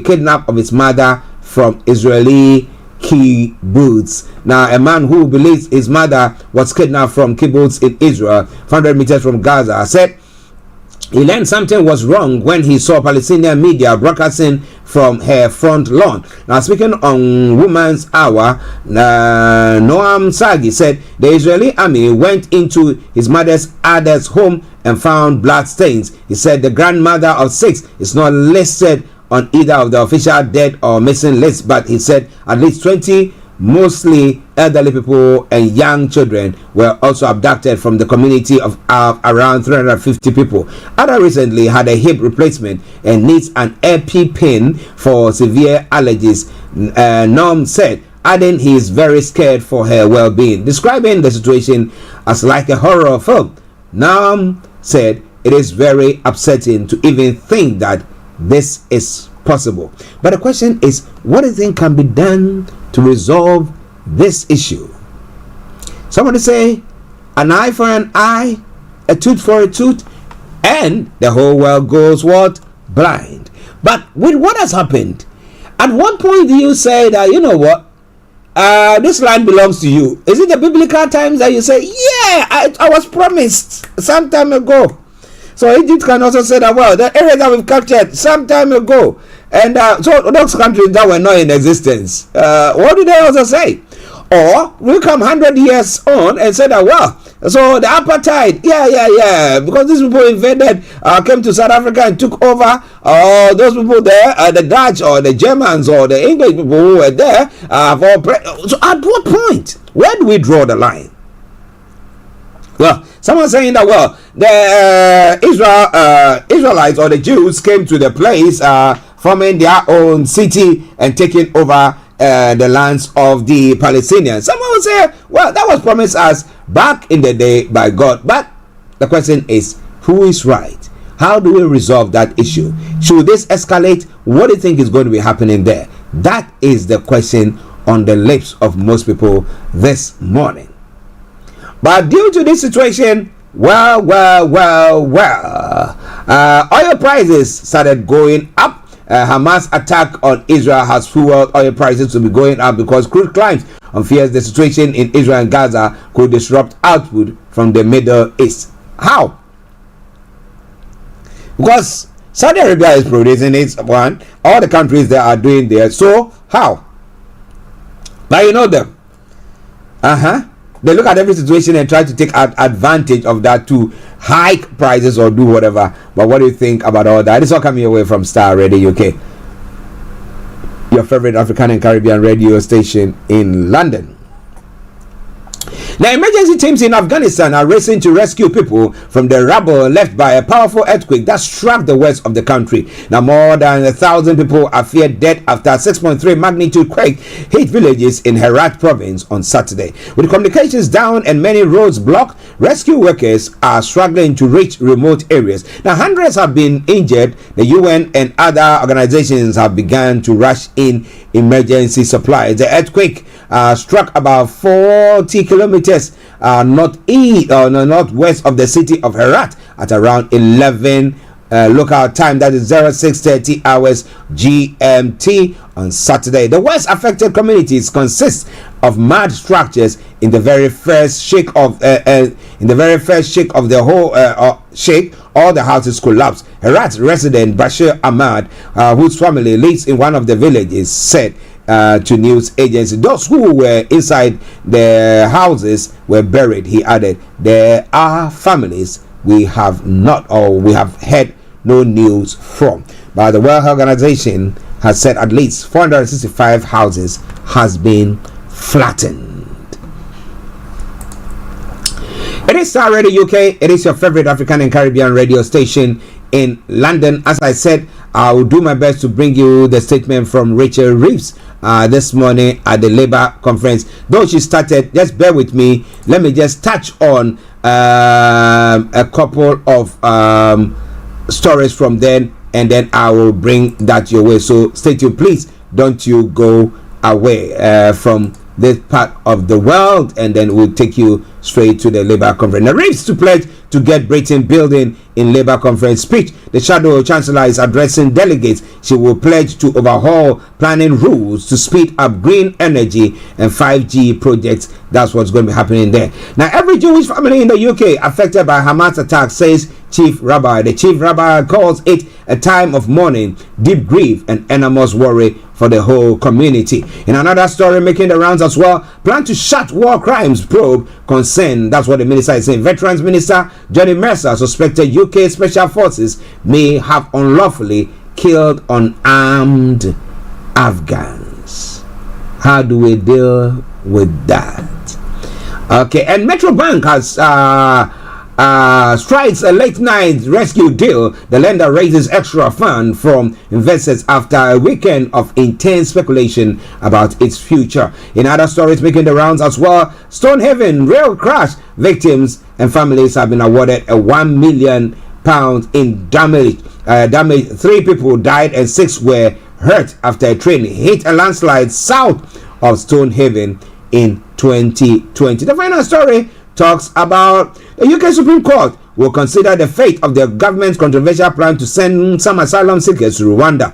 kidnap of his mother from Israeli kibbutz. Now, a man who believes his mother was kidnapped from kibbutz in Israel, 400 meters from Gaza, said he learned something was wrong when he saw Palestinian media broadcasting from her front lawn. Now, speaking on Women's Hour, Noam Sagi said the Israeli army went into his mother's home and found blood stains. He said the grandmother of 6 is not listed on either of the official dead or missing lists, but he said at least 20, mostly elderly people and young children, were also abducted from the community of around 350 people. Ada recently had a hip replacement and needs an EpiPen for severe allergies, Norm said, adding he is very scared for her well-being. Describing the situation as like a horror film, Norm said it is very upsetting to even think that this is possible. But the question is, what do you think can be done to resolve this issue? Somebody say an eye for an eye, a tooth for a tooth, and the whole world goes what? Blind. But with what has happened, at what point do you say that, you know what, this land belongs to you? Is it the biblical times that you say, yeah, I was promised some time ago? So Egypt can also say that, well, the area that we've captured some time ago, and so those countries that were not in existence, what do they also say? Or we come 100 years on and say that, well, so the apartheid, yeah, because these people invaded, came to South Africa and took over, those people there, the Dutch or the Germans or the English people who were there, so at what point? Where do we draw the line? Well, someone saying that, well, the Israelites or the Jews came to the place, forming their own city and taking over the lands of the Palestinians. Someone will say, well, that was promised us back in the day by God. But the question is, who is right? How do we resolve that issue? Should this escalate? What do you think is going to be happening there? That is the question on the lips of most people this morning. But due to this situation, oil prices started going up. Hamas attack on Israel has fueled oil prices to be going up because crude climbs on fears the situation in Israel and Gaza could disrupt output from the Middle East. How? Because Saudi Arabia is producing its one, all the countries that are doing there. So how? Now you know them. They look at every situation and try to take advantage of that to hike prices or do whatever. But what do you think about all that? It's all coming away from Starr Radio UK, your favorite African and Caribbean radio station in London. Now, emergency teams in Afghanistan are racing to rescue people from the rubble left by a powerful earthquake that struck the west of the country. Now, more than 1,000 people are feared dead after a 6.3 magnitude quake hit villages in Herat province on Saturday. With communications down and many roads blocked, rescue workers are struggling to reach remote areas. Now, hundreds have been injured. The UN and other organizations have begun to rush in emergency supplies. The earthquake struck about 40 kilometers northwest of the city of Herat at around 11 local time, that is 0630 hours GMT on Saturday. The worst affected communities consist of mud structures in the very first shake of the whole shake. All the houses collapsed. Herat resident Bashir Ahmad, whose family lives in one of the villages, said to news agency those who were inside the houses were buried. He added, there are families we have had no news from, but the World Health Organization has said at least 465 houses has been flattened. It is Starr Radio UK. It is your favorite African and Caribbean radio station in London. As I said, I will do my best to bring you the statement from Rachel Reeves this morning at the Labour conference. Though she started, just bear with me. Let me just touch on a couple of stories from then, and then I will bring that your way. So stay tuned, please. Don't you go away from this part of the world, and then we'll take you straight to the Labour conference. Now, Reeves to pledge to get Britain building in Labour conference speech. The Shadow Chancellor is addressing delegates. She will pledge to overhaul planning rules to speed up green energy and 5G projects. That's what's going to be happening there. Now, every Jewish family in the UK affected by Hamas attack, says Chief Rabbi. The Chief Rabbi calls it a time of mourning, deep grief, and enormous worry for the whole community. In another story making the rounds as well, plan to shut war crimes probe concern. That's what the minister is saying. Veterans Minister Johnny Mercer suspected UK Special Forces may have unlawfully killed unarmed Afghans. How do we deal with that? Okay, and Metro Bank has strikes a late night rescue deal. The lender raises extra fund from investors after a weekend of intense speculation about its future. In other stories making the rounds as well, Stonehaven rail crash victims and families have been awarded a £1 million in damage. 3 people died and 6 were hurt after a train hit a landslide south of Stonehaven in 2020. The final story talks about the UK Supreme Court will consider the fate of the government's controversial plan to send some asylum seekers to Rwanda.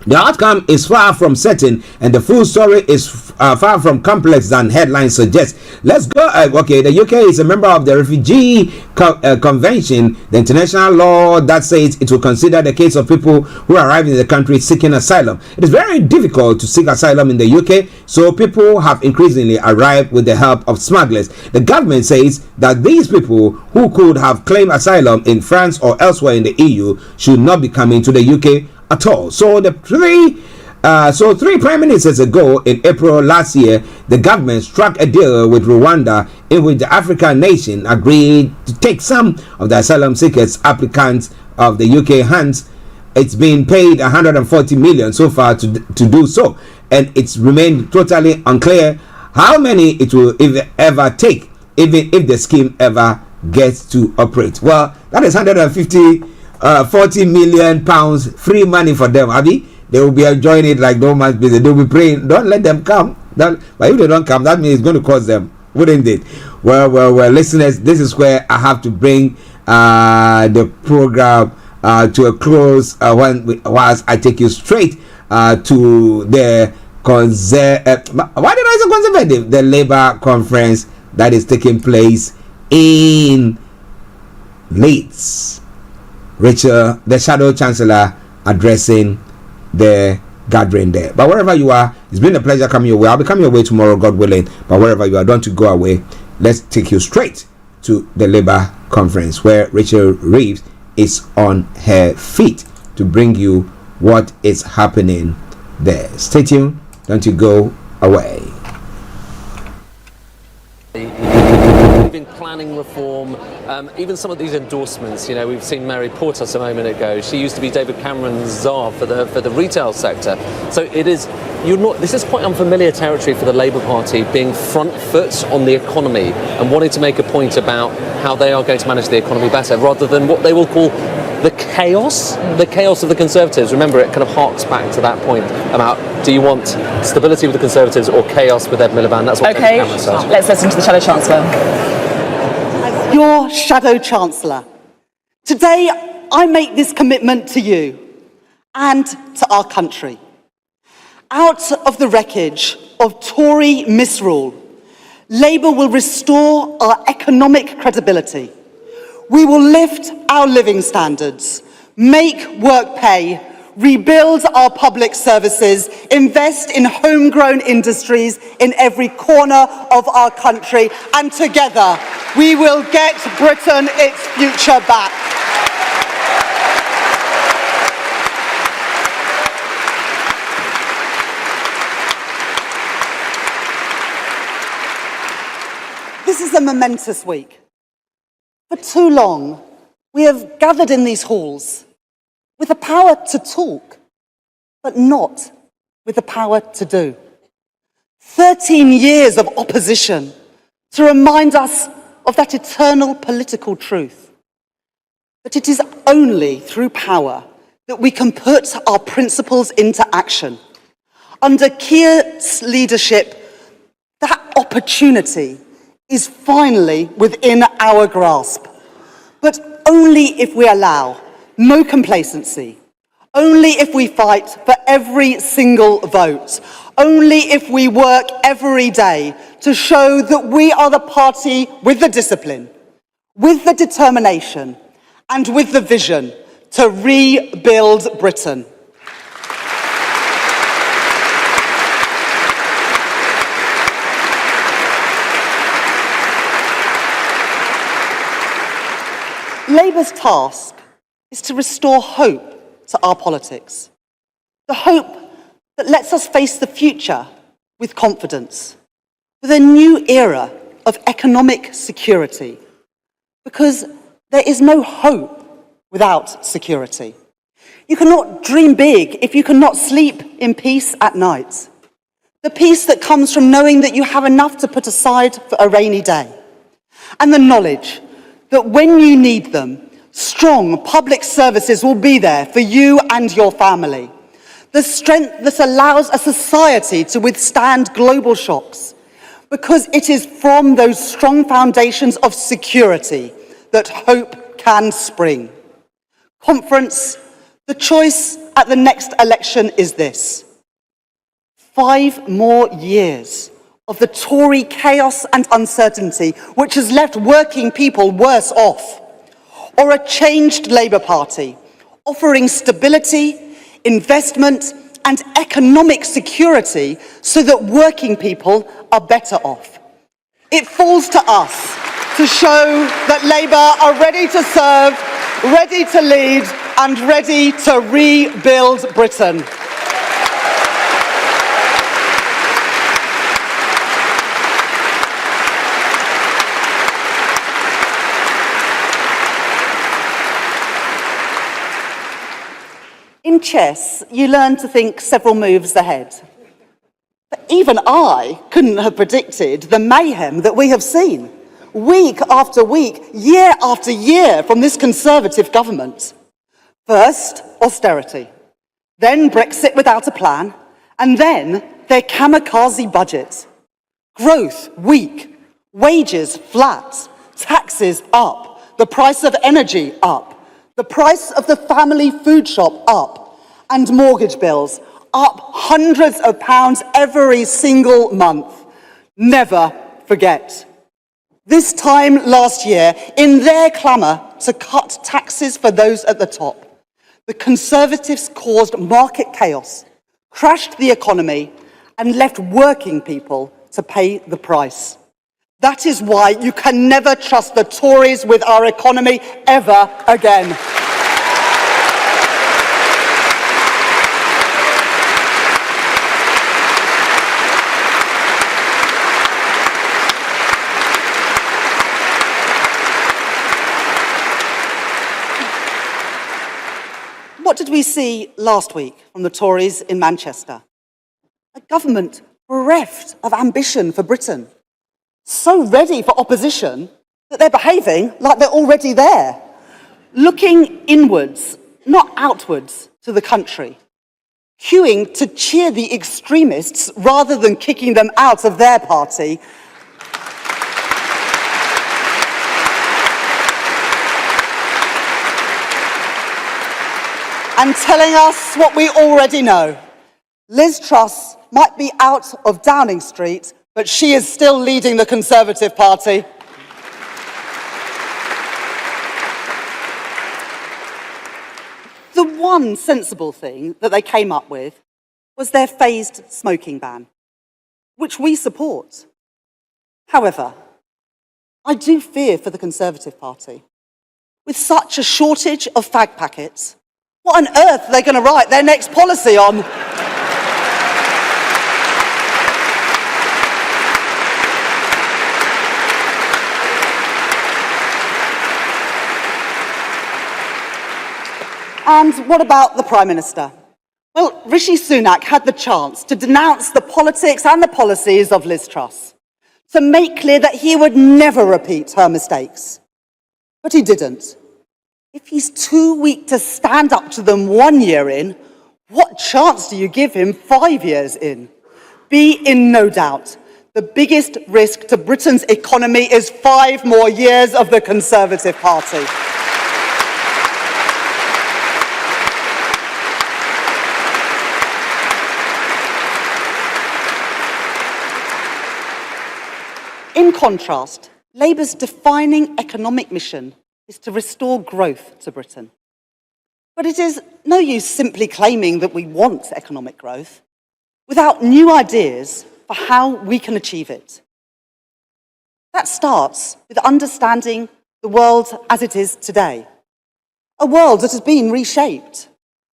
The outcome is far from certain, and the full story is far from complex than headlines suggest. Let's go. Okay, the UK is a member of the Refugee Convention, the international law that says it will consider the case of people who arrive in the country seeking asylum. It is very difficult to seek asylum in the UK, so people have increasingly arrived with the help of smugglers. The government says that these people who could have claimed asylum in France or elsewhere in the EU should not be coming to the UK at all. So the 3 So 3 prime ministers ago, in April last year, the government struck a deal with Rwanda in which the African nation agreed to take some of the asylum seekers applicants of the UK hands. It's been paid 140 million so far to do so, and it's remained totally unclear how many it will ever take, even if the scheme ever gets to operate. Well, that is 40 million pounds free money for them, Abby. They will be enjoying it like no man's business. They'll be praying, don't let them come. But if they don't come, that means it's going to cost them, wouldn't it? Well, listeners, this is where I have to bring the program to a close whilst I take you straight to the why did I say conservative? The Labour conference that is taking place in Leeds. Rachel, the Shadow Chancellor, addressing the gathering there. But wherever you are, it's been a pleasure coming your way. I'll be coming your way tomorrow, God willing. But wherever you are, don't you go away. Let's take you straight to the Labour conference where Rachel Reeves is on her feet to bring you what is happening there. Stay tuned. Don't you go away. We've been planning reform, even some of these endorsements. You know, we've seen Mary Portas a moment ago. She used to be David Cameron's czar for the retail sector. So this is quite unfamiliar territory for the Labour Party, being front foot on the economy and wanting to make a point about how they are going to manage the economy better, rather than what they will call the chaos of the Conservatives. Remember, it kind of harks back to that point about, do you want stability with the Conservatives or chaos with Ed Miliband? That's what Okay, Cameron said. let's listen to the Shadow Chancellor. As your Shadow Chancellor, today I make this commitment to you and to our country. Out of the wreckage of Tory misrule, Labour will restore our economic credibility. We will lift our living standards, make work pay, rebuild our public services, invest in homegrown industries in every corner of our country, and together we will get Britain its future back. This is a momentous week. For too long, we have gathered in these halls with the power to talk, but not with the power to do. 13 years of opposition to remind us of that eternal political truth, that it is only through power that we can put our principles into action. Under Keir's leadership, that opportunity is finally within our grasp, but only if we allow no complacency, only if we fight for every single vote, only if we work every day to show that we are the party with the discipline, with the determination, and with the vision to rebuild Britain. Labour's task is to restore hope to our politics. The hope that lets us face the future with confidence, with a new era of economic security. Because there is no hope without security. You cannot dream big if you cannot sleep in peace at night. The peace that comes from knowing that you have enough to put aside for a rainy day. And the knowledge that when you need them, strong public services will be there for you and your family. The strength that allows a society to withstand global shocks, because it is from those strong foundations of security that hope can spring. Conference, the choice at the next election is this: 5 more years of the Tory chaos and uncertainty, which has left working people worse off, or a changed Labour Party, offering stability, investment, and economic security so that working people are better off. It falls to us to show that Labour are ready to serve, ready to lead, and ready to rebuild Britain. chess, you learn to think several moves ahead. But even I couldn't have predicted the mayhem that we have seen, week after week, year after year, from this Conservative government. First, austerity, then Brexit without a plan, and then their kamikaze budget. Growth weak, wages flat, taxes up, the price of energy up, the price of the family food shop up, and mortgage bills up hundreds of pounds every single month. Never forget. This time last year, in their clamour to cut taxes for those at the top, the Conservatives caused market chaos, crashed the economy, and left working people to pay the price. That is why you can never trust the Tories with our economy ever again. What did we see last week from the Tories in Manchester? A government bereft of ambition for Britain, so ready for opposition that they're behaving like they're already there, looking inwards, not outwards, to the country, queuing to cheer the extremists rather than kicking them out of their party. And telling us what we already know. Liz Truss might be out of Downing Street, but she is still leading the Conservative Party. The one sensible thing that they came up with was their phased smoking ban, which we support. However, I do fear for the Conservative Party. With such a shortage of fag packets, what on earth are they going to write their next policy on? And what about the Prime Minister? Well, Rishi Sunak had the chance to denounce the politics and the policies of Liz Truss, to make clear that he would never repeat her mistakes. But he didn't. If he's too weak to stand up to them 1 year in, what chance do you give him 5 years in? Be in no doubt, the biggest risk to Britain's economy is 5 more years of the Conservative Party. In contrast, Labour's defining economic mission is to restore growth to Britain. But it is no use simply claiming that we want economic growth without new ideas for how we can achieve it. That starts with understanding the world as it is today. A world that has been reshaped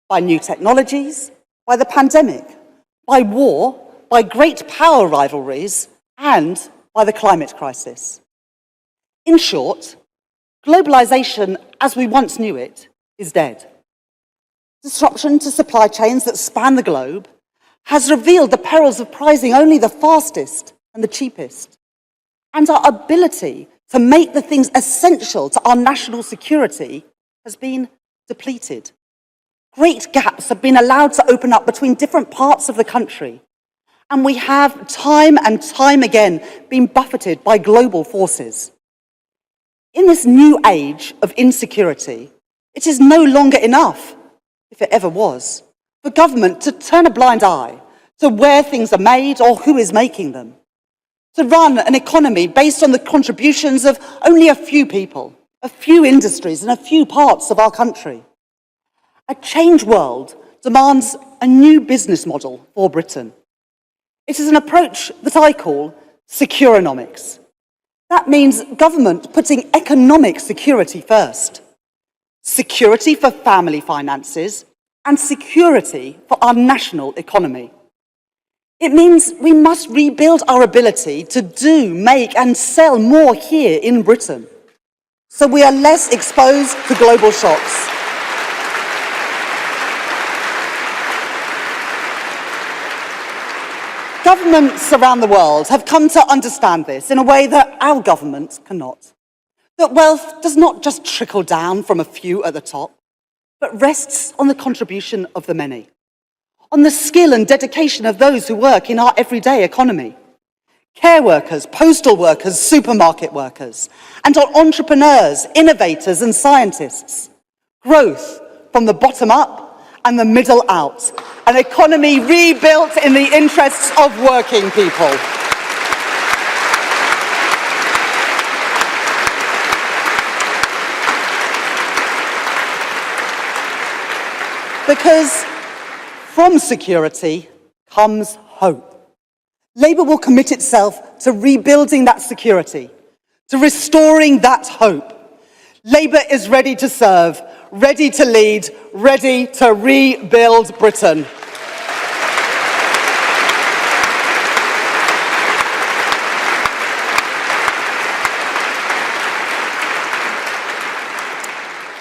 by new technologies, by the pandemic, by war, by great power rivalries, and by the climate crisis. In short, globalization, as we once knew it, is dead. Disruption to supply chains that span the globe has revealed the perils of prizing only the fastest and the cheapest. And our ability to make the things essential to our national security has been depleted. Great gaps have been allowed to open up between different parts of the country. And we have time and time again been buffeted by global forces. In this new age of insecurity, it is no longer enough, if it ever was, for government to turn a blind eye to where things are made or who is making them, to run an economy based on the contributions of only a few people, a few industries, and a few parts of our country. A changed world demands a new business model for Britain. It is an approach that I call securonomics. That means government putting economic security first. Security for family finances and security for our national economy. It means we must rebuild our ability to do, make and sell more here in Britain, so we are less exposed to global shocks. Governments around the world have come to understand this in a way that our government cannot. That wealth does not just trickle down from a few at the top, but rests on the contribution of the many, on the skill and dedication of those who work in our everyday economy. Care workers, postal workers, supermarket workers, and on entrepreneurs, innovators and scientists. Growth from the bottom up and the middle out. An economy rebuilt in the interests of working people. Because from security comes hope. Labour will commit itself to rebuilding that security, to restoring that hope. Labour is ready to serve, ready to lead, ready to rebuild Britain.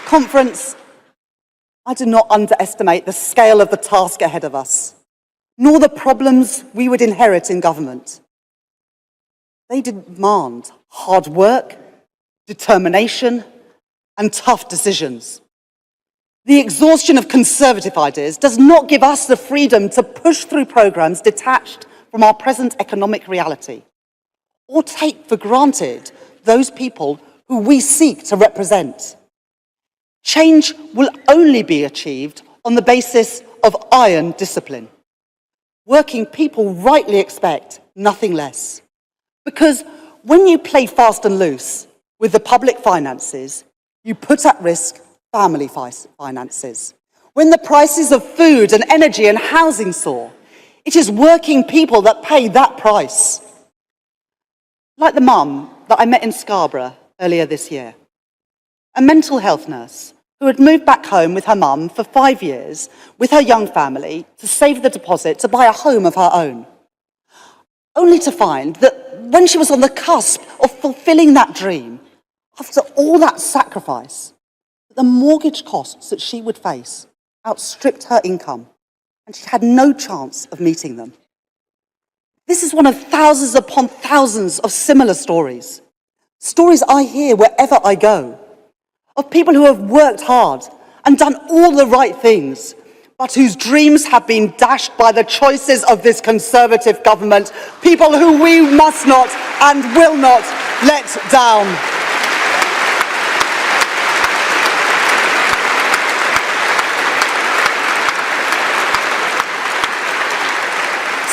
Conference, I do not underestimate the scale of the task ahead of us, nor the problems we would inherit in government. They demand hard work, determination, and tough decisions. The exhaustion of conservative ideas does not give us the freedom to push through programmes detached from our present economic reality, or take for granted those people who we seek to represent. Change will only be achieved on the basis of iron discipline. Working people rightly expect nothing less. Because when you play fast and loose with the public finances, you put at risk family finances. When the prices of food and energy and housing soar, it is working people that pay that price. Like the mum that I met in Scarborough earlier this year, a mental health nurse who had moved back home with her mum for 5 years with her young family to save the deposit to buy a home of her own. Only to find that when she was on the cusp of fulfilling that dream, after all that sacrifice, the mortgage costs that she would face outstripped her income, and she had no chance of meeting them. This is one of thousands upon thousands of similar stories. Stories I hear wherever I go, of people who have worked hard and done all the right things, but whose dreams have been dashed by the choices of this Conservative government, people who we must not and will not let down.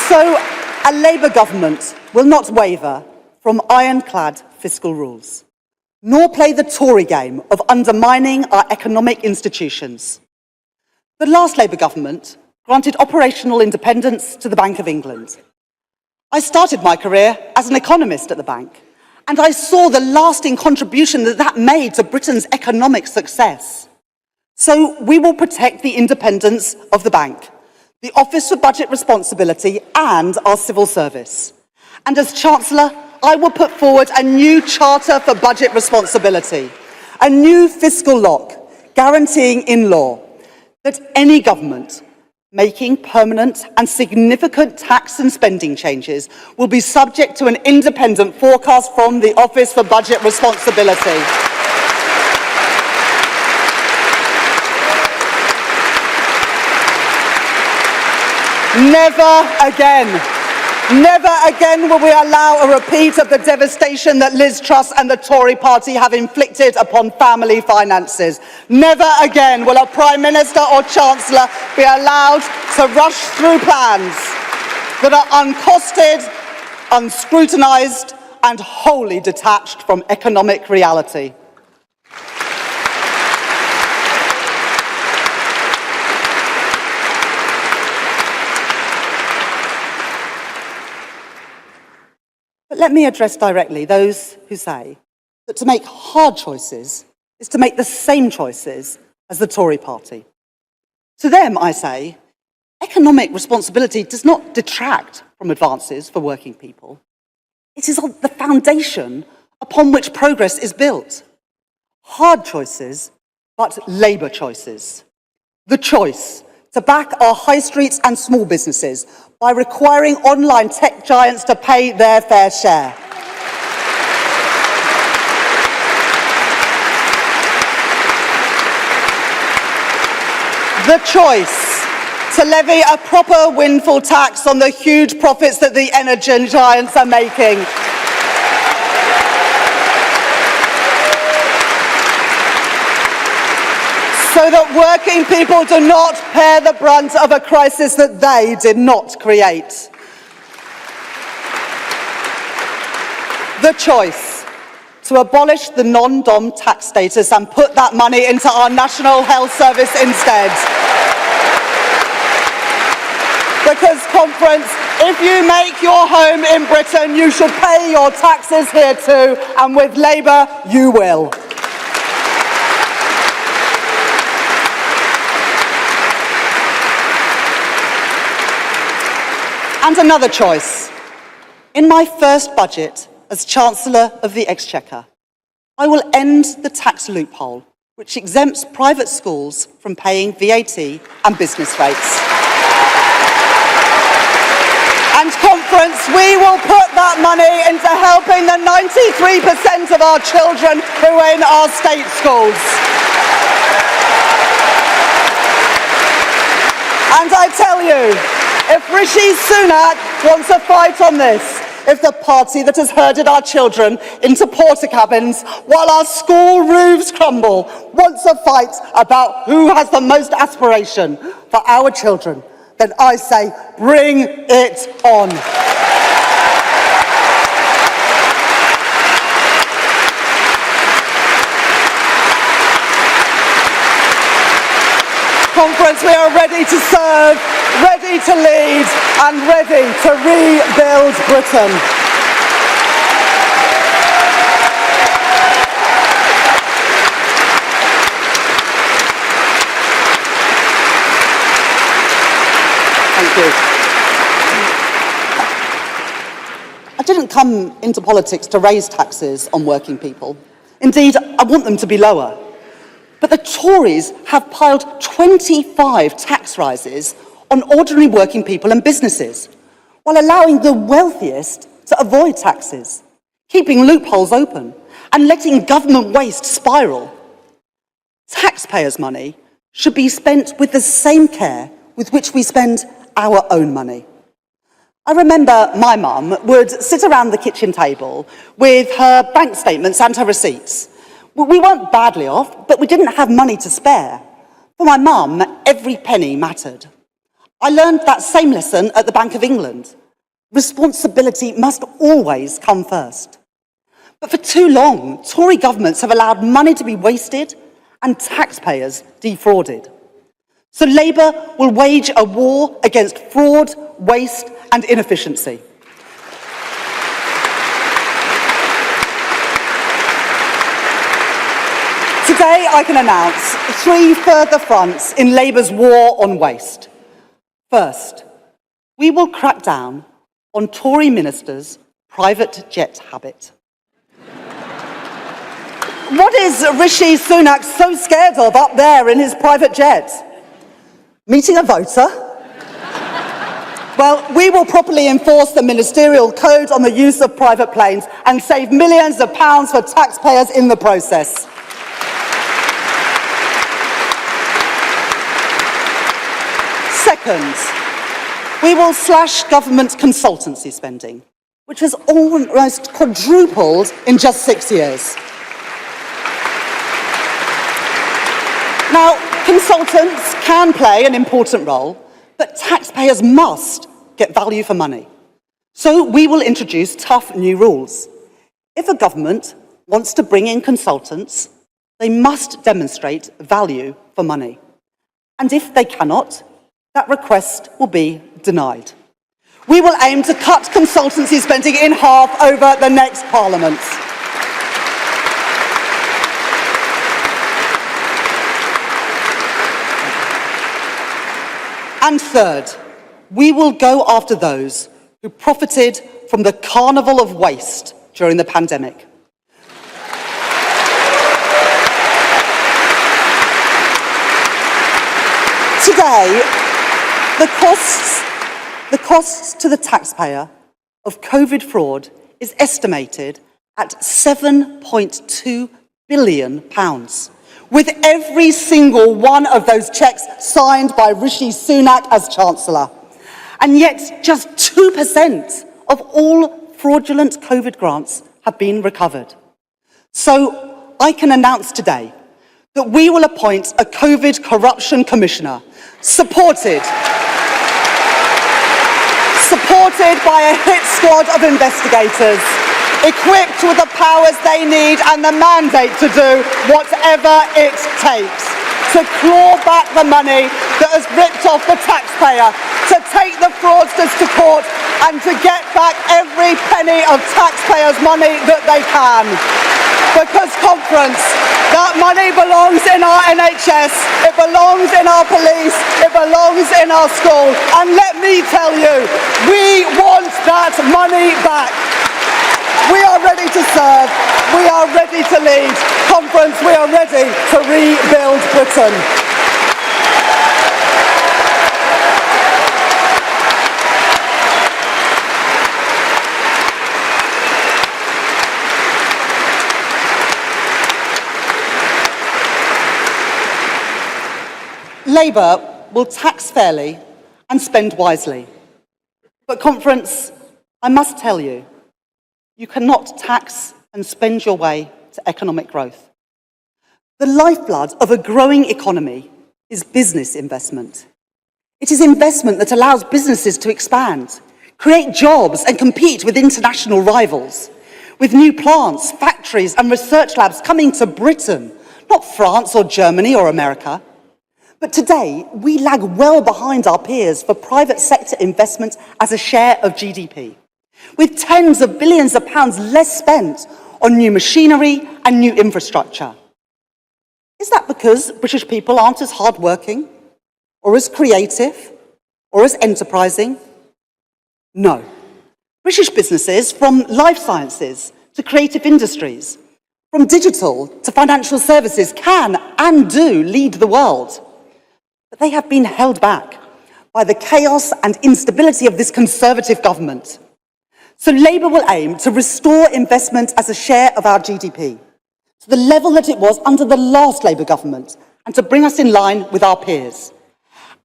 So, a Labour government will not waver from ironclad fiscal rules, nor play the Tory game of undermining our economic institutions. The last Labour government granted operational independence to the Bank of England. I started my career as an economist at the bank, and I saw the lasting contribution that that made to Britain's economic success. So we will protect the independence of the bank, the Office for Budget Responsibility, and our civil service. And as Chancellor, I will put forward a new Charter for Budget Responsibility, a new fiscal lock guaranteeing in law that any government making permanent and significant tax and spending changes will be subject to an independent forecast from the Office for Budget Responsibility. Never again will we allow a repeat of the devastation that Liz Truss and the Tory party have inflicted upon family finances. Never again will a Prime Minister or Chancellor be allowed to rush through plans that are uncosted, unscrutinised and wholly detached from economic reality. But let me address directly those who say that to make hard choices is to make the same choices as the Tory party. To them, I say, economic responsibility does not detract from advances for working people. It is the foundation upon which progress is built. Hard choices, but Labour choices. The choice to back our high streets and small businesses by requiring online tech giants to pay their fair share. The choice to levy a proper windfall tax on the huge profits that the energy giants are making. So that working people do not bear the brunt of a crisis that they did not create. The choice to abolish the non-dom tax status and put that money into our National Health Service instead. Because, Conference, if you make your home in Britain, you should pay your taxes here too, and with Labour, you will. And another choice. In my first budget as Chancellor of the Exchequer, I will end the tax loophole which exempts private schools from paying VAT and business rates. And Conference, we will put that money into helping the 93% of our children who are in our state schools. And I tell you, if Rishi Sunak wants a fight on this, if the party that has herded our children into porta cabins while our school roofs crumble wants a fight about who has the most aspiration for our children, then I say, bring it on. Conference, we are ready to serve, ready to lead, and ready to rebuild Britain. Thank you. I didn't come into politics to raise taxes on working people. Indeed, I want them to be lower. But the Tories have piled 25 tax rises on ordinary working people and businesses, while allowing the wealthiest to avoid taxes, keeping loopholes open, and letting government waste spiral. Taxpayers' money should be spent with the same care with which we spend our own money. I remember my mum would sit around the kitchen table with her bank statements and her receipts. We weren't badly off, but we didn't have money to spare. For my mum, every penny mattered. I learned that same lesson at the Bank of England. Responsibility must always come first. But for too long, Tory governments have allowed money to be wasted and taxpayers defrauded. So Labour will wage a war against fraud, waste and inefficiency. Today, I can announce 3 further fronts in Labour's war on waste. First, we will crack down on Tory ministers' private jet habit. What is Rishi Sunak so scared of up there in his private jet? Meeting a voter? Well, we will properly enforce the ministerial code on the use of private planes and save millions of pounds for taxpayers in the process. Second, we will slash government consultancy spending, which has almost quadrupled in just 6 years. Now, consultants can play an important role, but taxpayers must get value for money. So we will introduce tough new rules. If a government wants to bring in consultants, they must demonstrate value for money. And if they cannot, that request will be denied. We will aim to cut consultancy spending in half over the next Parliament. And third, we will go after those who profited from the carnival of waste during the pandemic. Today, the The cost to the taxpayer of COVID fraud is estimated at £7.2 billion, with every single one of those cheques signed by Rishi Sunak as Chancellor. And yet, just 2% of all fraudulent COVID grants have been recovered. So, I can announce today that we will appoint a COVID corruption commissioner, supported by a hit squad of investigators, equipped with the powers they need and the mandate to do whatever it takes to claw back the money that has ripped off the taxpayer, to take the fraudsters to court and to get back every penny of taxpayers' money that they can. Because, conference, that money belongs in our NHS, it belongs in our police, it belongs in our school. And let me tell you, we want that money back. We are ready to serve, we are ready to lead. Conference, we are ready to rebuild Britain. Labour will tax fairly and spend wisely. But, conference, I must tell you, you cannot tax and spend your way to economic growth. The lifeblood of a growing economy is business investment. It is investment that allows businesses to expand, create jobs and compete with international rivals, with new plants, factories and research labs coming to Britain, not France or Germany or America. But today, we lag well behind our peers for private sector investment as a share of GDP, with tens of billions of pounds less spent on new machinery and new infrastructure. Is that because British people aren't as hardworking, or as creative, or as enterprising? No. British businesses, from life sciences to creative industries, from digital to financial services, can and do lead the world. But they have been held back by the chaos and instability of this Conservative government. So Labour will aim to restore investment as a share of our GDP to the level that it was under the last Labour government, and to bring us in line with our peers,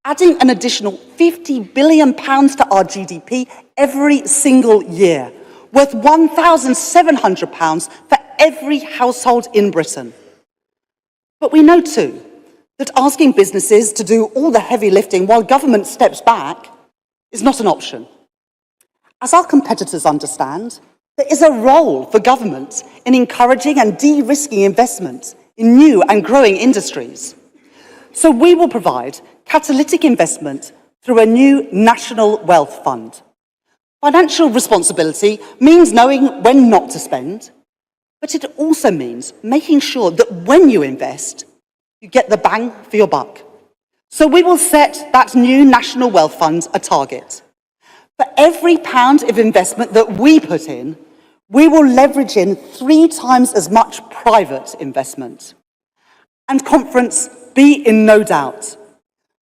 adding an additional £50 billion to our GDP every single year, worth £1,700 for every household in Britain. But we know too that asking businesses to do all the heavy lifting while government steps back is not an option. As our competitors understand, there is a role for government in encouraging and de-risking investment in new and growing industries. So we will provide catalytic investment through a new national wealth fund. Financial responsibility means knowing when not to spend, but it also means making sure that when you invest, you get the bang for your buck. So we will set that new national wealth fund a target. For every pound of investment that we put in, we will leverage in 3 times as much private investment. And conference, be in no doubt,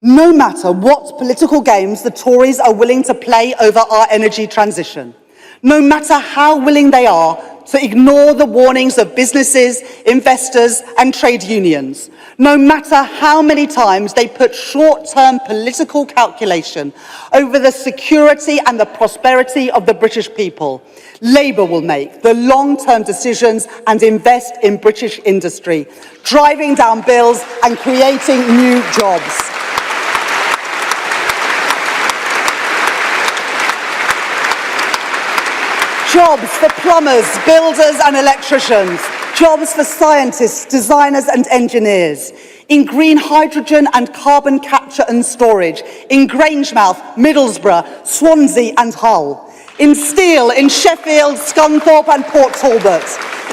no matter what political games the Tories are willing to play over our energy transition, no matter how willing they are to ignore the warnings of businesses, investors and trade unions, no matter how many times they put short-term political calculation over the security and the prosperity of the British people, Labour will make the long-term decisions and invest in British industry, driving down bills and creating new jobs. Jobs for plumbers, builders and electricians. Jobs for scientists, designers and engineers. In green hydrogen and carbon capture and storage. In Grangemouth, Middlesbrough, Swansea and Hull. In steel, in Sheffield, Scunthorpe and Port Talbot.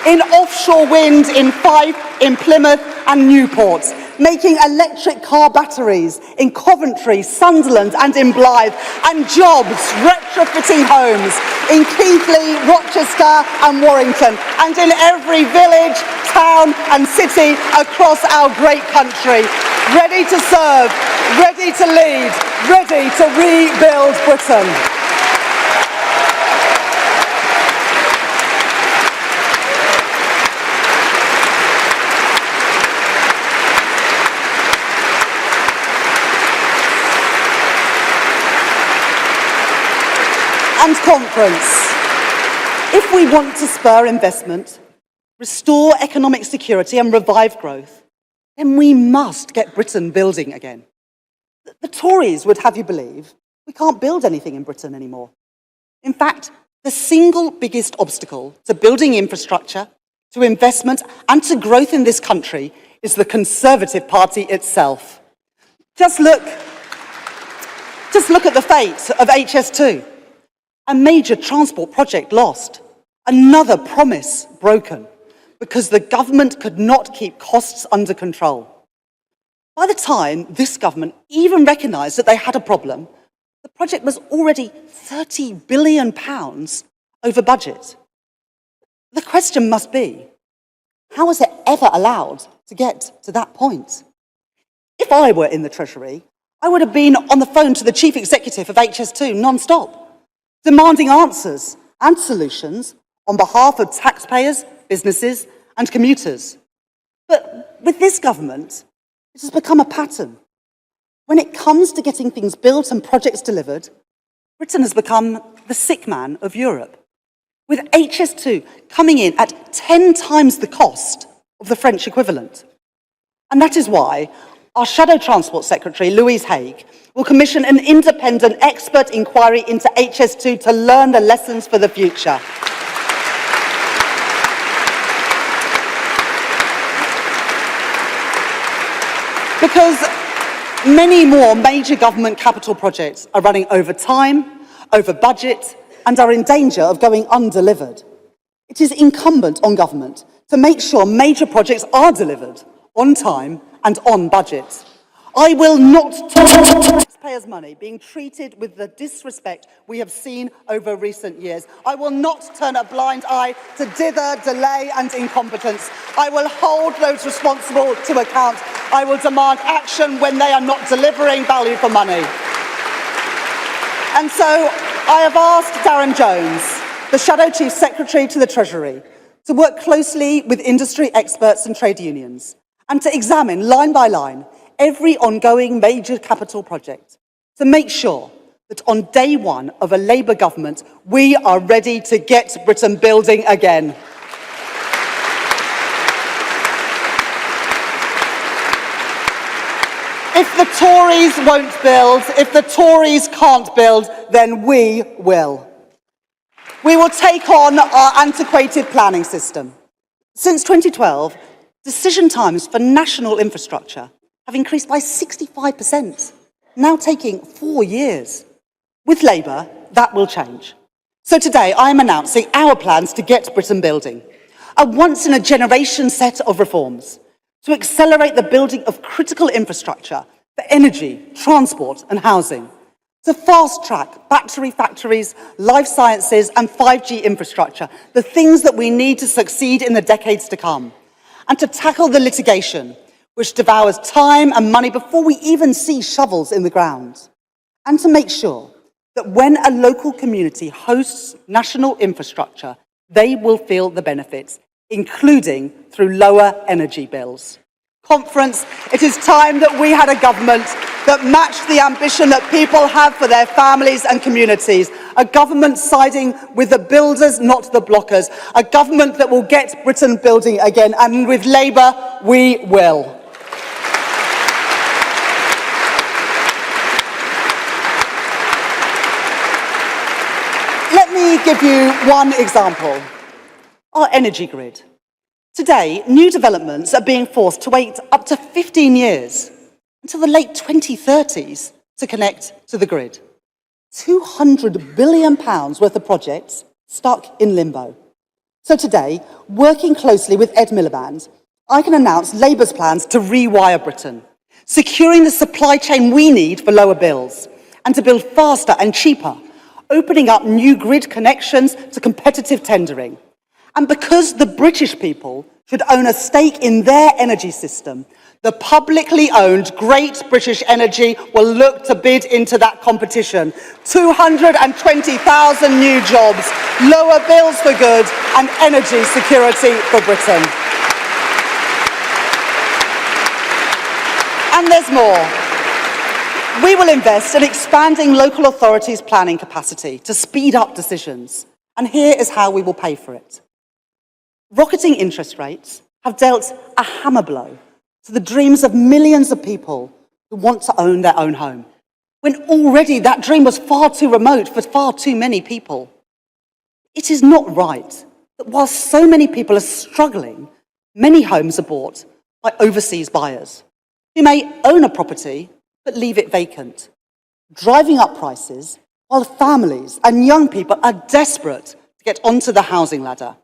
In offshore wind, in Fife, in Plymouth and Newport. Making electric car batteries in Coventry, Sunderland and in Blyth, and jobs retrofitting homes in Keighley, Rochester and Warrington, and in every village, town and city across our great country. ready to serve, ready to lead, ready to rebuild Britain. And conference. If we want to spur investment, restore economic security and revive growth, then we must get Britain building again. The Tories would have you believe we can't build anything in Britain anymore. In fact, the single biggest obstacle to building infrastructure, to investment and to growth in this country is the Conservative Party itself. Just look at the fate of HS2. A major transport project lost, another promise broken, because the government could not keep costs under control. By the time this government even recognised that they had a problem, the project was already £30 billion over budget. The question must be, how was it ever allowed to get to that point? If I were in the Treasury, I would have been on the phone to the Chief Executive of HS2 non-stop, demanding answers and solutions on behalf of taxpayers, businesses and commuters. But with this government, it has become a pattern. When it comes to getting things built and projects delivered, Britain has become the sick man of Europe, with HS2 coming in at 10 times the cost of the French equivalent. And that is why our Shadow Transport Secretary, Louise Haigh, will commission an independent expert inquiry into HS2 to learn the lessons for the future. Because many more major government capital projects are running over time, over budget, and are in danger of going undelivered. It is incumbent on government to make sure major projects are delivered on time and on budget. I will not tolerate taxpayers' money being treated with the disrespect we have seen over recent years. I will not turn a blind eye to dither, delay and incompetence. I will hold those responsible to account. I will demand action when they are not delivering value for money. And so I have asked Darren Jones, the Shadow Chief Secretary to the Treasury, to work closely with industry experts and trade unions and to examine line by line every ongoing major capital project to make sure that on day one of a Labour government, we are ready to get Britain building again. If the Tories won't build, if the Tories can't build, then we will. We will take on our antiquated planning system. Since 2012, decision times for national infrastructure have increased by 65%, now taking 4 years. With Labour, that will change. So today, I am announcing our plans to get Britain building, a once-in-a-generation set of reforms to accelerate the building of critical infrastructure for energy, transport and housing, to fast-track battery factories, life sciences and 5G infrastructure, the things that we need to succeed in the decades to come, and to tackle the litigation which devours time and money before we even see shovels in the ground, and to make sure that when a local community hosts national infrastructure, they will feel the benefits, including through lower energy bills. Conference, it is time that we had a government that matched the ambition that people have for their families and communities, a government siding with the builders, not the blockers, a government that will get Britain building again, and with Labour, we will. Let me give you one example. Our energy grid. Today, new developments are being forced to wait up to 15 years until the late 2030s to connect to the grid. £200 billion worth of projects stuck in limbo. So today, working closely with Ed Miliband, I can announce Labour's plans to rewire Britain, securing the supply chain we need for lower bills, and to build faster and cheaper, opening up new grid connections to competitive tendering, And because the British people should own a stake in their energy system, the publicly owned Great British Energy will look to bid into that competition. 220,000 new jobs, lower bills for good, and energy security for Britain. And there's more. We will invest in expanding local authorities' planning capacity to speed up decisions. And here is how we will pay for it. Rocketing interest rates have dealt a hammer blow to the dreams of millions of people who want to own their own home, when already that dream was far too remote for far too many people. It is not right that while so many people are struggling, many homes are bought by overseas buyers who may own a property but leave it vacant, driving up prices while families and young people are desperate to get onto the housing ladder.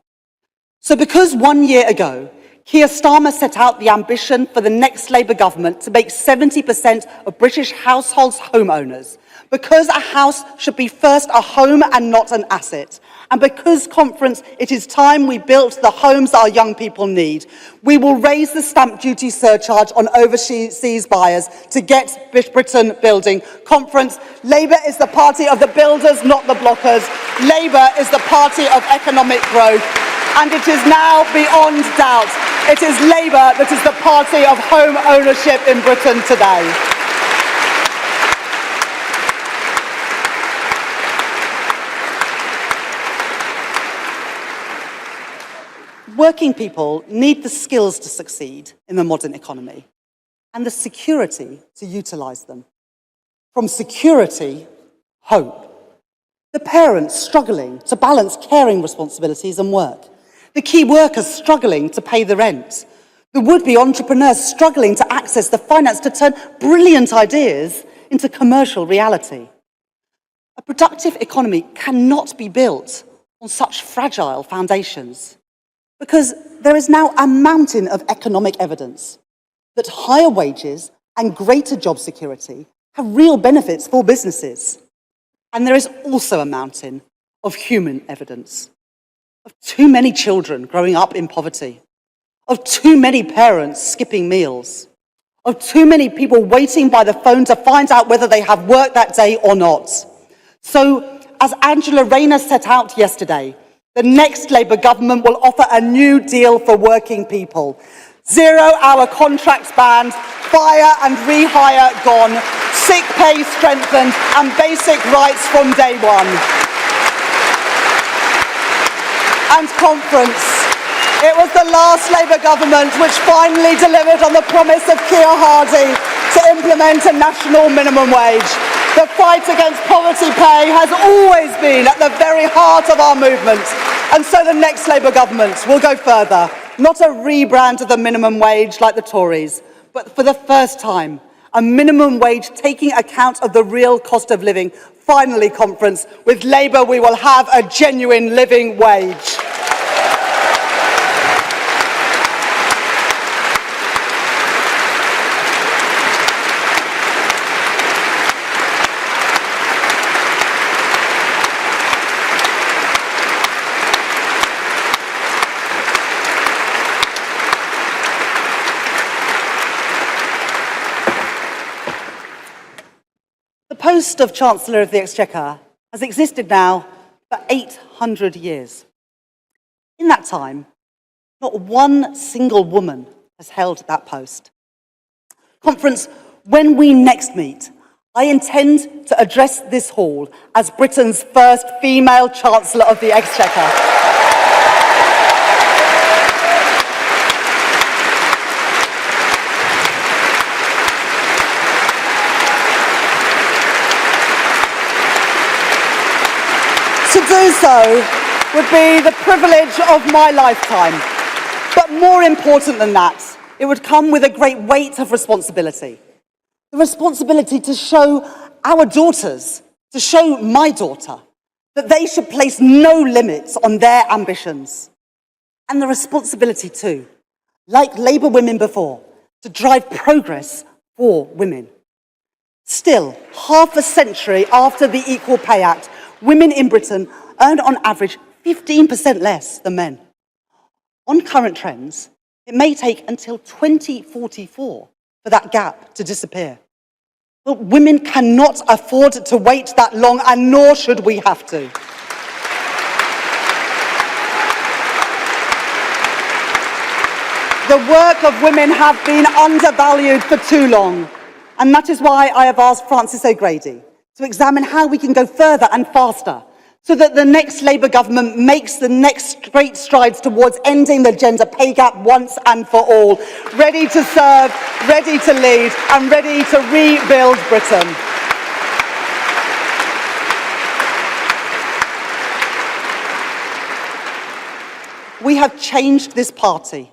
So because 1 year ago, Keir Starmer set out the ambition for the next Labour government to make 70% of British households homeowners, because a house should be first a home and not an asset, and because, conference, it is time we built the homes our young people need, we will raise the stamp duty surcharge on overseas buyers to get Britain building. Conference, Labour is the party of the builders, not the blockers. Labour is the party of economic growth. And it is now beyond doubt, it is Labour that is the party of home ownership in Britain today. Working people need the skills to succeed in the modern economy and the security to utilise them. From security, hope. The parents struggling to balance caring responsibilities and work. The key workers struggling to pay the rent. The would-be entrepreneurs struggling to access the finance to turn brilliant ideas into commercial reality. A productive economy cannot be built on such fragile foundations, because there is now a mountain of economic evidence that higher wages and greater job security have real benefits for businesses. And there is also a mountain of human evidence of too many children growing up in poverty, of too many parents skipping meals, of too many people waiting by the phone to find out whether they have work that day or not. So, as Angela Rayner set out yesterday, the next Labour government will offer a new deal for working people. 0-hour contracts banned, fire and rehire gone, sick pay strengthened, and basic rights from day one. And conference, it was the last Labour government which finally delivered on the promise of Keir Hardie to implement a national minimum wage. The fight against poverty pay has always been at the very heart of our movement. And so the next Labour government will go further. Not a rebrand of the minimum wage like the Tories, but for the first time, a minimum wage taking account of the real cost of living. Finally, conference, with Labour we will have a genuine living wage. The post of Chancellor of the Exchequer has existed now for 800 years. In that time, not one single woman has held that post. Conference, when we next meet, I intend to address this hall as Britain's first female Chancellor of the Exchequer. To do so would be the privilege of my lifetime. But more important than that, it would come with a great weight of responsibility. The responsibility to show our daughters, to show my daughter, that they should place no limits on their ambitions. And the responsibility too, like Labour women before, to drive progress for women. Still, half a century after the Equal Pay Act, women in Britain earn on average 15% less than men. On current trends, it may take until 2044 for that gap to disappear. But women cannot afford to wait that long, and nor should we have to. The work of women have been undervalued for too long, and that is why I have asked Frances O'Grady to examine how we can go further and faster so that the next Labour government makes the next great strides towards ending the gender pay gap once and for all, ready to serve, ready to lead, and ready to rebuild Britain. We have changed this party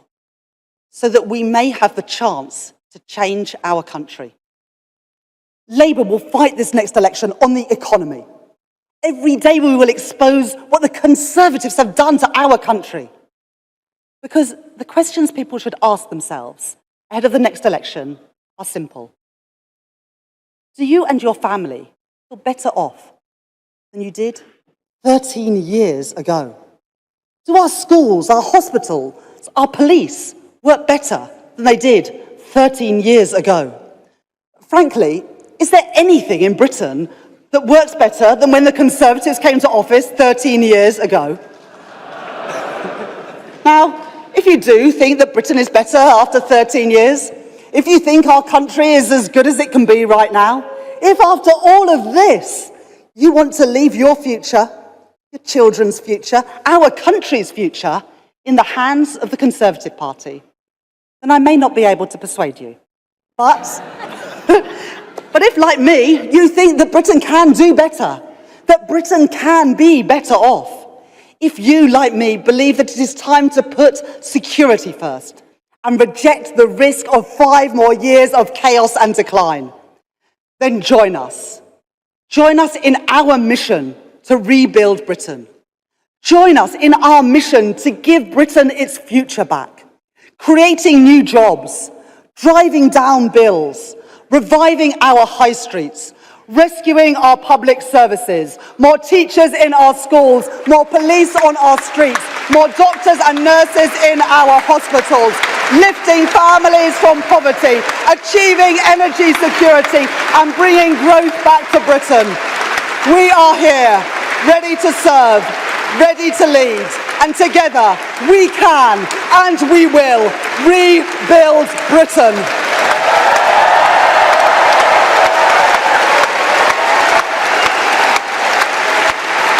so that we may have the chance to change our country. Labour will fight this next election on the economy. Every day we will expose what the Conservatives have done to our country. Because the questions people should ask themselves ahead of the next election are simple. Do you and your family feel better off than you did 13 years ago? Do our schools, our hospitals, our police work better than they did 13 years ago? Frankly, is there anything in Britain that works better than when the Conservatives came to office 13 years ago? Now, if you do think that Britain is better after 13 years, if you think our country is as good as it can be right now, if after all of this you want to leave your future, your children's future, our country's future in the hands of the Conservative Party, then I may not be able to persuade you. But if, like me, you think that Britain can do better, that Britain can be better off, if you, like me, believe that it is time to put security first and reject the risk of 5 more years of chaos and decline, then join us. Join us in our mission to rebuild Britain. Join us in our mission to give Britain its future back, creating new jobs, driving down bills, reviving our high streets, rescuing our public services, more teachers in our schools, more police on our streets, more doctors and nurses in our hospitals, lifting families from poverty, achieving energy security, and bringing growth back to Britain. We are here, ready to serve, ready to lead, and together we can and we will rebuild Britain.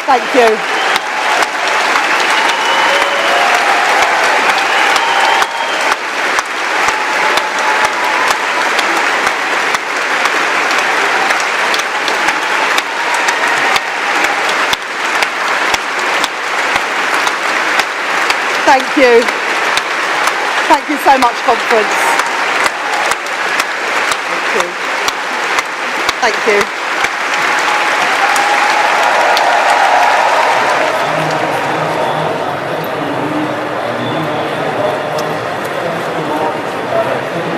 Thank you. Thank you. Thank you so much, conference. Thank you. Thank you.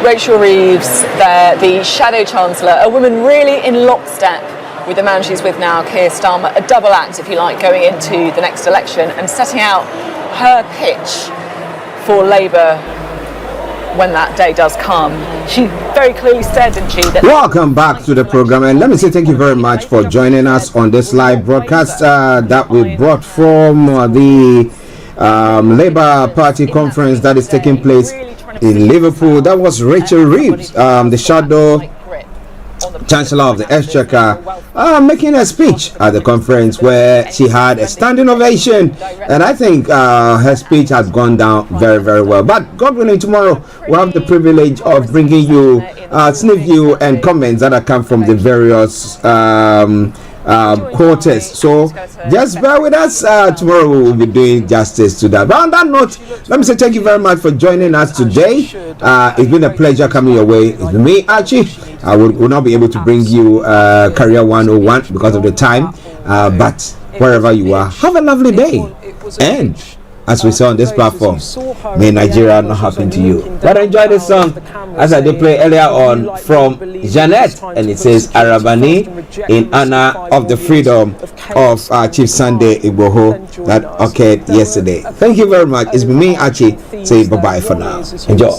Rachel Reeves, the Shadow Chancellor, a woman really in lockstep with the man she's with now, Keir Starmer, a double act, if you like, going into the next election and setting out her pitch for Labour when that day does come. She very clearly said, didn't she, that... Welcome back to the program, and let me say thank you very much for joining us on this live broadcast that we brought from the Labour Party conference that is taking place in Liverpool. That was Rachel Reeves, the Shadow Chancellor of the Exchequer, making a speech at the conference where she had a standing ovation, and I think her speech has gone down very, very well. But God willing, tomorrow we'll have the privilege of bringing you sneak view and comments that have come from the various quarters. So just bear with us. Tomorrow we will be doing justice to that. But on that note, let me say thank you very much for joining us today. It's been a pleasure coming your way. It's been me, Archie. I will not be able to bring you Career 101 because of the time. But wherever you are, have a lovely day. And as we saw on this platform. May Nigeria not happen to you. But enjoy this song as I did play earlier on from Jeanette, and it says Arabani in honor of the freedom of Chief Sunday Igboho that occurred yesterday. Thank you very much. It's been me, Archie, saying bye-bye for now. Enjoy.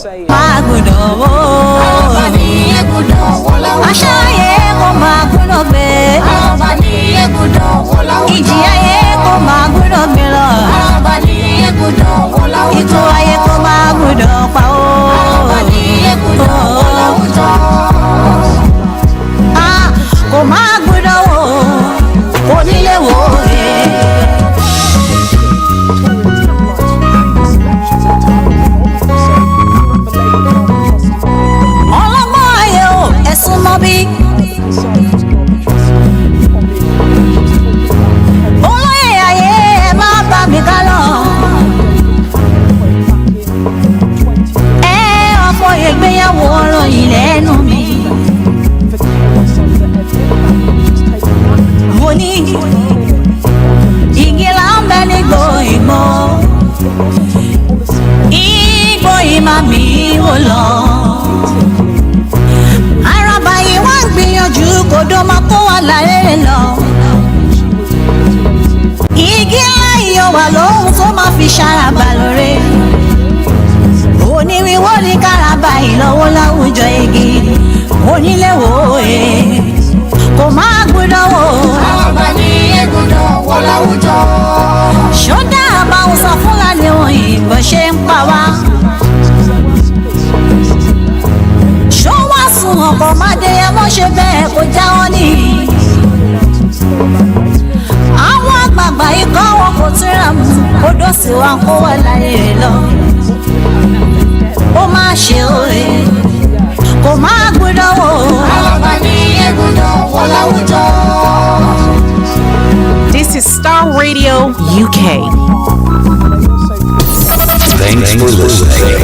This is Starr Radio UK. Thanks for listening.